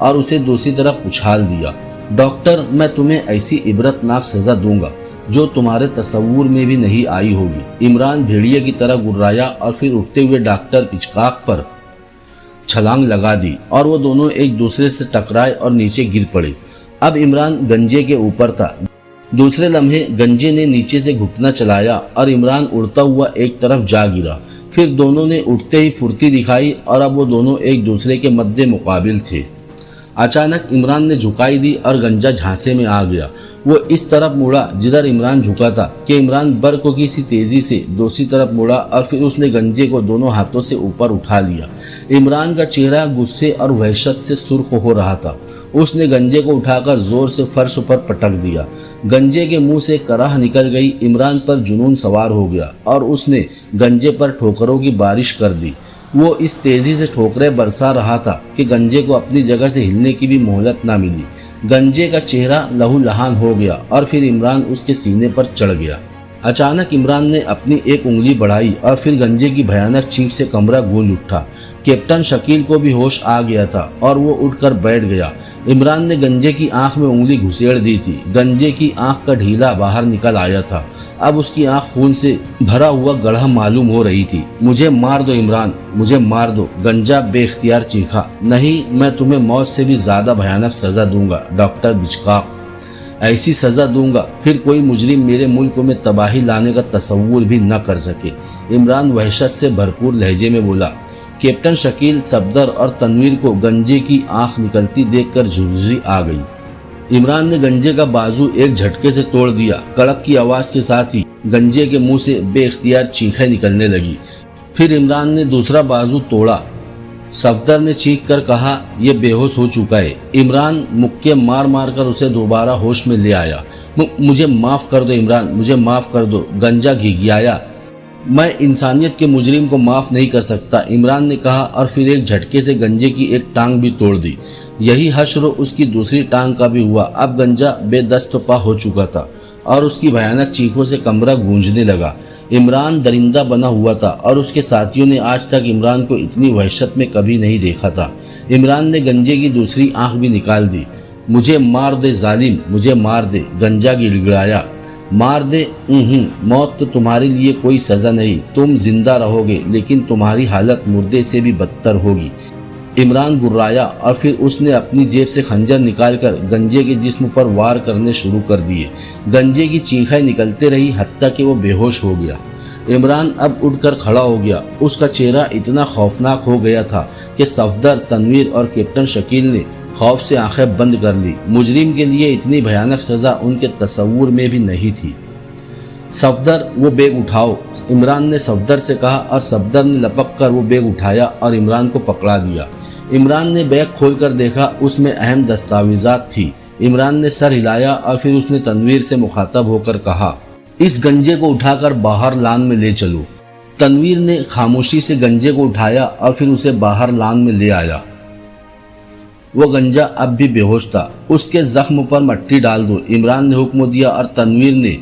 और उसे दूसरी तरफ उछाल दिया। डॉक्टर, मैं तुम्हें ऐसी इबरतनाक सजा दूंगा जो तुम्हारे तसव्वुर में भी नहीं आई होगी। इमरान भेड़िए की तरह गुर्राया और फिर उठते हुए डॉक्टर पिचकाक पर छलांग लगा दी और वो दोनों एक दूसरे से टकराए और नीचे गिर पड़े। अब इमरान गंजे के ऊपर था। दूसरे लम्हे गंजे ने नीचे से घुटना चलाया और इमरान उड़ता हुआ एक तरफ जा गिरा। फिर दोनों ने उठते ही फुर्ती दिखाई और अब वो दोनों एक दूसरे के मद्दे मुकाबिल थे। अचानक इमरान ने झुकाई दी और गंजा झांसे में आ गया। वो इस तरफ मुड़ा जिधर इमरान झुका था कि इमरान बर्क की सी तेजी से दूसरी तरफ मुड़ा और फिर उसने गंजे को दोनों हाथों से ऊपर उठा लिया। इमरान का चेहरा गुस्से और वहशत से सुर्ख हो रहा था। उसने गंजे को उठाकर जोर से फर्श पर पटक दिया। गंजे के मुंह से कराह निकल गई। इमरान पर जुनून सवार हो गया और उसने गंजे पर ठोकरों की बारिश कर दी। वो इस तेजी से ठोकरें बरसा रहा था कि गंजे को अपनी जगह से हिलने की भी मोहलत ना मिली। गंजे का चेहरा लहूलुहान हो गया और फिर इमरान उसके सीने पर चढ़ गया। अचानक इमरान ने अपनी एक उंगली बढ़ाई और फिर गंजे की भयानक चीख से कमरा गूंज उठा। कैप्टन शकील को भी होश आ गया था और वो उठकर बैठ गया। इमरान ने गंजे की आंख में उंगली घुसेड़ दी थी। गंजे की आंख का ढीला बाहर निकल आया था। अब उसकी आंख खून से भरा हुआ गड्ढा मालूम हो रही थी। मुझे मार दो इमरान, मुझे मार दो, गंजा बेख्तियार चीखा। नहीं, मैं तुम्हें मौत से भी ज्यादा भयानक सजा दूंगा डॉक्टर बिचकाक, ऐसी सजा दूंगा फिर कोई मुजरिम मेरे मुल्क में तबाही लाने का तसव्वुर भी न कर सके। इमरान वहशत से भरपूर लहजे में बोला। कैप्टन शकील, सफदर और तनवीर को गंजे की आंख निकलती देखकर झुर्री आ गई। इमरान ने गंजे का बाजू एक झटके से तोड़ दिया। कड़क की आवाज के साथ ही गंजे के मुंह से बेख्तियार चीखें निकलने लगी। फिर इमरान ने दूसरा बाजू तोड़ा। सफदर ने चीख कर कहा, यह बेहोश हो चुका है। इमरान मुक्के मार मार कर उसे दोबारा होश में ले आया। मुझे माफ कर दो इमरान, मुझे माफ कर दो। गंजा घिघियाया। मैं इंसानियत के मुजरिम को माफ नहीं कर सकता, इमरान ने कहा और फिर एक झटके से गंजे की एक टांग भी तोड़ दी। यही हश्र उसकी दूसरी टांग का भी हुआ। अब गंजा बेदस्तपा हो चुका था और उसकी भयानक चीखों से कमरा गूंजने लगा। इमरान दरिंदा बना हुआ था और उसके साथियों ने आज तक इमरान को इतनी वहशत में कभी नहीं देखा था। इमरान ने गंजे की दूसरी आंख भी निकाल दी। मुझे मार दे जालिम, मुझे मार दे, गंजा गिड़गिड़ाया। मार दे? मौत तो तुम्हारे लिए कोई सजा नहीं। तुम जिंदा रहोगे, लेकिन तुम्हारी हालत मुर्दे से भी बदतर होगी। इमरान गुर्राया और फिर उसने अपनी जेब से खंजर निकालकर गंजे के जिस्म पर वार करने शुरू कर दिए। गंजे की चीखें निकलते रही हत्ता कि वो बेहोश हो गया। इमरान अब उठकर खड़ा हो गया। उसका चेहरा इतना खौफनाक हो गया था कि सफदर, तनवीर और कैप्टन शकील ने खौफ से आंखें बंद कर ली। मुजरिम के लिए इतनी भयानक सजा उनके तसव्वुर में भी नहीं थी। सफदर, वो बैग उठाओ, इमरान ने सफदर से कहा और सफदर ने लपक कर वो बैग उठाया और इमरान को पकड़ा दिया। عمران نے بیگ کھول کر دیکھا، اس میں اہم دستاویزات تھی۔ عمران نے سر ہلایا اور پھر اس نے تنویر سے مخاطب ہو کر کہا، اس گنجے کو اٹھا کر باہر لان میں لے چلو۔ تنویر نے خاموشی سے گنجے کو اٹھایا اور پھر اسے باہر لان میں لے آیا۔ وہ گنجا اب بھی بے ہوش تھا۔ اس کے زخم پر مٹی ڈال دو، عمران نے حکم دیا اور تنویر نے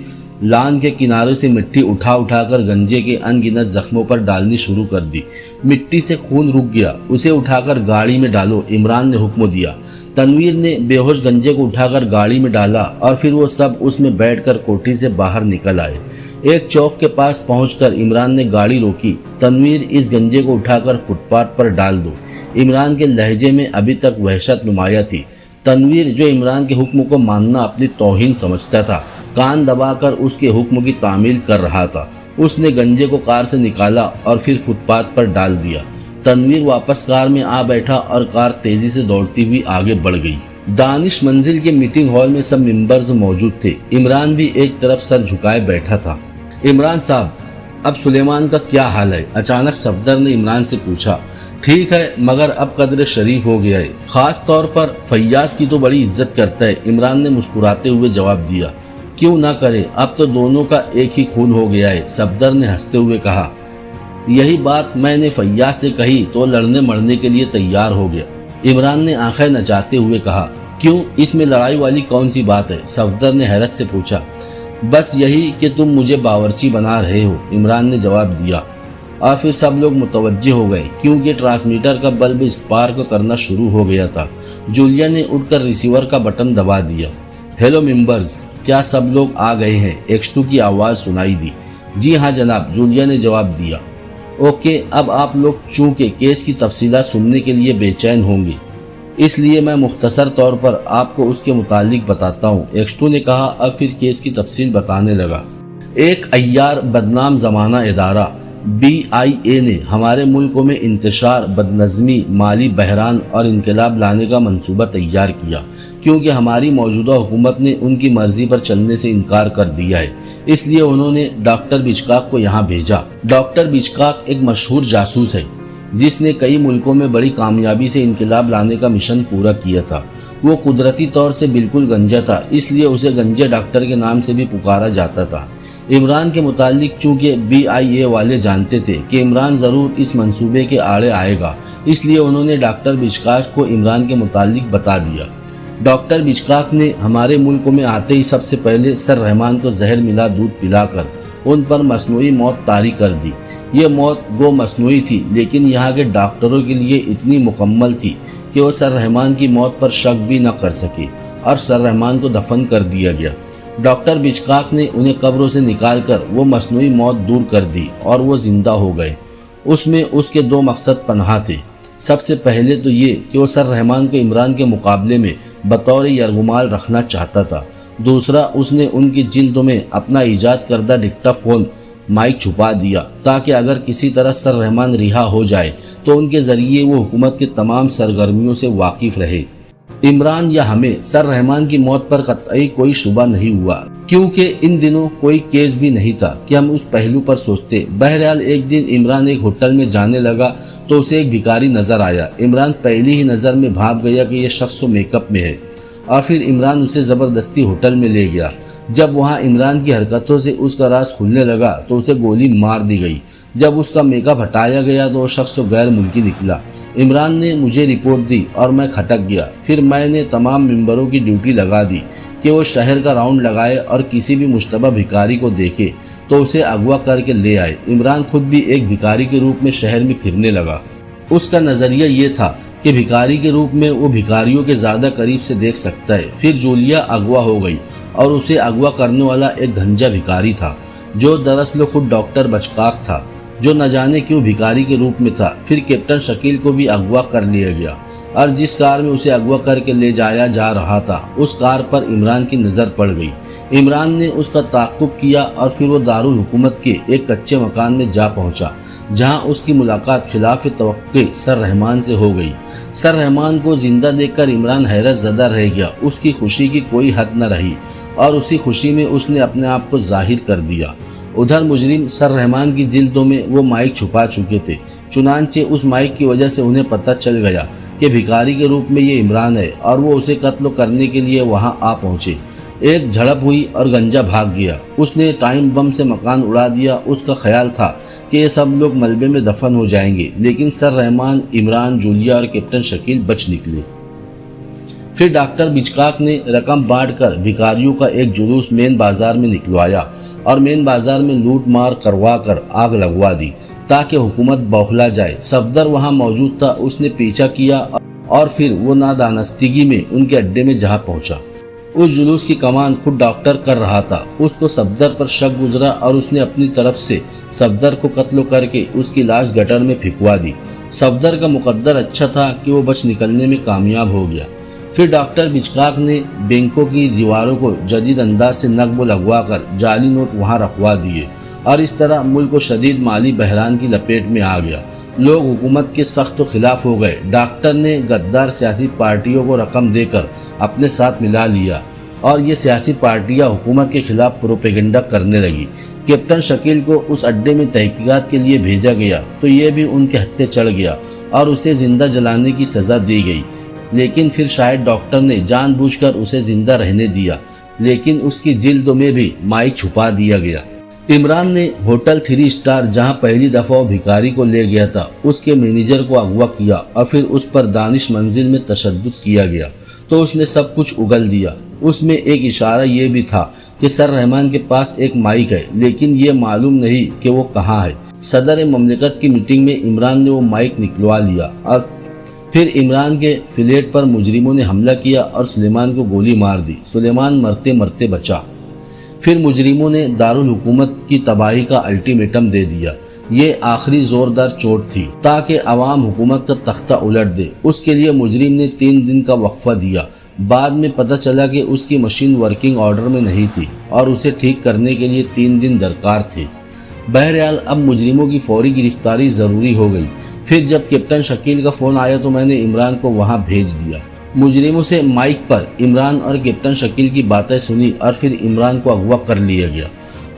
لان کے کنارے سے مٹی اٹھا کر گنجے کے ان گنت زخموں پر ڈالنی شروع کر دی۔ مٹی سے خون رک گیا۔ اسے اٹھا کر گاڑی میں ڈالو، عمران نے حکم دیا۔ تنویر نے بے ہوش گنجے کو اٹھا کر گاڑی میں ڈالا اور پھر وہ سب اس میں بیٹھ کر کوٹھی سے باہر نکل آئے۔ ایک چوک کے پاس پہنچ کر عمران نے گاڑی روکی۔ تنویر، اس گنجے کو اٹھا کر فٹ پاتھ پر ڈال دو۔ عمران کے لہجے میں ابھی تک وحشت نمایاں تھی۔ تنویر، جو عمران کے حکم کو ماننا اپنی توہین سمجھتا تھا، کان دبا کر اس کے حکم کی تعمیل کر رہا تھا۔ اس نے گنجے کو کار سے نکالا اور پھر فٹ پاتھ پر ڈال دیا۔ تنویر واپس کار میں آ بیٹھا اور کار تیزی سے دوڑتی ہوئی آگے بڑھ گئی۔ دانش منزل کے میٹنگ ہال میں سب ممبرز موجود تھے۔ عمران بھی ایک طرف سر جھکائے بیٹھا تھا۔ عمران صاحب، اب سلیمان کا کیا حال ہے؟ اچانک صفدر نے عمران سے پوچھا۔ ٹھیک ہے، مگر اب قدر شریف ہو گیا ہے، خاص طور پر فیاض کی تو بڑی عزت کرتا ہے، عمران نے مسکراتے ہوئے جواب دیا۔ کیوں نہ کرے، اب تو دونوں کا ایک ہی خون ہو گیا ہے، صفدر نے ہنستے ہوئے کہا۔ یہی بات میں نے فیاض سے کہی تو لڑنے مرنے کے لیے تیار ہو گیا، عمران نے آنکھیں نچاتے ہوئے کہا۔ کیوں، اس میں لڑائی والی کون سی بات ہے؟ صفدر نے حیرت سے پوچھا۔ بس یہی کہ تم مجھے باورچی بنا رہے ہو، عمران نے جواب دیا۔ اور پھر سب لوگ متوجہ ہو گئے کیونکہ ٹرانسمیٹر کا بلب اسپارک کرنا شروع ہو گیا تھا۔ جولیا نے اٹھ کر ریسیور کا بٹن دبا دیا۔ ہیلو ممبرز، کیا سب لوگ آ گئے ہیں؟ ایکس2 کی آواز سنائی دی۔ جی ہاں جناب، جولیا نے جواب دیا۔ اوکے، اب آپ لوگ چونکہ کیس کی تفصیلات سننے کے لیے بے چین ہوں گے، اس لیے میں مختصر طور پر آپ کو اس کے متعلق بتاتا ہوں، ایکس2 نے کہا اور پھر کیس کی تفصیل بتانے لگا۔ ایک عیار بدنام زمانہ ادارہ BIA نے ہمارے ملکوں میں انتشار، بدنظمی، مالی بحران اور انقلاب لانے کا منصوبہ تیار کیا، کیونکہ ہماری موجودہ حکومت نے ان کی مرضی پر چلنے سے انکار کر دیا ہے۔ اس لیے انہوں نے ڈاکٹر بچکاک کو یہاں بھیجا۔ ڈاکٹر بچکاک ایک مشہور جاسوس ہے جس نے کئی ملکوں میں بڑی کامیابی سے انقلاب لانے کا مشن پورا کیا تھا۔ وہ قدرتی طور سے بالکل گنجا تھا، اس لیے اسے گنجے ڈاکٹر کے نام سے بھی پکارا جاتا تھا۔ عمران کے متعلق چونکہ BIA والے جانتے تھے کہ عمران ضرور اس منصوبے کے آڑے آئے گا، اس لیے انہوں نے ڈاکٹر بچکاک کو عمران کے متعلق بتا دیا۔ ڈاکٹر بچکاک نے ہمارے ملک میں آتے ہی سب سے پہلے سر رحمان کو زہر ملا دودھ پلا کر ان پر مصنوعی موت طاری کر دی۔ یہ موت گو مصنوعی تھی، لیکن یہاں کے ڈاکٹروں کے لیے اتنی مکمل تھی کہ وہ سر رحمان کی موت پر شک بھی نہ کر سکے اور سر رحمان کو دفن کر دیا گیا۔ ڈاکٹر بچکاک نے انہیں قبروں سے نکال کر وہ مصنوعی موت دور کر دی اور وہ زندہ ہو گئے۔ اس میں اس کے دو مقصد پنہاں تھے۔ سب سے پہلے تو یہ کہ وہ سر رحمان کو عمران کے مقابلے میں بطور یرغمال رکھنا چاہتا تھا۔ دوسرا، اس نے ان کی جلد میں اپنا ایجاد کردہ ڈکٹا فون مائک چھپا دیا تاکہ اگر کسی طرح سر رحمان رہا ہو جائے تو ان کے ذریعے وہ حکومت کے تمام سرگرمیوں سے واقف رہے۔ عمران یا ہمیں سر رحمان کی موت پر قطعی کوئی شبہ نہیں ہوا، کیونکہ ان دنوں کوئی کیس بھی نہیں تھا کہ ہم اس پہلو پر سوچتے۔ بہرحال ایک دن عمران ایک ہوٹل میں جانے لگا تو اسے ایک بھکاری نظر آیا۔ عمران پہلی ہی نظر میں بھانپ گیا کہ یہ شخص میک اپ میں ہے، اور پھر عمران اسے زبردستی ہوٹل میں لے گیا۔ جب وہاں عمران کی حرکتوں سے اس کا راز کھلنے لگا تو اسے گولی مار دی گئی۔ جب اس کا میک اپ ہٹایا گیا تو وہ شخص غیر ملکی نکلا۔ عمران نے مجھے رپورٹ دی اور میں کھٹک گیا۔ پھر میں نے تمام ممبروں کی ڈیوٹی لگا دی کہ وہ شہر کا راؤنڈ لگائے اور کسی بھی مشتبہ بھکاری کو دیکھے تو اسے اغوا کر کے لے آئے۔ عمران خود بھی ایک بھکاری کے روپ میں شہر میں پھرنے لگا۔ اس کا نظریہ یہ تھا کہ بھکاری کے روپ میں وہ بھکاریوں کے زیادہ قریب سے دیکھ سکتا ہے۔ پھر جولیا اغوا ہو گئی اور اسے اغوا کرنے والا ایک گھنجا بھکاری تھا جو دراصل خود ڈاکٹر بچکاک تھا، جو نہ جانے کیوں بھکاری کے روپ میں تھا۔ پھر کیپٹن شکیل کو بھی اغوا کر لیا گیا اور جس کار میں اسے اغوا کر کے لے جایا جا رہا تھا اس کار پر عمران کی نظر پڑ گئی۔ عمران نے اس کا تعاقب کیا اور پھر وہ دارالحکومت کے ایک کچے مکان میں جا پہنچا جہاں اس کی ملاقات خلاف توقع سر رحمان سے ہو گئی۔ سر رحمان کو زندہ دیکھ کر عمران حیرت زدہ رہ گیا۔ اس کی خوشی کی کوئی حد نہ رہی اور اسی خوشی میں اس نے اپنے آپ کو ظاہر کر دیا۔ ادھر مجرم سر رحمان کی جلدوں میں وہ مائک چھپا چکے تھے، چنانچہ اس مائک کی وجہ سے انہیں پتہ چل گیا کہ بھکاری کے روپ میں یہ عمران ہے اور وہ اسے قتل کرنے کے لیے وہاں آ پہنچے۔ ایک جھڑپ ہوئی اور گنجا بھاگ گیا۔ اس نے ٹائم بم سے مکان اڑا دیا۔ اس کا خیال تھا کہ یہ سب لوگ ملبے میں دفن ہو جائیں گے، لیکن سر رحمان، عمران، جولیا اور کیپٹن شکیل بچ نکلے۔ پھر ڈاکٹر بچکاک نے رقم بانٹ کر بھکاریوں کا ایک جلوس مین بازار میں نکلوایا اور مین بازار میں لوٹ مار کروا کر آگ لگوا دی تاکہ حکومت بوکھلا جائے۔ صفدر وہاں موجود تھا۔ اس نے پیچھا کیا اور پھر وہ نادانستگی میں ان کے اڈے میں جا پہنچا۔ اس جلوس کی کمان خود ڈاکٹر کر رہا تھا۔ اس کو صفدر پر شک گزرا اور اس نے اپنی طرف سے صفدر کو قتل کر کے اس کی لاش گٹر میں پھینکوا دی۔ صفدر کا مقدر اچھا تھا کہ وہ بچ نکلنے میں کامیاب ہو گیا۔ پھر ڈاکٹر بچکاک نے بینکوں کی دیواروں کو جدید انداز سے نقب لگوا کر جعلی نوٹ وہاں رکھوا دیے اور اس طرح ملک کو شدید مالی بحران کی لپیٹ میں آ گیا۔ لوگ حکومت کے سخت خلاف ہو گئے۔ ڈاکٹر نے غدار سیاسی پارٹیوں کو رقم دے کر اپنے ساتھ ملا لیا اور یہ سیاسی پارٹیاں حکومت کے خلاف پروپیگنڈا کرنے لگی۔ کیپٹن شکیل کو اس اڈے میں تحقیقات کے لیے بھیجا گیا تو یہ بھی ان کے ہتھے چڑھ گیا اور اسے زندہ جلانے کی سزا دی گئی، لیکن پھر شاید ڈاکٹر نے جان بوجھ کر اسے زندہ رہنے دیا، لیکن اس کی جلد میں بھی مائک چھپا دیا گیا۔ عمران نے ہوٹل 3 اسٹار جہاں پہلی دفعہ وہ بھکاری کو لے گیا تھا اس کے مینیجر کو اغوا کیا اور پھر اس پر دانش منزل میں تشدد کیا گیا تو اس نے سب کچھ اگل دیا۔ اس میں ایک اشارہ یہ بھی تھا کہ سر رحمان کے پاس ایک مائک ہے، لیکن یہ معلوم نہیں کہ وہ کہاں ہے۔ صدر مملکت کی میٹنگ میں عمران نے وہ مائک نکلوا لیا اور پھر عمران کے فلیٹ پر مجرموں نے حملہ کیا اور سلیمان کو گولی مار دی۔ سلیمان مرتے مرتے بچا۔ پھر مجرموں نے دارالحکومت کی تباہی کا الٹیمیٹم دے دیا۔ یہ آخری زوردار چوٹ تھی تاکہ عوام حکومت کا تختہ الٹ دے۔ اس کے لیے مجرم نے 3 دن کا وقفہ دیا۔ بعد میں پتہ چلا کہ اس کی مشین ورکنگ آرڈر میں نہیں تھی اور اسے ٹھیک کرنے کے لیے 3 دن درکار تھے۔ بہرحال اب مجرموں کی فوری گرفتاری ضروری ہو گئی۔ پھر جب کیپٹن شکیل کا فون آیا تو میں نے عمران کو وہاں بھیج دیا۔ مجرموں سے مائک پر عمران اور کیپٹن شکیل کی باتیں سنی اور پھر عمران کو اغوا کر لیا گیا۔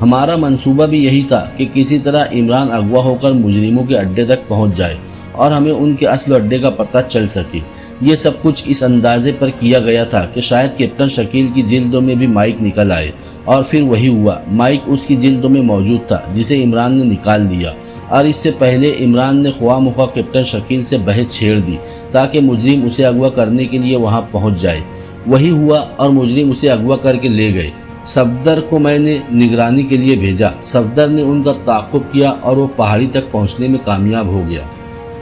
ہمارا منصوبہ بھی یہی تھا کہ کسی طرح عمران اغوا ہو کر مجرموں کے اڈے تک پہنچ جائے اور ہمیں ان کے اصل اڈے کا پتہ چل سکے۔ یہ سب کچھ اس اندازے پر کیا گیا تھا کہ شاید کیپٹن شکیل کی جلدوں میں بھی مائک نکل آئے، اور پھر وہی ہوا۔ مائک اس کی جلدوں میں موجود تھا جسے عمران نے نکال دیا، اور اس سے پہلے عمران نے خواہ مخواہ کیپٹن شکیل سے بحث چھیڑ دی تاکہ مجرم اسے اغوا کرنے کے لیے وہاں پہنچ جائے۔ وہی ہوا اور مجرم اسے اغوا کر کے لے گئے۔ صفدر کو میں نے نگرانی کے لیے بھیجا۔ صفدر نے ان کا تعاقب کیا اور وہ پہاڑی تک پہنچنے میں کامیاب ہو گیا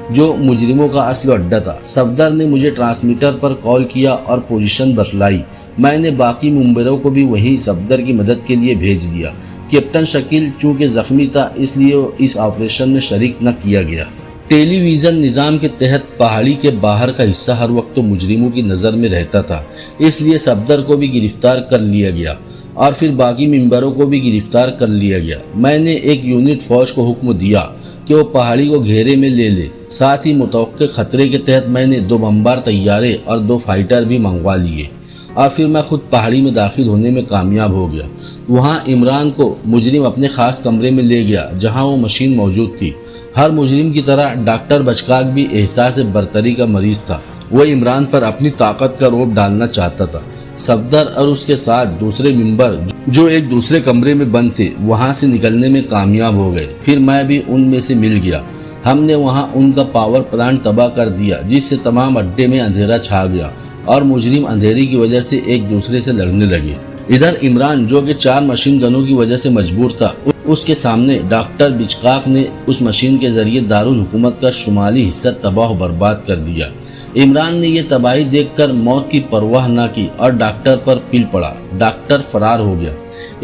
جو مجرموں کا اصل اڈا تھا۔ صفدر نے مجھے ٹرانسمیٹر پر کال کیا اور پوزیشن بتلائی۔ میں نے باقی ممبروں کو بھی وہی صفدر کی مدد کے لیے بھیج دیا۔ کیپٹن شکیل چونکہ زخمی تھا اس لیے اس آپریشن میں شریک نہ کیا گیا۔ ٹیلی ویژن نظام کے تحت پہاڑی کے باہر کا حصہ ہر وقت تو مجرموں کی نظر میں رہتا تھا، اس لیے صفدر کو بھی گرفتار کر لیا گیا اور پھر باقی ممبروں کو بھی گرفتار کر لیا گیا۔ میں نے ایک یونٹ فوج کو حکم دیا کہ وہ پہاڑی کو گھیرے میں لے لے۔ ساتھ ہی متوقع خطرے کے تحت میں نے 2 بمبار طیارے اور 2 فائٹر بھی منگوا لیے اور پھر میں خود پہاڑی میں داخل ہونے میں کامیاب ہو گیا۔ وہاں عمران کو مجرم اپنے خاص کمرے میں لے گیا جہاں وہ مشین موجود تھی۔ ہر مجرم کی طرح ڈاکٹر بچکاک بھی احساس برتری کا مریض تھا۔ وہ عمران پر اپنی طاقت کا روب ڈالنا چاہتا تھا۔ صفدر اور اس کے ساتھ دوسرے ممبر جو ایک دوسرے کمرے میں بند تھے وہاں سے نکلنے میں کامیاب ہو گئے۔ پھر میں بھی ان میں سے مل گیا۔ ہم نے وہاں ان کا پاور پلانٹ تباہ کر دیا جس سے تمام اڈے میں اندھیرا چھا گیا اور مجرم اندھیرے کی وجہ سے ایک دوسرے سے لڑنے لگے۔ ادھر عمران جو کہ 4 مشین گنوں کی وجہ سے مجبور تھا، اس کے سامنے ڈاکٹر بچکاک نے اس مشین کے ذریعے دارالحکومت کا شمالی حصہ تباہ و برباد کر دیا۔ عمران نے یہ تباہی دیکھ کر موت کی پرواہ نہ کی اور ڈاکٹر پر پل پڑا۔ ڈاکٹر فرار ہو گیا۔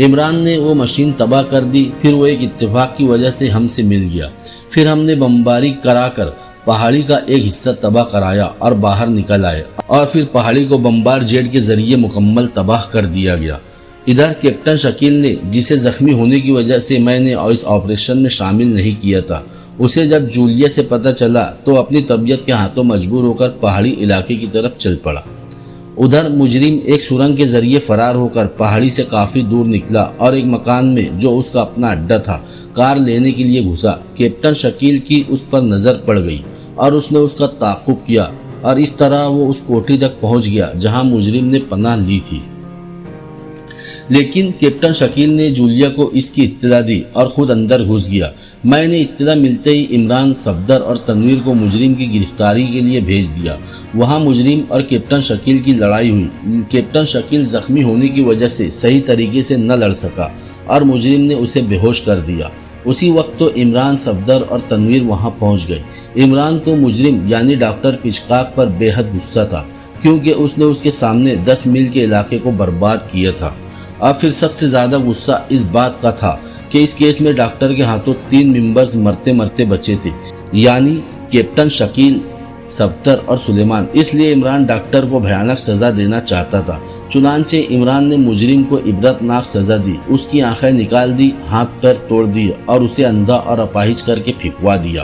عمران نے وہ مشین تباہ کر دی۔ پھر وہ ایک اتفاق کی وجہ سے ہم سے مل گیا۔ پھر ہم نے بمباری کرا کر پہاڑی کا ایک حصہ تباہ کرایا اور باہر نکل آئے اور پھر پہاڑی کو بمبار جیٹ کے ذریعے مکمل تباہ کر دیا گیا۔ ادھر کیپٹن شکیل نے جسے زخمی ہونے کی وجہ سے میں نے اس آپریشن میں شامل نہیں کیا تھا، اسے جب جولیا سے پتہ چلا تو اپنی طبیعت کے ہاتھوں مجبور ہو کر پہاڑی علاقے کی طرف چل پڑا۔ ادھر مجرم ایک سرنگ کے ذریعے فرار ہو کر پہاڑی سے کافی دور نکلا اور ایک مکان میں جو اس کا اپنا اڈا تھا کار لینے کے لیے گھسا۔ کیپٹن شکیل کی اس پر نظر پڑ گئی اور اس نے اس کا تعاقب کیا۔ اور اس طرح وہ اس کوٹھی تک پہنچ گیا جہاں مجرم نے پناہ لی تھی۔ لیکن کیپٹن شکیل نے جولیا کو اس کی اطلاع دی اور خود اندر گھس گیا۔ میں نے اطلاع ملتے ہی عمران، صفدر اور تنویر کو مجرم کی گرفتاری کے لیے بھیج دیا۔ وہاں مجرم اور کیپٹن شکیل کی لڑائی ہوئی۔ کیپٹن شکیل زخمی ہونے کی وجہ سے صحیح طریقے سے نہ لڑ سکا اور مجرم نے اسے بے ہوش کر دیا۔ اسی وقت تو عمران، صفدر اور تنویر وہاں پہنچ گئے۔ عمران کو مجرم یعنی ڈاکٹر پچکاک پر بے حد غصہ تھا، کیونکہ اس نے اس کے سامنے 10 میل کے علاقے کو برباد کیا تھا۔ اور پھر سب سے زیادہ غصہ اس بات کا تھا کہ اس کیس میں ڈاکٹر کے ہاتھوں 3 ممبرز مرتے مرتے بچے تھے، یعنی کیپٹن شکیل، صفدر اور سلیمان۔ اس لیے عمران ڈاکٹر کو بھیانک سزا دینا چاہتا تھا۔ چنانچہ عمران نے مجرم کو عبرتناک سزا دی، اس کی آنکھیں نکال دی، ہاتھ پیر توڑ دیے اور اسے اندھا اور اپاہج کر کے پھینکوا دیا۔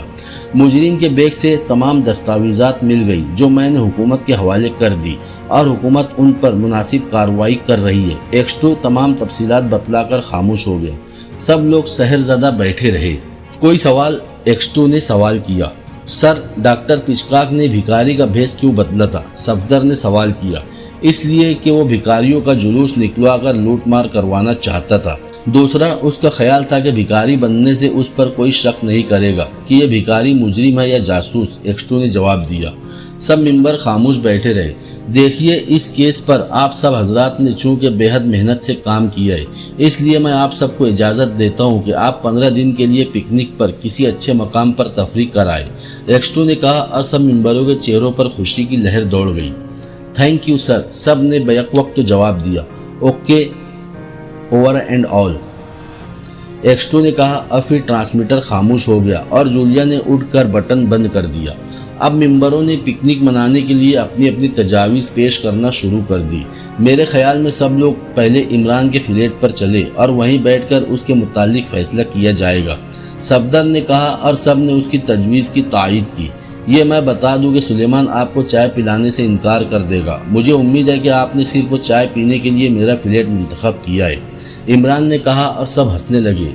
مجرم کے بیگ سے تمام دستاویزات مل گئی جو میں نے حکومت کے حوالے کر دی اور حکومت ان پر مناسب کارروائی کر رہی ہے۔ ایکسٹو تمام تفصیلات بتلا کر خاموش ہو گیا۔ سب لوگ سحر زدہ بیٹھے رہے۔ کوئی سوال؟ ایکسٹو نے سوال کیا۔ سر، ڈاکٹر پچکاک نے بھکاری کا بھیس کیوں بدلا تھا؟ صفدر نے سوال کیا۔ اس لیے کہ وہ بھکاریوں کا جلوس نکلوا کر لوٹ مار کروانا چاہتا تھا۔ دوسرا، اس کا خیال تھا کہ بھکاری بننے سے اس پر کوئی شک نہیں کرے گا کہ یہ بھکاری مجرم ہے یا جاسوس، ایکسٹو نے جواب دیا۔ سب ممبر خاموش بیٹھے رہے۔ دیکھیے، اس کیس پر آپ سب حضرات نے چونکہ بے حد محنت سے کام کیا ہے، اس لیے میں آپ سب کو اجازت دیتا ہوں کہ آپ 15 دن کے لیے پکنک پر کسی اچھے مقام پر تفریح کرائیں، ایکسٹو نے کہا اور سب ممبروں کے چہروں پر خوشی کی لہر دوڑ گئی۔ تھینک یو سر، سب نے بیک وقت جواب دیا۔ اوکے، اوور اینڈ آل، ایکسٹو نے کہا اور پھر ٹرانسمیٹر خاموش ہو گیا اور جولیا نے اٹھ کر بٹن بند کر دیا۔ اب ممبروں نے پکنک منانے کے لیے اپنی اپنی تجاویز پیش کرنا شروع کر دی۔ میرے خیال میں سب لوگ پہلے عمران کے فلیٹ پر چلے اور وہیں بیٹھ کر اس کے متعلق فیصلہ کیا جائے گا، صفدر نے کہا اور سب نے اس کی تجویز کی تائید کی۔ یہ میں بتا دوں کہ سلیمان آپ کو چائے پلانے سے انکار کر دے گا۔ مجھے امید ہے کہ آپ نے صرف وہ چائے پینے کے لیے میرا فلیٹ منتخب کیا ہے، عمران نے کہا اور سب ہنسنے لگے۔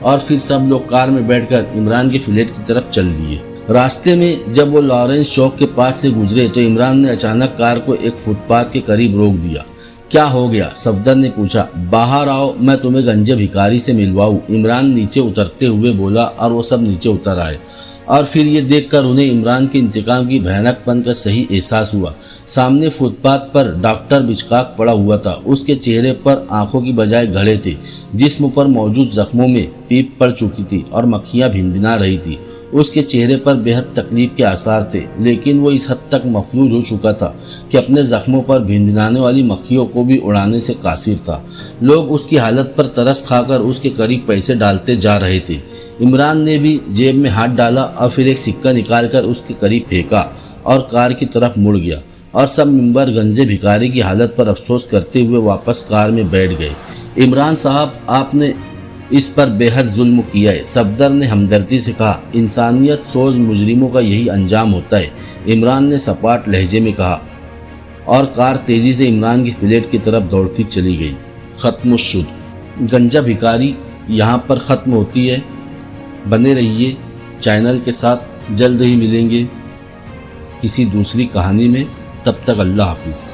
اور پھر سب لوگ کار میں بیٹھ کر عمران کے فلیٹ کی طرف چل دیے۔ راستے میں جب وہ لارنس چوک کے پاس سے گزرے تو عمران نے اچانک کار کو ایک فٹ پاتھ کے قریب روک دیا۔ کیا ہو گیا؟ صفدر نے پوچھا۔ باہر آؤ، میں تمہیں گنجے بھکاری سے ملواؤں، عمران نیچے اترتے ہوئے بولا اور وہ سب نیچے اتر آئے۔ اور پھر یہ دیکھ کر انہیں عمران کے انتقام کی بھیانک پن کا صحیح احساس ہوا۔ سامنے فٹ پاتھ پر ڈاکٹر پچکاک پڑا ہوا تھا۔ اس کے چہرے پر آنکھوں کی بجائے گھڑے تھے، جسم پر موجود زخموں میں پیپ پڑ چکی تھی اور مکھیاں بھنبھنا رہی تھی۔ اس کے چہرے پر بے حد تکلیف کے آثار تھے، لیکن وہ اس حد تک مفلوج ہو چکا تھا کہ اپنے زخموں پر بھنبھنانے والی مکھیوں کو بھی اڑانے سے قاصر تھا۔ لوگ اس کی حالت پر ترس کھا کر اس کے قریب پیسے ڈالتے جا رہے تھے۔ عمران نے بھی جیب میں ہاتھ ڈالا اور پھر ایک سکہ نکال کر اس کے قریب پھینکا اور کار کی طرف مڑ گیا، اور سب ممبر گنجے بھکاری کی حالت پر افسوس کرتے ہوئے واپس کار میں بیٹھ گئے۔ عمران صاحب، آپ نے اس پر بے حد ظلم کیا ہے، صفدر نے ہمدردی سے کہا۔ انسانیت سوز مجرموں کا یہی انجام ہوتا ہے، عمران نے سپاٹ لہجے میں کہا، اور کار تیزی سے عمران کی فلیٹ کی طرف دوڑتی چلی گئی۔ ختم الشد، گنجا بھکاری یہاں پر ختم ہوتی ہے۔ بنے رہیے چینل کے ساتھ، جلد ہی ملیں گے کسی دوسری کہانی میں، تب تک اللہ حافظ۔